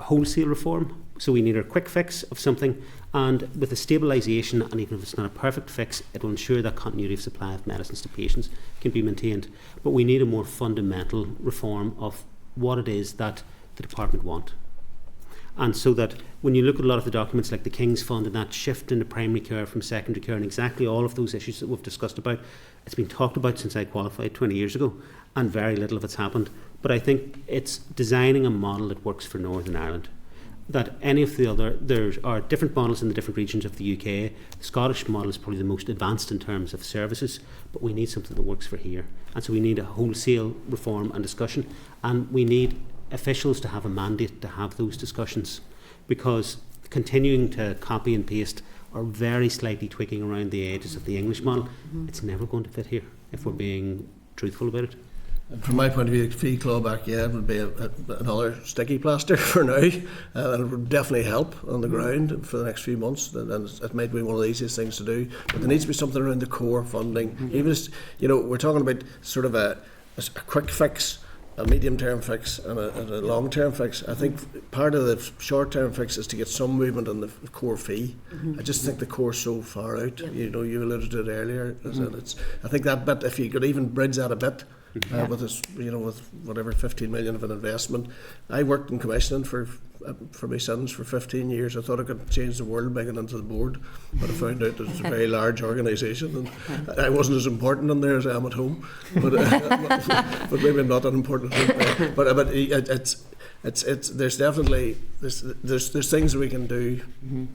wholesale reform, so we need a quick fix of something, and with a stabilisation, and even if it's not a perfect fix, it will ensure that continuity of supply of medicines to patients can be maintained. But we need a more fundamental reform of what it is that the department want. And so that when you look at a lot of the documents like the King's Fund and that shift into primary care from secondary care and exactly all of those issues that we've discussed about, it's been talked about since I qualified 20 years ago, and very little of it's happened. But I think it's designing a model that works for Northern Ireland. That any of the other, there are different models in the different regions of the UK. The Scottish model is probably the most advanced in terms of services, but we need something that works for here. And so we need a wholesale reform and discussion, and we need officials to have a mandate to have those discussions, because continuing to copy and paste or very slightly tweaking around the edges of the English model, it's never going to fit here if we're being truthful about it. From my point of view, fee clawback, it would be another sticky plaster for now, and it would definitely help on the ground for the next few months. And it might be one of the easiest things to do, but there needs to be something around the core funding. Even as, we're talking about sort of a quick fix, a medium-term fix and a long-term fix. I think part of the short-term fix is to get some movement on the core fee. I just think the core's so far out. You alluded to it earlier. I think that bit, if you could even bridge that a bit, with this, with whatever 15 million of an investment. I worked in commissioning for my sons for 15 years. I thought I could change the world by getting into the board, but I found out that it's a very large organisation, and I wasn't as important in there as I am at home. But maybe I'm not that important. But it's there's definitely there's things that we can do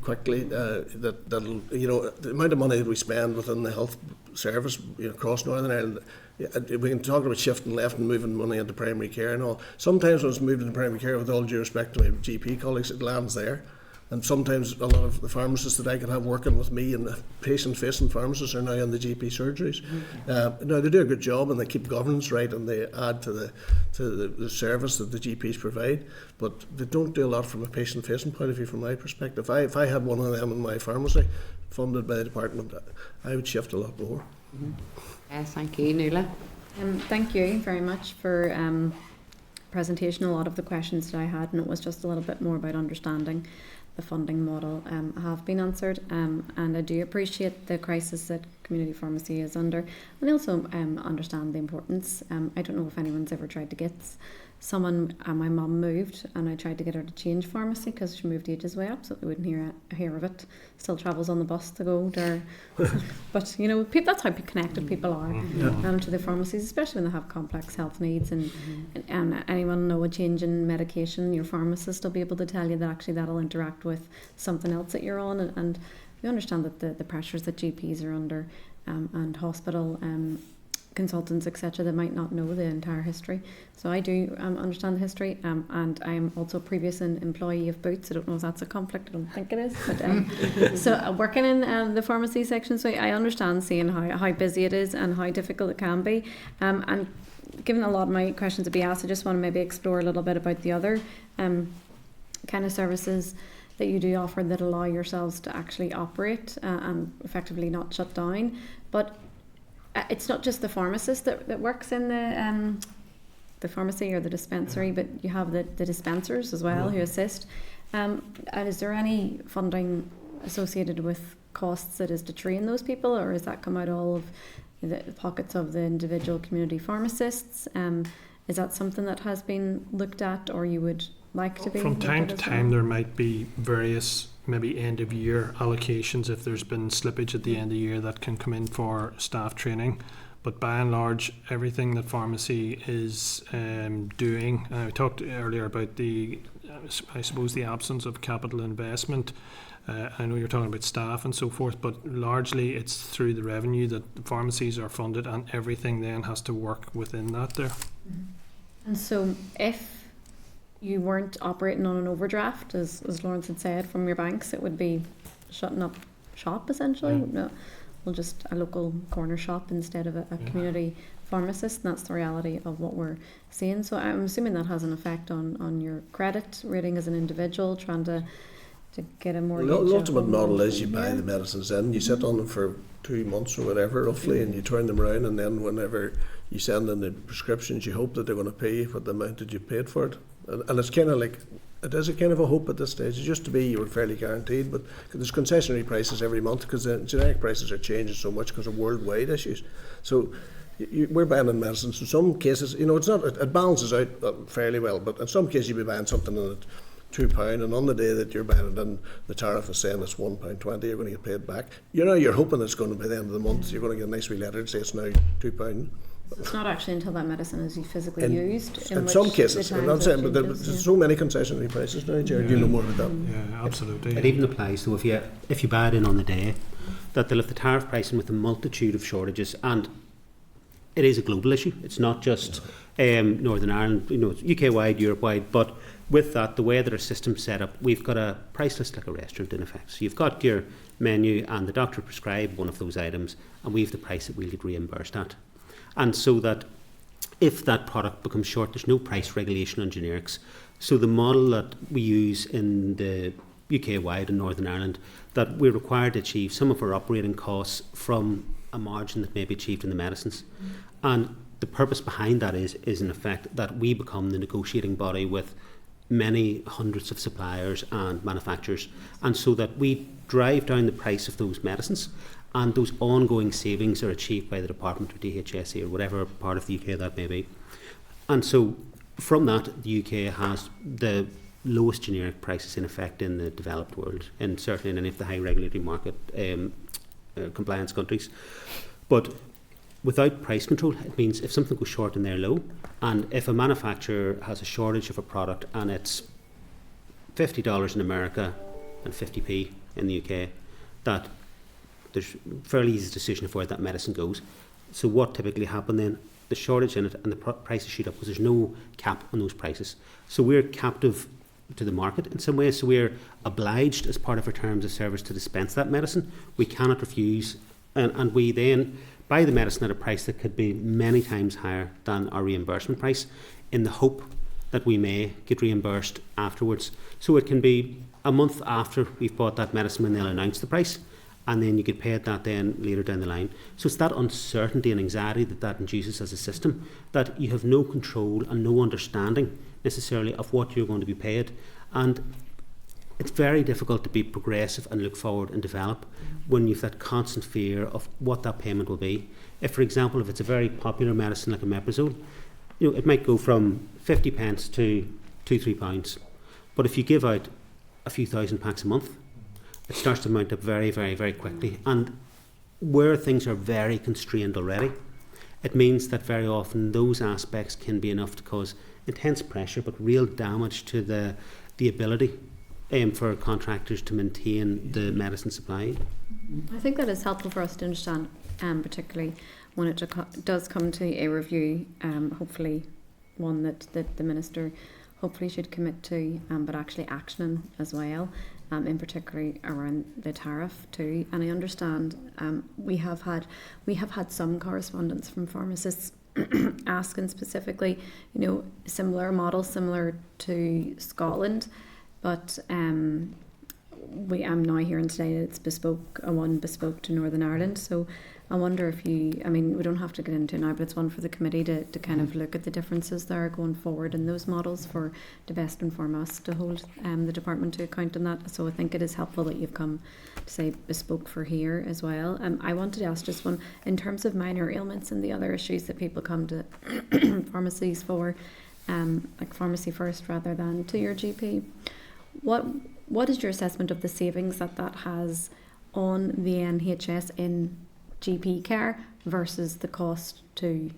quickly that'll the amount of money that we spend within the health service across Northern Ireland. We can talk about shifting left and moving money into primary care and all. Sometimes when it's moved into primary care, with all due respect to my GP colleagues, it lands there. And sometimes a lot of the pharmacists that I can have working with me and the patient-facing pharmacists are now in the GP surgeries. Now they do a good job and they keep governance right and they add to the service that the GPs provide, but they don't do a lot from a patient-facing point of view from my perspective. If I had one of them in my pharmacy funded by the department, I would shift a lot more. Thank you, Nuala. Thank you very much for presentation. A lot of the questions that I had, and it was just a little bit more about understanding the funding model, have been answered, and I do appreciate the crisis that community pharmacy is under, and I also understand the importance. I don't know if anyone's ever tried to get someone. My mum moved and I tried to get her to change pharmacy because she moved ages way up, so we wouldn't hear of it. Still travels on the bus to go there. But that's how connected people are to the pharmacies, especially when they have complex health needs, and anyone know a change in medication, your pharmacist will be able to tell you that actually that'll interact with something else that you're on, and you understand that the pressures that GPs are under, and hospital consultants, etc., they might not know the entire history. So I do understand the history, and I'm also a previous employee of Boots. I don't know if that's a conflict, I don't think it is, but so working in the pharmacy section, so I understand seeing how busy it is and how difficult it can be, and given a lot of my questions to be asked, I just want to maybe explore a little bit about the other kind of services that you do offer that allow yourselves to actually operate and effectively not shut down. But it's not just the pharmacist that works in the pharmacy or the dispensary, but you have the dispensers as well who assist. And is there any funding associated with costs that is to train those people, or does that come out all of the pockets of the individual community pharmacists? Is that something that has been looked at, or you would like to be? From time to time, there might be various maybe end of year allocations if there's been slippage at the end of the year that can come in for staff training. But by and large, everything that pharmacy is doing, we talked earlier about the absence of capital investment. I know you're talking about staff and so forth, but largely it's through the revenue that the pharmacies are funded, and everything then has to work within that there. And so if you weren't operating on an overdraft, as Lawrence had said, from your banks, it would be shutting up shop essentially. No, well, just a local corner shop instead of a community pharmacist, and that's the reality of what we're seeing. So I'm assuming that has an effect on your credit rating as an individual, trying to get a mortgage. The ultimate model is you buy the medicines in, you sit on them for 2 months or whatever roughly, and you turn them around, and then whenever you send in the prescriptions, you hope that they're going to pay you for the amount that you paid for it. And it's kind of like, it is a kind of a hope at this stage. It used to be you were fairly guaranteed, but there's concessionary prices every month because the generic prices are changing so much because of worldwide issues. So we're buying in medicines. In some cases, it's not, it balances out fairly well, but in some cases you'll be buying something and £2, and on the day that you're buying it in, the tariff is saying it's £1.20, you're going to get paid back. You're hoping it's going to be the end of the month, you're going to get a nice wee letter to say it's now £2. It's not actually until that medicine is physically used. In some cases, I'm not saying, but there's so many concessionary prices now, Jared, you know more about that. Yeah, absolutely. It even applies to if you buy it in on the day, that they'll have the tariff pricing with a multitude of shortages, and it is a global issue. It's not just Northern Ireland, it's UK-wide, Europe-wide, but with that, the way that our system's set up, we've got a price list like a restaurant in effect. So you've got your menu and the doctor prescribed one of those items, and we have the price that we'll get reimbursed at. And so that if that product becomes short, there's no price regulation on generics. So the model that we use in the UK-wide and Northern Ireland, that we're required to achieve some of our operating costs from a margin that may be achieved in the medicines. And the purpose behind that is in effect that we become the negotiating body with many hundreds of suppliers and manufacturers, and so that we drive down the price of those medicines, and those ongoing savings are achieved by the department or DHSE or whatever part of the UK that may be. And so from that, the UK has the lowest generic prices in effect in the developed world, and certainly in any of the high regulatory market compliance countries. But without price control, it means if something goes short and they're low, and if a manufacturer has a shortage of a product and it's $50 in America and 50p in the UK, that there's a fairly easy decision of where that medicine goes. So what typically happens then, the shortage in it and the prices shoot up because there's no cap on those prices. So we're captive to the market in some ways, so we're obliged as part of our terms of service to dispense that medicine. We cannot refuse, and we then buy the medicine at a price that could be many times higher than our reimbursement price, in the hope that we may get reimbursed afterwards. So it can be a month after we've bought that medicine when they'll announce the price, and then you get paid that then later down the line. So it's that uncertainty and anxiety that induces as a system, that you have no control and no understanding necessarily of what you're going to be paid. And it's very difficult to be progressive and look forward and develop when you've that constant fear of what that payment will be. If, for example, if it's a very popular medicine like omeprazole, it might go from 50 pence to £2-3. But if you give out a few thousand packs a month, it starts to mount up very, very, very quickly. And where things are very constrained already, it means that very often those aspects can be enough to cause intense pressure, but real damage to the ability for contractors to maintain the medicine supply. I think that is helpful for us to understand, particularly when it does come to a review, hopefully one that the Minister hopefully should commit to, but actually actioning as well, in particular around the tariff too. And I understand we have had some correspondence from pharmacists asking specifically, similar models similar to Scotland, but I'm now hearing today that it's bespoke to Northern Ireland. So I wonder if we don't have to get into it now, but it's one for the committee to kind of look at the differences there going forward in those models for to best inform us to hold the department to account on that. So I think it is helpful that you've come to say bespoke for here as well. I wanted to ask just one, in terms of minor ailments and the other issues that people come to pharmacies for, like Pharmacy First rather than to your GP, what is your assessment of the savings that has on the NHS in GP care versus the cost to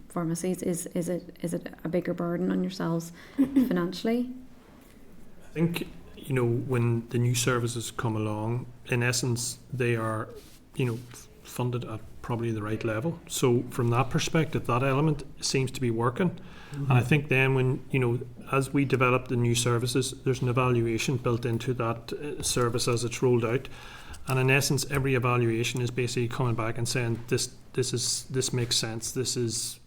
pharmacies? Is it a bigger burden on yourselves financially? I think when the new services come along, in essence they are funded at probably the right level. So from that perspective, that element seems to be working. Mm-hmm. And I think then when as we develop the new services, there's an evaluation built into that service as it's rolled out. And in essence, every evaluation is basically coming back and saying this makes sense. This is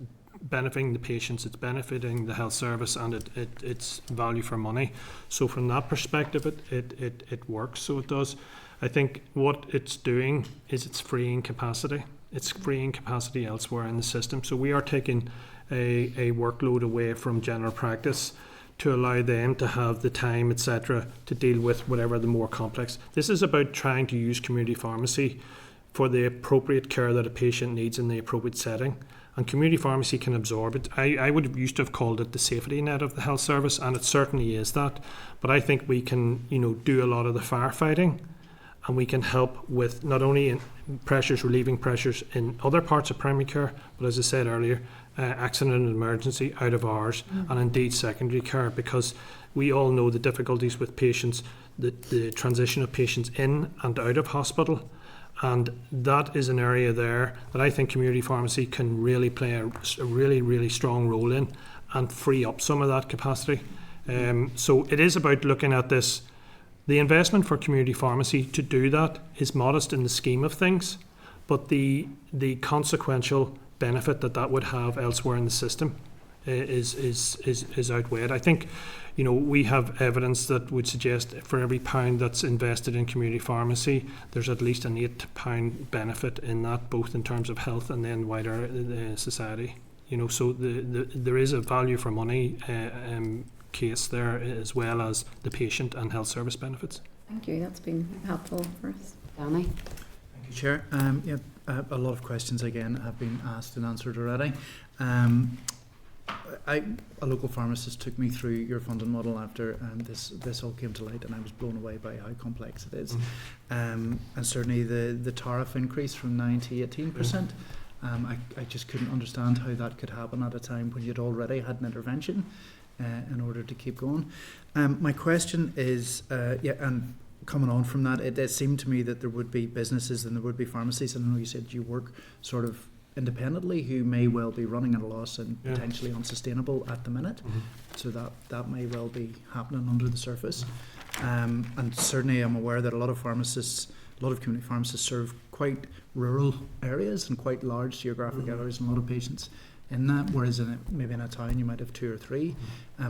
benefiting the patients. It's benefiting the health service, and it's value for money. So from that perspective, it works. So it does. I think what it's doing is it's freeing capacity. It's freeing capacity elsewhere in the system. So we are taking a workload away from general practice to allow them to have the time, etc., to deal with whatever the more complex. This is about trying to use community pharmacy for the appropriate care that a patient needs in the appropriate setting. and community pharmacy can absorb it. I would have used to have called it the safety net of the health service, and it certainly is that. But I think we can, do a lot of the firefighting, and we can help with not only in relieving pressures in other parts of primary care, but as I said earlier, accident and emergency, out of hours, and indeed secondary care, because we all know the difficulties with patients, the transition of patients in and out of hospital. And that is an area there that I think community pharmacy can really play a really, really strong role in and free up some of that capacity. So it is about looking at this. The investment for community pharmacy to do that is modest in the scheme of things, but the consequential benefit that would have elsewhere in the system is outweighed. I think, we have evidence that would suggest for every £1 that's invested in community pharmacy, there's at least an £8 benefit in that, both in terms of health and then wider society. So there is a value for money case there, as well as the patient and health service benefits. Thank you. That's been helpful for us. Danny? Thank you, Chair. A lot of questions again have been asked and answered already. A local pharmacist took me through your funding model after this all came to light, and I was blown away by how complex it is. And certainly the tariff increase from 9 to 18%. I just couldn't understand how that could happen at a time when you'd already had an intervention in order to keep going. My question is, and coming on from that, it seemed to me that there would be businesses and there would be pharmacies, and I know you said you work sort of independently, who may well be running at a loss and potentially unsustainable at the minute. So that may well be happening under the surface. And certainly I'm aware that a lot of community pharmacists serve quite rural areas and quite large geographic areas, and a lot of patients in that, whereas maybe in a town you might have 2 or 3.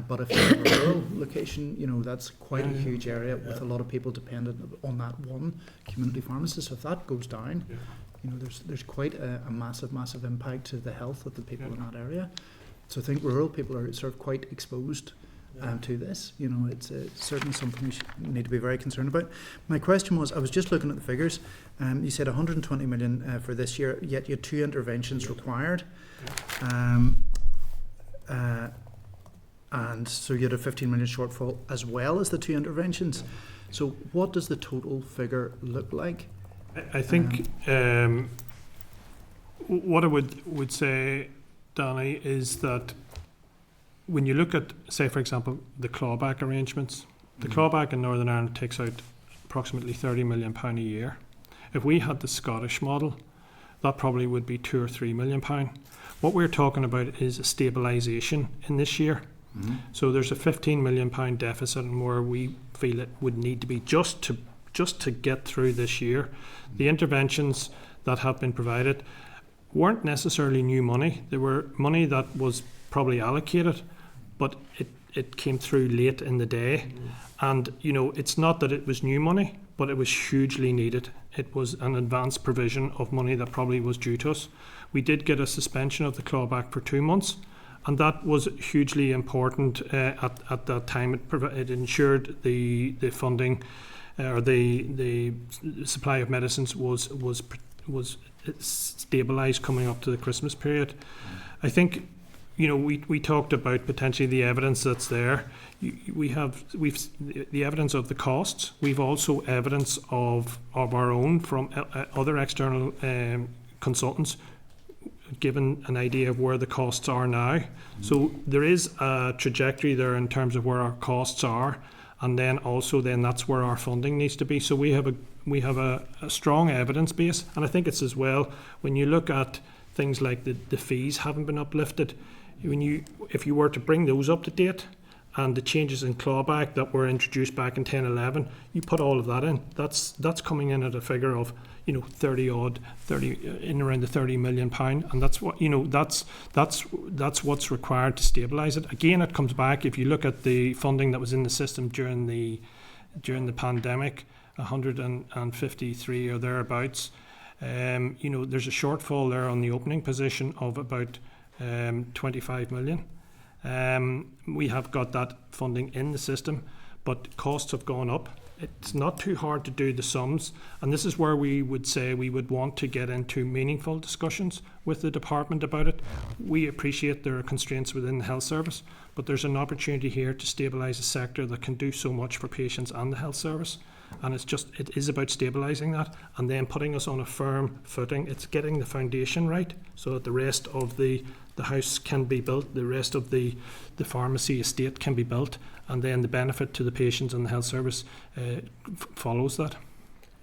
But if you're in a rural location, that's quite a huge area with a lot of people dependent on that one community pharmacist. So if that goes down, there's quite a massive impact to the health of the people in that area. So I think rural people are sort of quite exposed to this. It's certainly something we need to be very concerned about. My question was, I was just looking at the figures. You said 120 million for this year, yet you had 2 interventions required. And so you had a 15 million shortfall as well as the 2 interventions. So what does the total figure look like? I think what I would say, Danny, is that when you look at, say, for example, the clawback arrangements, the clawback in Northern Ireland takes out approximately £30 million a year. If we had the Scottish model, that probably would be £2 or £3 million. What we're talking about is a stabilisation in this year. So there's a £15 million deficit, and where we feel it would need to be just to get through this year. The interventions that have been provided weren't necessarily new money. They were money that was probably allocated, but it came through late in the day. And, it's not that it was new money, but it was hugely needed. It was an advanced provision of money that probably was due to us. We did get a suspension of the clawback for 2 months, and that was hugely important at that time. It ensured the funding or the supply of medicines was stabilised coming up to the Christmas period. I think, we talked about potentially the evidence that's there. We've the evidence of the costs. We've also evidence of our own from other external consultants, given an idea of where the costs are now. So there is a trajectory there in terms of where our costs are, and then also that's where our funding needs to be. So we have a strong evidence base, and I think it's as well when you look at things like the fees haven't been uplifted. If you were to bring those up to date, and the changes in clawback that were introduced back in 10-11, you put all of that in. That's coming in at a figure of 30 in around the £30 million, and that's what that's what's required to stabilise it. Again, it comes back, if you look at the funding that was in the system during the pandemic, 153 or thereabouts. There's a shortfall there on the opening position of about 25 million. We have got that funding in the system, but costs have gone up. It's not too hard to do the sums, and this is where we would say we would want to get into meaningful discussions with the department about it. We appreciate there are constraints within the health service, but there's an opportunity here to stabilise a sector that can do so much for patients and the health service. And it is about stabilising that and then putting us on a firm footing. It's getting the foundation right so that the rest of the house can be built, the rest of the pharmacy estate can be built, and then the benefit to the patients and the health service follows that.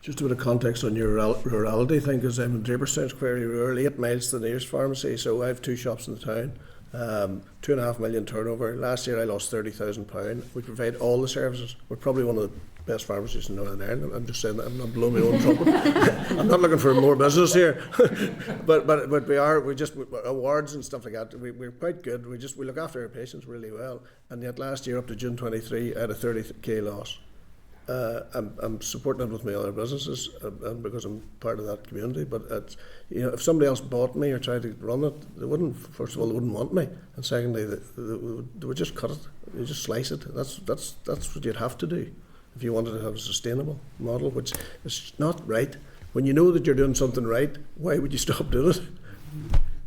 Just a bit of context on your rurality thing, because I'm in Draper sounds very rural, 8 miles to the nearest pharmacy, so I have 2 shops in the town, 2.5 million turnover. Last year I lost £30,000. We provide all the services. We're probably one of the best pharmacies in Northern Ireland. I'm just saying that, I'm not blowing my own trumpet. I'm not looking for more business here. but we just awards and stuff like that. We're quite good. We look after our patients really well. And yet last year up to June 23, I had a 30k loss. I'm supporting it with my other businesses and because I'm part of that community. But if somebody else bought me or tried to run it, they wouldn't. First of all, they wouldn't want me, and secondly, they would just cut it. They just slice it. That's what you'd have to do if you wanted to have a sustainable model, which is not right. When you know that you're doing something right, why would you stop doing it?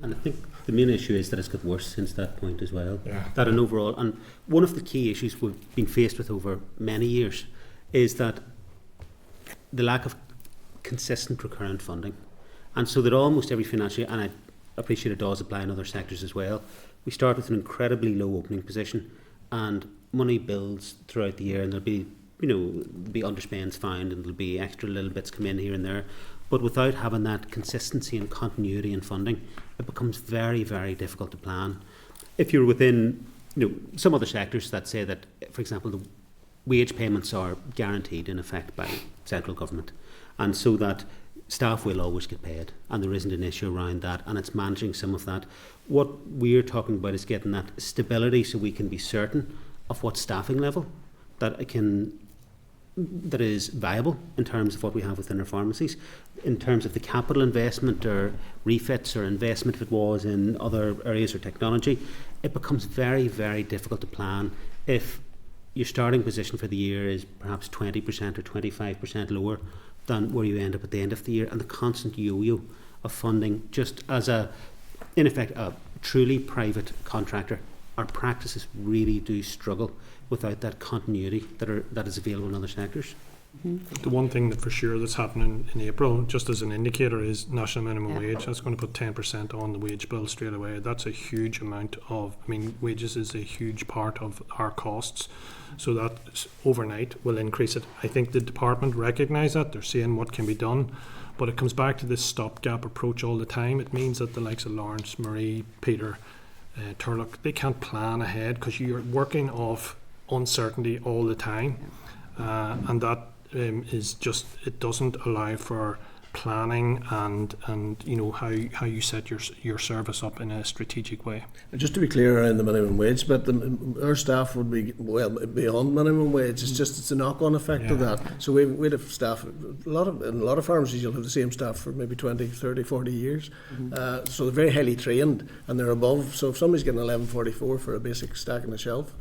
And I think the main issue is that it's got worse since that point as well. Yeah. That an overall, and one of the key issues we've been faced with over many years is that the lack of consistent recurrent funding. And so that almost every financial year, and I appreciate it does apply in other sectors as well, we start with an incredibly low opening position and money builds throughout the year, and there'll be underspends found and there'll be extra little bits come in here and there. But without having that consistency and continuity in funding, it becomes very, very difficult to plan. If you're within some other sectors that say that, for example, the wage payments are guaranteed in effect by central government, and so that staff will always get paid and there isn't an issue around that, and it's managing some of that. What we're talking about is getting that stability so we can be certain of what staffing level that is viable in terms of what we have within our pharmacies. In terms of the capital investment or refits or investment if it was in other areas or technology, it becomes very, very difficult to plan if your starting position for the year is perhaps 20% or 25% lower than where you end up at the end of the year, and the constant yo-yo of funding just as in effect a truly private contractor. Our practices really do struggle without that continuity that is available in other sectors. Mm-hmm. The one thing that for sure that's happening in April, just as an indicator, is national minimum wage. That's going to put 10% on the wage bill straight away. That's a huge amount of, wages is a huge part of our costs. So that overnight will increase it. I think the department recognise that. They're seeing what can be done. But it comes back to this stopgap approach all the time. It means that the likes of Lawrence, Marie, Peter, Turlock, they can't plan ahead because you're working off uncertainty all the time. And that is just, it doesn't allow for planning and how you set your service up in a strategic way. Just to be clear around the minimum wage, but our staff would be well beyond minimum wage. It's a knock-on effect of that. So we'd have staff, in a lot of pharmacies you'll have the same staff for maybe 20, 30, 40 years. Mm-hmm. So they're very highly trained and they're above. So if somebody's getting $11.44 for a basic stack on the shelf,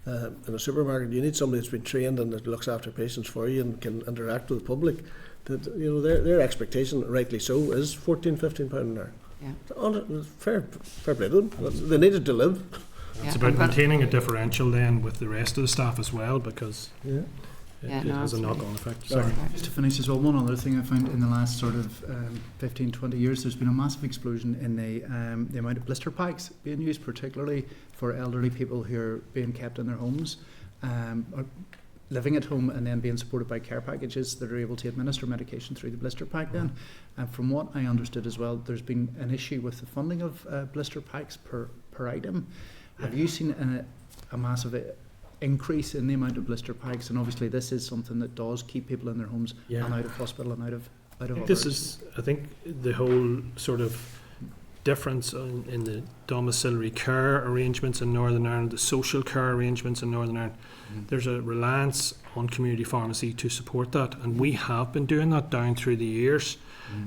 in a supermarket, you need somebody that's been trained and that looks after patients for you and can interact with the public. That their expectation, rightly so, is £14-15 an hour. Yeah. Fair play to them. They needed to live. It's about maintaining a differential then with the rest of the staff as well, because it has a knock-on effect. Sorry. Just to finish as well, one other thing I found in the last sort of 15-20 years, there's been a massive explosion in the amount of blister packs being used, particularly for elderly people who are being kept in their homes, or living at home and then being supported by care packages that are able to administer medication through the blister pack then. And from what I understood as well, there's been an issue with the funding of blister packs per item. Have you seen a massive increase in the amount of blister packs? And obviously this is something that does keep people in their homes and out of hospital and out of I think the whole sort of difference in the domiciliary care arrangements in Northern Ireland, the social care arrangements in Northern Ireland. Mm-hmm. There's a reliance on community pharmacy to support that, and we have been doing that down through the years.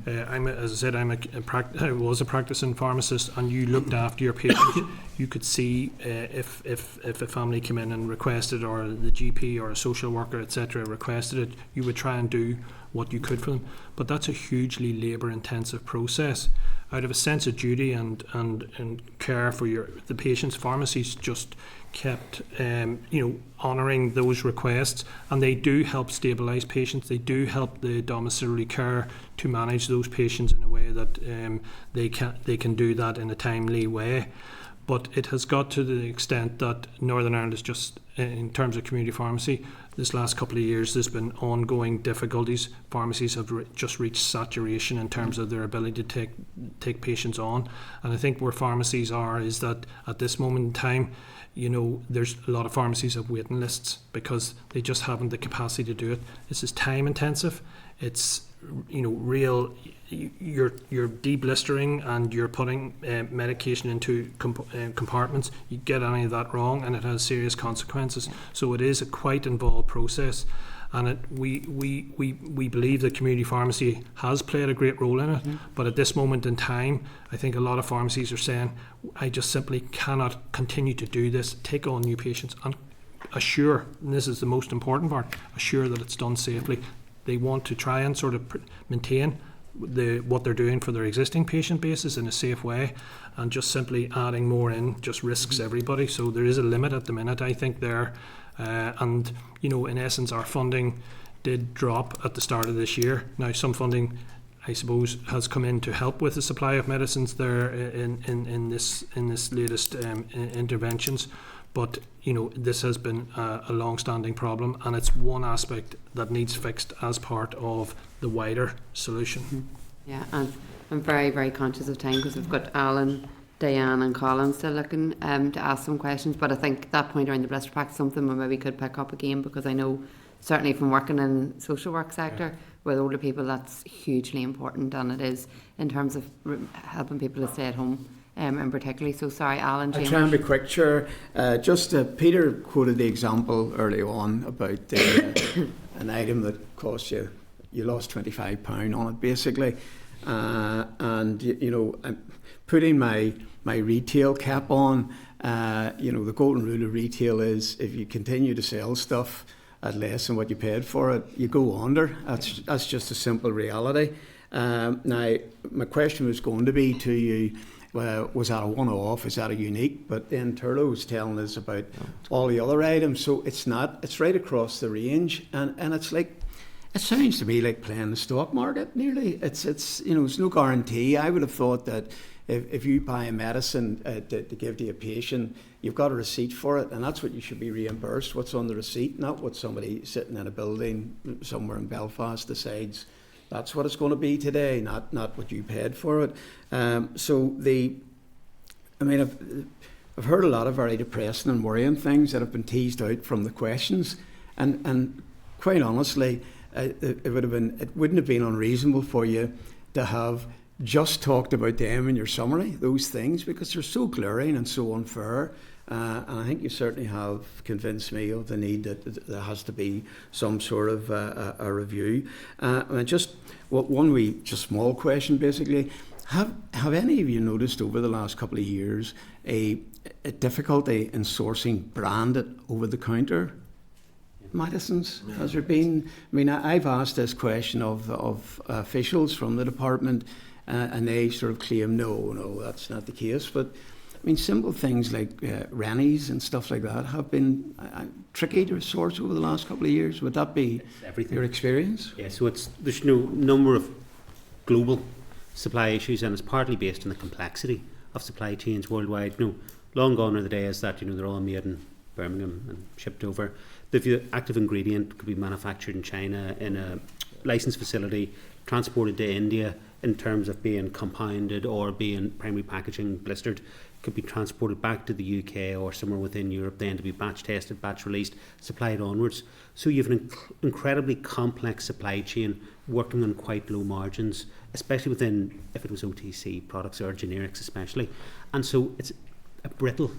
As I said, I was a practicing pharmacist, and you looked after your patients. You could see if a family came in and requested, or the GP or a social worker, etc., requested it, you would try and do what you could for them. But that's a hugely labour-intensive process. Out of a sense of duty and care for the patients, pharmacies just kept honouring those requests, and they do help stabilise patients. They do help the domiciliary care to manage those patients in a way that they can do that in a timely way. But it has got to the extent that Northern Ireland is just, in terms of community pharmacy, this last couple of years there's been ongoing difficulties. Pharmacies have just reached saturation in terms of their ability to take patients on. And I think where pharmacies are is that at this moment in time, there's a lot of pharmacies have waiting lists because they just haven't the capacity to do it. This is time intensive. It's real. You're deblistering and you're putting medication into compartments. You get any of that wrong, and it has serious consequences. So it is a quite involved process, and we believe that community pharmacy has played a great role in it. But at this moment in time, I think a lot of pharmacies are saying, I just simply cannot continue to do this, take on new patients, and assure, and this is the most important part, assure that it's done safely. They want to try and sort of maintain what they're doing for their existing patient bases in a safe way, and just simply adding more in just risks everybody. So there is a limit at the minute, I think, there. And in essence, our funding did drop at the start of this year. Now, some funding, I suppose, has come in to help with the supply of medicines there in this latest interventions. But this has been a long-standing problem, and it's one aspect that needs fixed as part of the wider solution. Yeah, and I'm very, very conscious of time because we've got Alan, Diane and Colin still looking to ask some questions, but I think that point around the blister pack is something we maybe could pick up again, because I know certainly from working in the social work sector with older people, that's hugely important, and it is in terms of helping people to stay at home. And particularly, so sorry, Alan. I'll try and be quick, Chair. Peter quoted the example early on about an item that cost you lost £25 on it, basically. And I'm putting my retail cap on. The golden rule of retail is if you continue to sell stuff at less than what you paid for it, you go under. That's just a simple reality. Now, my question was going to be to you, was that a one-off? Is that a unique? But then Turlough was telling us about all the other items. So it's not. It's right across the range, and it's like, it sounds to me like playing the stock market. Nearly, it's there's no guarantee. I would have thought that if you buy a medicine to give to a patient, you've got a receipt for it, and that's what you should be reimbursed. What's on the receipt, not what somebody sitting in a building somewhere in Belfast decides. That's what it's going to be today, not what you paid for it. I've heard a lot of very depressing and worrying things that have been teased out from the questions, and quite honestly, it wouldn't have been unreasonable for you to have just talked about them in your summary, those things, because they're so glaring and so unfair. And I think you certainly have convinced me of the need that there has to be some sort of a review. And just one small question, basically. Have any of you noticed over the last couple of years a difficulty in sourcing branded over-the-counter medicines? Has there been? I've asked this question of officials from the department, and they sort of claim, no, that's not the case. But simple things like Rennies and stuff like that have been tricky to source over the last couple of years. Would that be your experience? Yeah, so there's no number of global supply issues, and it's partly based on the complexity of supply chains worldwide. Long gone are the days that they're all made in Birmingham and shipped over. The active ingredient could be manufactured in China in a licensed facility, transported to India in terms of being compounded or being primary packaging blistered, could be transported back to the UK or somewhere within Europe then to be batch tested, batch released, supplied onwards. So you have an incredibly complex supply chain working on quite low margins, especially within, if it was OTC products or generics especially. And so it's a brittle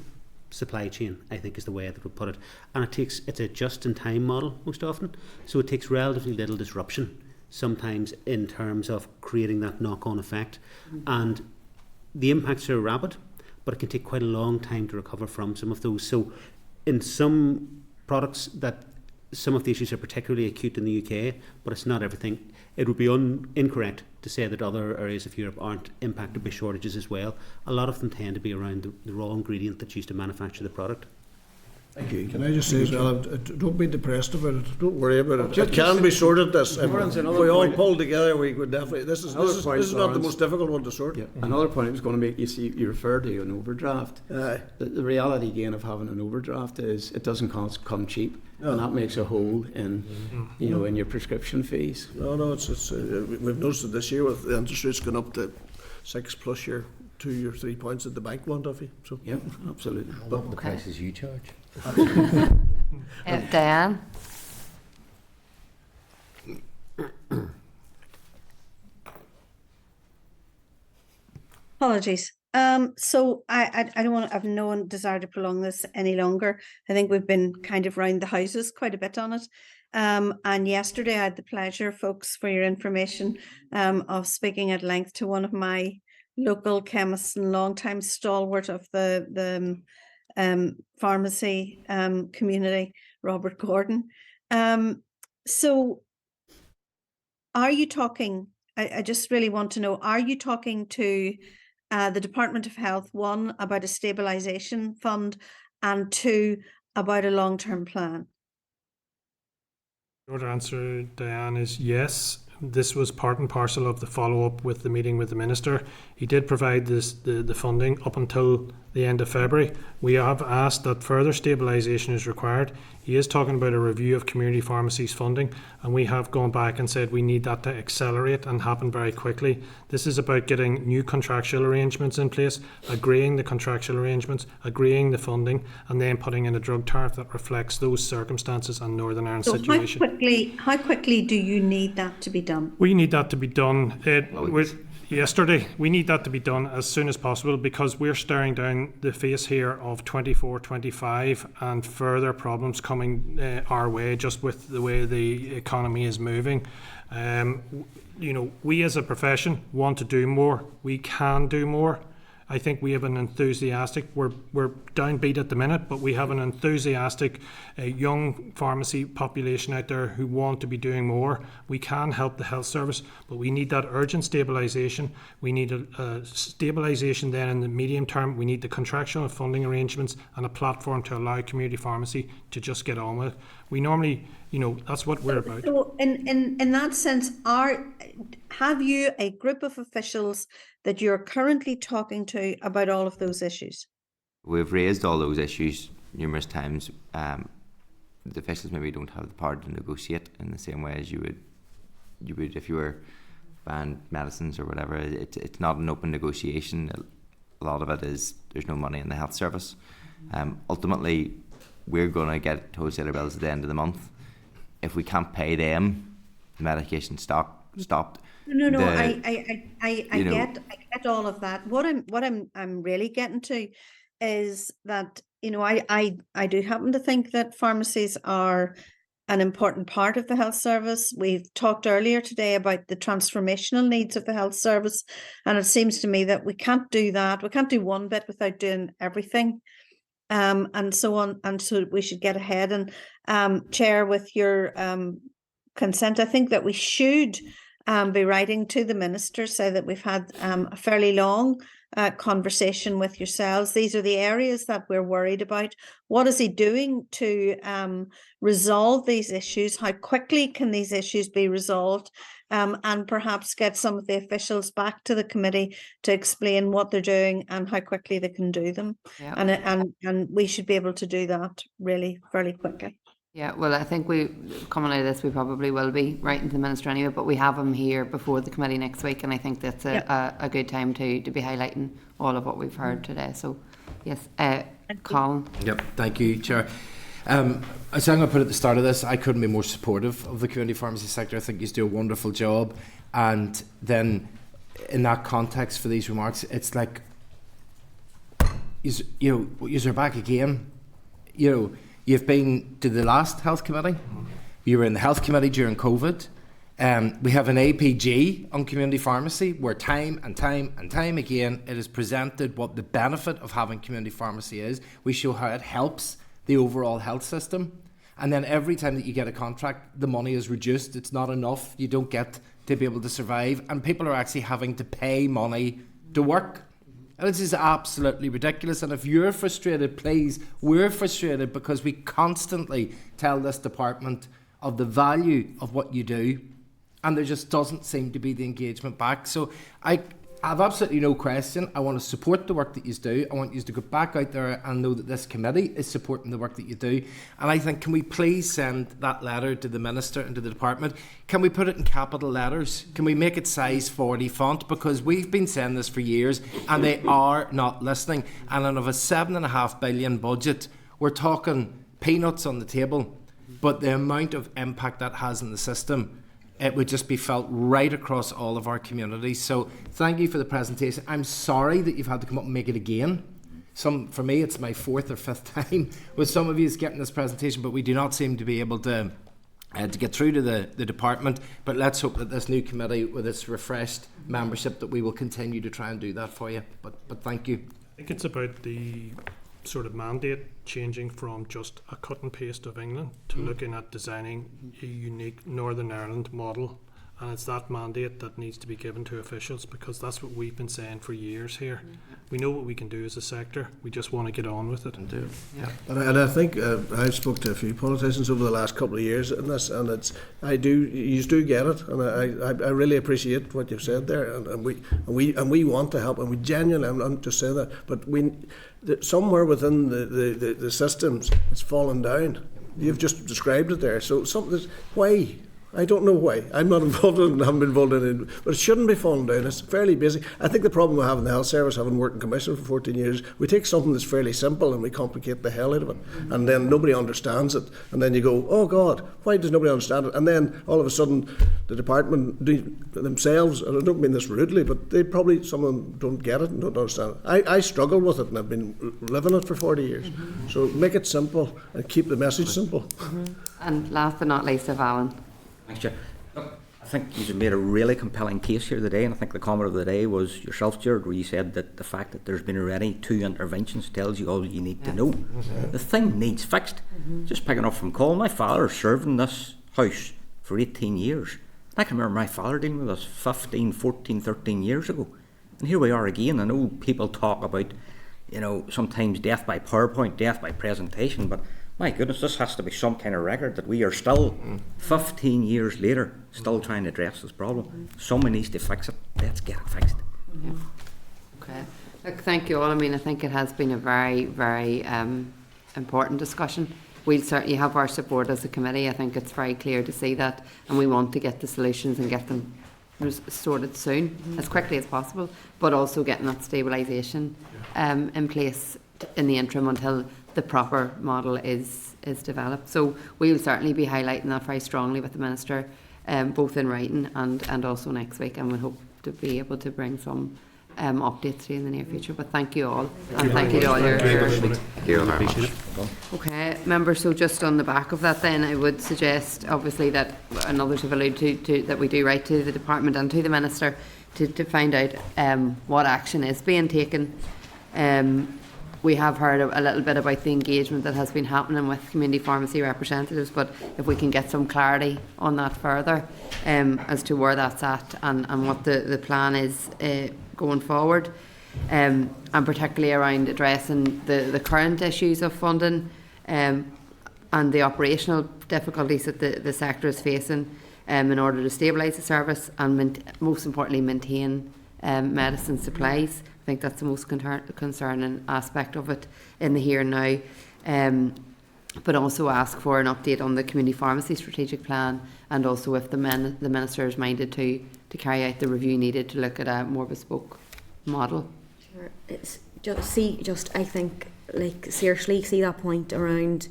supply chain, I think is the way that we put it. And it's a just-in-time model most often, so it takes relatively little disruption sometimes in terms of creating that knock-on effect. And the impacts are rapid, but it can take quite a long time to recover from some of those. So in some products that some of the issues are particularly acute in the UK, but it's not everything. It would be incorrect to say that other areas of Europe aren't impacted by shortages as well. A lot of them tend to be around the raw ingredient that's used to manufacture the product. Thank you. Can I just say as well, don't be depressed about it. Don't worry about it. It can be sorted. This, if we all pull together, we could definitely. This is not the most difficult one to sort. Yeah. Another point I was going to make. You see, you referred to an overdraft. The reality again of having an overdraft is it doesn't come cheap, and that makes a hole in in your prescription fees. No, it's we've noticed it this year with the interest rates going up to 6+ your 2 or 3 points at the bank want of you. So yeah, absolutely. But the prices you charge. Diane? Apologies. So I don't want. I've no desire to prolong this any longer. I think we've been kind of round the houses quite a bit on it. And yesterday I had the pleasure, folks, for your information, of speaking at length to one of my local chemists and long-time stalwart of the pharmacy community, Robert Gordon. So are you talking, I just really want to know, are you talking to the Department of Health, 1, about a stabilisation fund, and 2, about a long-term plan? Short answer, Diane, is yes. This was part and parcel of the follow-up with the meeting with the Minister. He did provide the funding up until the end of February. We have asked that further stabilisation is required. He is talking about a review of community pharmacies funding, and we have gone back and said we need that to accelerate and happen very quickly. This is about getting new contractual arrangements in place, agreeing the contractual arrangements, agreeing the funding, and then putting in a drug tariff that reflects those circumstances and Northern Ireland's situation. How quickly do you need that to be done? We need that to be done yesterday. We need that to be done as soon as possible, because we're staring down the face here of 24-25 and further problems coming our way just with the way the economy is moving. We as a profession want to do more. We can do more. I think we have an enthusiastic, we're downbeat at the minute, but we have an enthusiastic young pharmacy population out there who want to be doing more. We can help the health service, but we need that urgent stabilisation. We need a stabilisation then in the medium term. We need the contractual and funding arrangements and a platform to allow community pharmacy to just get on with it. We normally, that's what we're about. So in that sense, have you a group of officials that you're currently talking to about all of those issues? We've raised all those issues numerous times. The officials maybe don't have the power to negotiate in the same way as you would if you were banned medicines or whatever. It's not an open negotiation. A lot of it is there's no money in the health service. Ultimately, we're going to get wholesaler bills at the end of the month. If we can't pay them, the medication stopped. No. I get all of that. What I'm really getting to is that I do happen to think that pharmacies are an important part of the health service. We've talked earlier today about the transformational needs of the health service, and it seems to me that we can't do that. We can't do one bit without doing everything. And so on, and so we should get ahead. And Chair, with your consent, I think that we should be writing to the Minister, say that we've had a fairly long conversation with yourselves. These are the areas that we're worried about. What is he doing to resolve these issues? How quickly can these issues be resolved? And perhaps get some of the officials back to the committee to explain what they're doing and how quickly they can do them. Yeah. And we should be able to do that really fairly quickly. Yeah, well, I think coming out of this, we probably will be writing to the Minister anyway, but we have him here before the committee next week, and I think that's a good time to be highlighting all of what we've heard today. So, yes, Colin. Yep, thank you, Chair. As I'm going to put at the start of this, I couldn't be more supportive of the community pharmacy sector. I think you do a wonderful job, and then in that context for these remarks, it's like you're back again. You've been to the last health committee. You were in the health committee during COVID. We have an APG on community pharmacy where time and time again it is presented what the benefit of having community pharmacy is. We show how it helps the overall health system. And then every time that you get a contract, the money is reduced. It's not enough. You don't get to be able to survive. And people are actually having to pay money to work. And this is absolutely ridiculous. And if you're frustrated, please, we're frustrated because we constantly tell this department of the value of what you do. And there just doesn't seem to be the engagement back. So I have absolutely no question. I want to support the work that you do. I want you to go back out there and know that this committee is supporting the work that you do. And I think, can we please send that letter to the Minister and to the department? Can we put it in capital letters? Can we make it size 40 font? Because we've been saying this for years and they are not listening. And out of a $7.5 billion budget, we're talking peanuts on the table. But the amount of impact that has in the system, it would just be felt right across all of our communities. So thank you for the presentation. I'm sorry that you've had to come up and make it again. For me, it's my 4th or 5th time with some of you getting this presentation, but we do not seem to be able to get through to the department. But let's hope that this new committee, with its refreshed membership, that we will continue to try and do that for you. But thank you. I think it's about the sort of mandate changing from just a cut and paste of England to looking at designing a unique Northern Ireland model, and it's that mandate that needs to be given to officials, because that's what we've been saying for years here. We know what we can do as a sector, we just want to get on with it and do it. Yeah. And I think I've spoke to a few politicians over the last couple of years in this, and you do get it, and I really appreciate what you've said there, and we want to help, and we genuinely, I'm not just saying that, but somewhere within the systems it's fallen down. You've just described it there. So why? I don't know why. I'm not involved in it, I haven't been involved in it, but it shouldn't be falling down. It's fairly basic. I think the problem we have in the health service, having worked in commission for 14 years, we take something that's fairly simple and we complicate the hell out of it. And then nobody understands it. And then you go, oh God, why does nobody understand it? And then all of a sudden, the department themselves, and I don't mean this rudely, but some of them don't get it and don't understand it. I struggle with it, and I've been living it for 40 years. So make it simple and keep the message simple. And last but not least, Alan. Thanks, Chair. Look, I think you've made a really compelling case here today, and I think the comment of the day was yourself, Jared, where you said that the fact that there's been already 2 interventions tells you all you need to know. The thing needs fixed. Just picking up from Colin, my father served in this house for 18 years. I can remember my father dealing with us 15, 14, 13 years ago. And here we are again. I know people talk about, sometimes death by PowerPoint, death by presentation, but my goodness, this has to be some kind of record that we are still, 15 years later, still trying to address this problem. Someone needs to fix it. Let's get it fixed. Yeah. Okay. Look, thank you all. I mean, I think it has been a very, very important discussion. We'll certainly have our support as a committee. I think it's very clear to see that, and we want to get the solutions and get them sorted soon, as quickly as possible, but also getting that stabilisation in place in the interim until the proper model is developed. So we will certainly be highlighting that very strongly with the Minister, both in writing and also next week, and we hope to be able to bring some updates to you in the near future. But thank you all, and thank you to all your Okay, members, so just on the back of that then, I would suggest obviously that, and others have alluded to that we do write to the Department and to the Minister to find out what action is being taken. We have heard a little bit about the engagement that has been happening with community pharmacy representatives, but if we can get some clarity on that further as to where that's at and what the plan is going forward, and particularly around addressing the current issues of funding and the operational difficulties that the sector is facing in order to stabilise the service and most importantly maintain medicine supplies. I think that's the most concerning aspect of it in the here and now, but also ask for an update on the community pharmacy strategic plan, and also if the Minister is minded to carry out the review needed to look at a more bespoke model. Sure. It's I think, seriously see that point around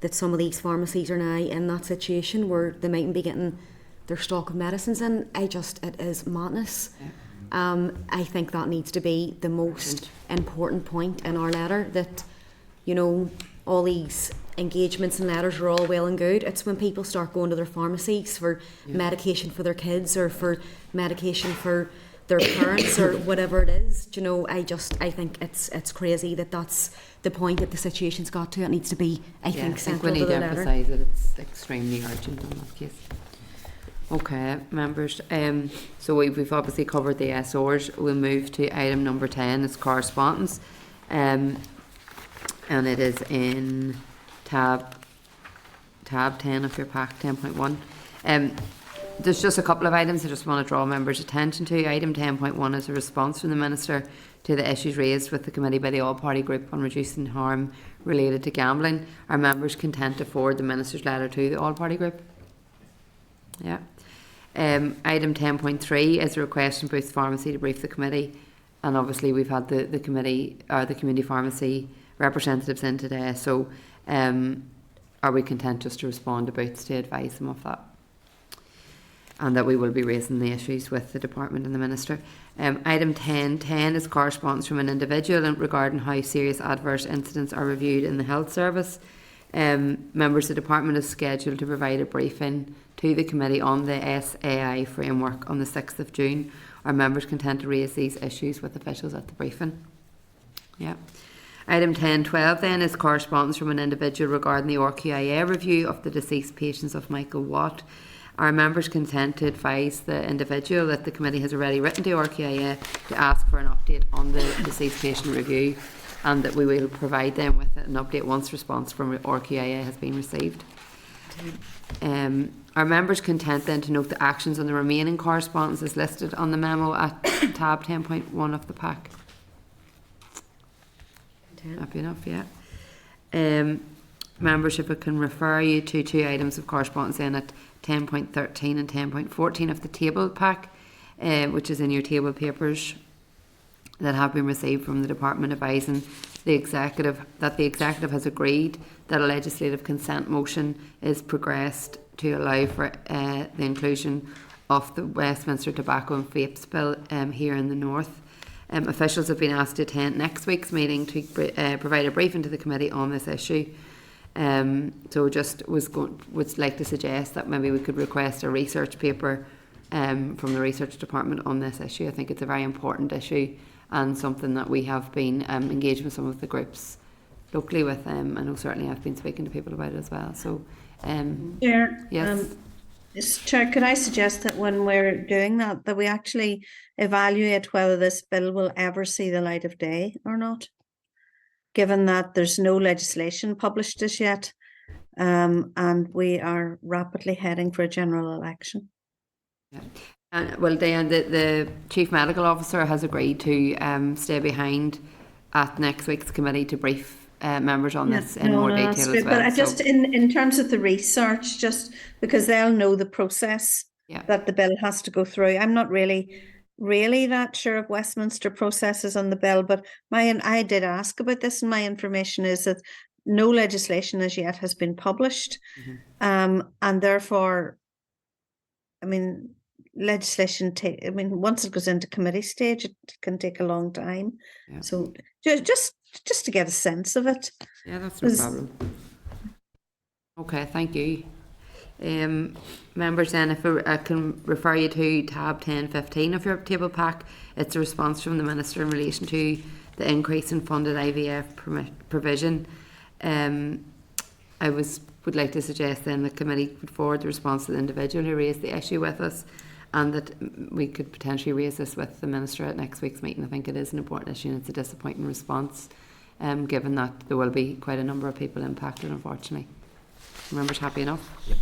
that some of these pharmacies are now in that situation where they mightn't be getting their stock of medicines in. It is madness. I think that needs to be the most important point in our letter, that, you know, all these engagements and letters are all well and good. It's when people start going to their pharmacies for medication for their kids or for medication for their parents or whatever it is. Do you know, I think it's crazy that that's the point that the situation's got to. It needs to be, I think, central we to need the to letter. emphasise that it's extremely urgent in that case. Okay, members. So we've obviously covered the SRs. We'll move to item number 10, it's correspondence. And it is in tab 10 of your pack, 10.1. There's just a couple of items I just want to draw members' attention to. Item 10.1 is a response from the Minister to the issues raised with the committee by the All-Party Group on reducing harm related to gambling. Are members content to forward the Minister's letter to the All-Party Group? Yeah. Item 10.3 is a request from Booth Pharmacy to brief the committee, and obviously we've had the committee or the community pharmacy representatives in today, so are we content just to respond to Booths to advise them of that, and that we will be raising the issues with the department and the Minister. Item 10.10 is correspondence from an individual regarding how serious adverse incidents are reviewed in the health service. Members of the department is scheduled to provide a briefing to the committee on the SAI framework on the 6th of June. Are members content to raise these issues with officials at the briefing? Yeah. Item 10.12 then is correspondence from an individual regarding the RQIA review of the deceased patients of Michael Watt. Are members content to advise the individual that the committee has already written to RQIA to ask for an update on the deceased patient review, and that we will provide them with an update once response from RQIA has been received? Are members content then to note the actions on the remaining correspondence as listed on the memo at tab 10.1 of the pack? Happy enough, yeah. Members, if I can refer you to two items of correspondence then at 10.13 and 10.14 of the table pack, which is in your table papers, that have been received from the department advising the executive that the executive has agreed that a legislative consent motion is progressed to allow for the inclusion of the Westminster Tobacco and Vapes Bill here in the North. Officials have been asked to attend next week's meeting to provide a briefing to the committee on this issue. So just would like to suggest that maybe we could request a research paper from the research department on this issue. I think it's a very important issue and something that we have been engaged with some of the groups locally with. I know certainly I've been speaking to people about it as well. So, Chair, yes. Chair, could I suggest that when we're doing that, that we actually evaluate whether this bill will ever see the light of day or not, given that there's no legislation published as yet, and we are rapidly heading for a general election. Yeah. Well, Diane, the Chief Medical Officer has agreed to stay behind at next week's committee to brief members on this in more detail as well. But I just, in terms of the research, just because they'll know the process that the bill has to go through. I'm not really that sure of Westminster processes on the bill, but I did ask about this, and my information is that no legislation as yet has been published, and therefore, I mean, legislation once it goes into committee stage, it can take a long time. Yeah. So just to get a sense of it. Yeah, that's no problem. Okay, thank you. Members, then, if I can refer you to tab 10.15 of your table pack, it's a response from the Minister in relation to the increase in funded IVF provision. I would like to suggest then the committee put forward the response to the individual who raised the issue with us, and that we could potentially raise this with the Minister at next week's meeting. I think it is an important issue and it's a disappointing response, given that there will be quite a number of people impacted, unfortunately. Members happy enough? Yep.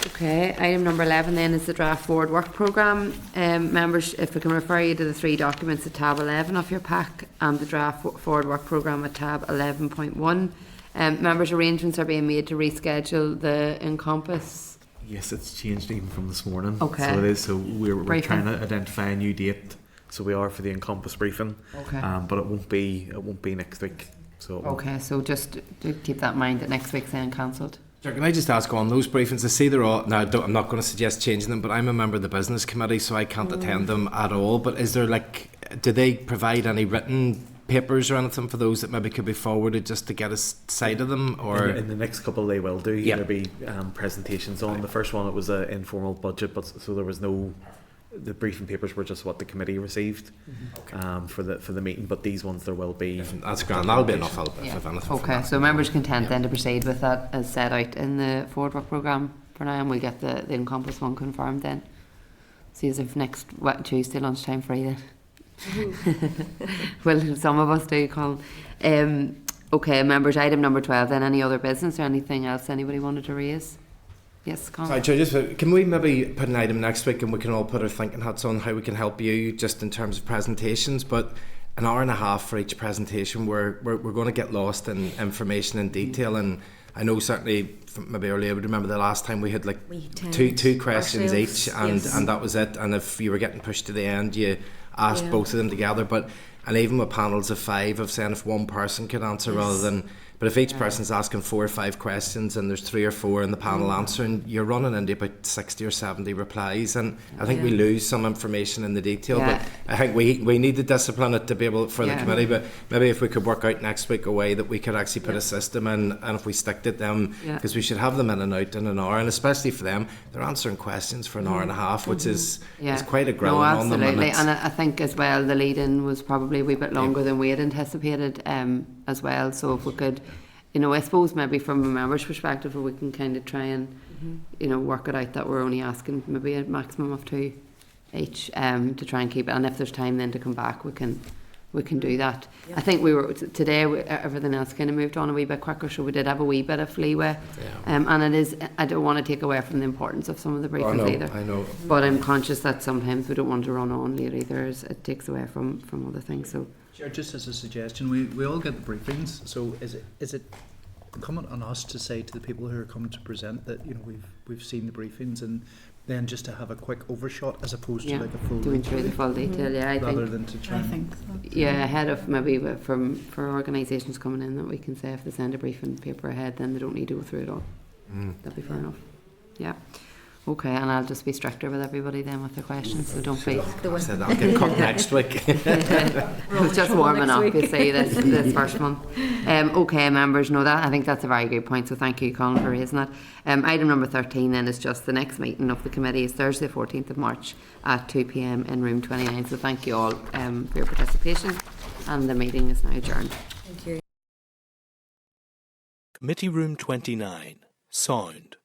Okay, item number 11 then is the draft forward work programme. Members, if we can refer you to the three documents at tab 11 of your pack and the draft forward work programme at tab 11.1. Members, arrangements are being made to reschedule the Encompass. Yes, it's changed even from this morning. Okay. So it is. So we're trying to identify a new date. So we are for the Encompass briefing. Okay. But it won't be next week. So okay. So just to keep that in mind that next week's then cancelled. Can I just ask on those briefings? I see they're all now. I'm not going to suggest changing them, but I'm a member of the business committee, so I can't attend them at all. But is there do they provide any written papers or anything for those that maybe could be forwarded just to get a sight of them? Or in the next couple they will do. Yeah. There'll be presentations on. The first one, it was an informal budget, but so there was no. The briefing papers were just what the committee received for the meeting. But these ones there will be. That's grand. That'll be enough help. Yeah. If anything. Okay, so members content then to proceed with that as set out in the forward work programme for now, and we'll get the Encompass one confirmed then. See as if next Tuesday lunchtime free then. Well, some of us do, Colin. Okay, members, item number 12 then. Any other business or anything else anybody wanted to raise? Yes, Colin. Sorry, Chair, just can we maybe put an item next week and we can all put our thinking hats on how we can help you just in terms of presentations, but an hour and a half for each presentation, we're going to get lost in information and detail. And I know certainly maybe earlier I would remember the last time we had two questions each, and that was it. And if you were getting pushed to the end, you asked both of them together. And even with panels of 5, of saying if one person could answer rather than. But if each person's asking 4 or 5 questions and there's 3 or 4 in the panel answering, you're running into about 60 or 70 replies, and I think we lose some information in the detail. But I think we need to discipline it to be able for the committee. But maybe if we could work out next week a way that we could actually put a system in, and if we stick to them, because we should have them in and out in an hour, and especially for them, they're answering questions for an hour and a half, which is quite a grill on them. Absolutely, and I think as well the lead-in was probably a wee bit longer than we had anticipated as well. So if we could, I suppose maybe from a member's perspective, we can kind of try and work it out that we're only asking maybe a maximum of 2 each to try and keep it, and if there's time then to come back we can do that. I think today everything else kind of moved on a wee bit quicker, so we did have a wee bit of leeway, and it is, I don't want to take away from the importance of some of the briefings either. I know, but I'm conscious that sometimes we don't want to run on late either, as it takes away from other things. So Chair, just as a suggestion, we all get the briefings, so is it incumbent on us to say to the people who are coming to present that we've seen the briefings, and then just to have a quick overshot as opposed to like a full doing through the full detail, rather than to try. I think so. Ahead of maybe for organisations coming in, that we can say if they send a briefing paper ahead, then they don't need to go through it all. That'd be fair enough. Yeah. Okay, and I'll just be stricter with everybody then with the questions, so don't be. Said I'll get cut next week. It's just warming up, you see, this first month. Okay, members, I think that's a very good point, so thank you, Colin, for raising that. Item number 13 then is just the next meeting of the committee is Thursday 14th of March at 2 p.m. in room 29, so thank you all for your participation, and the meeting is now adjourned. Thank you. Committee Room 29, Sound.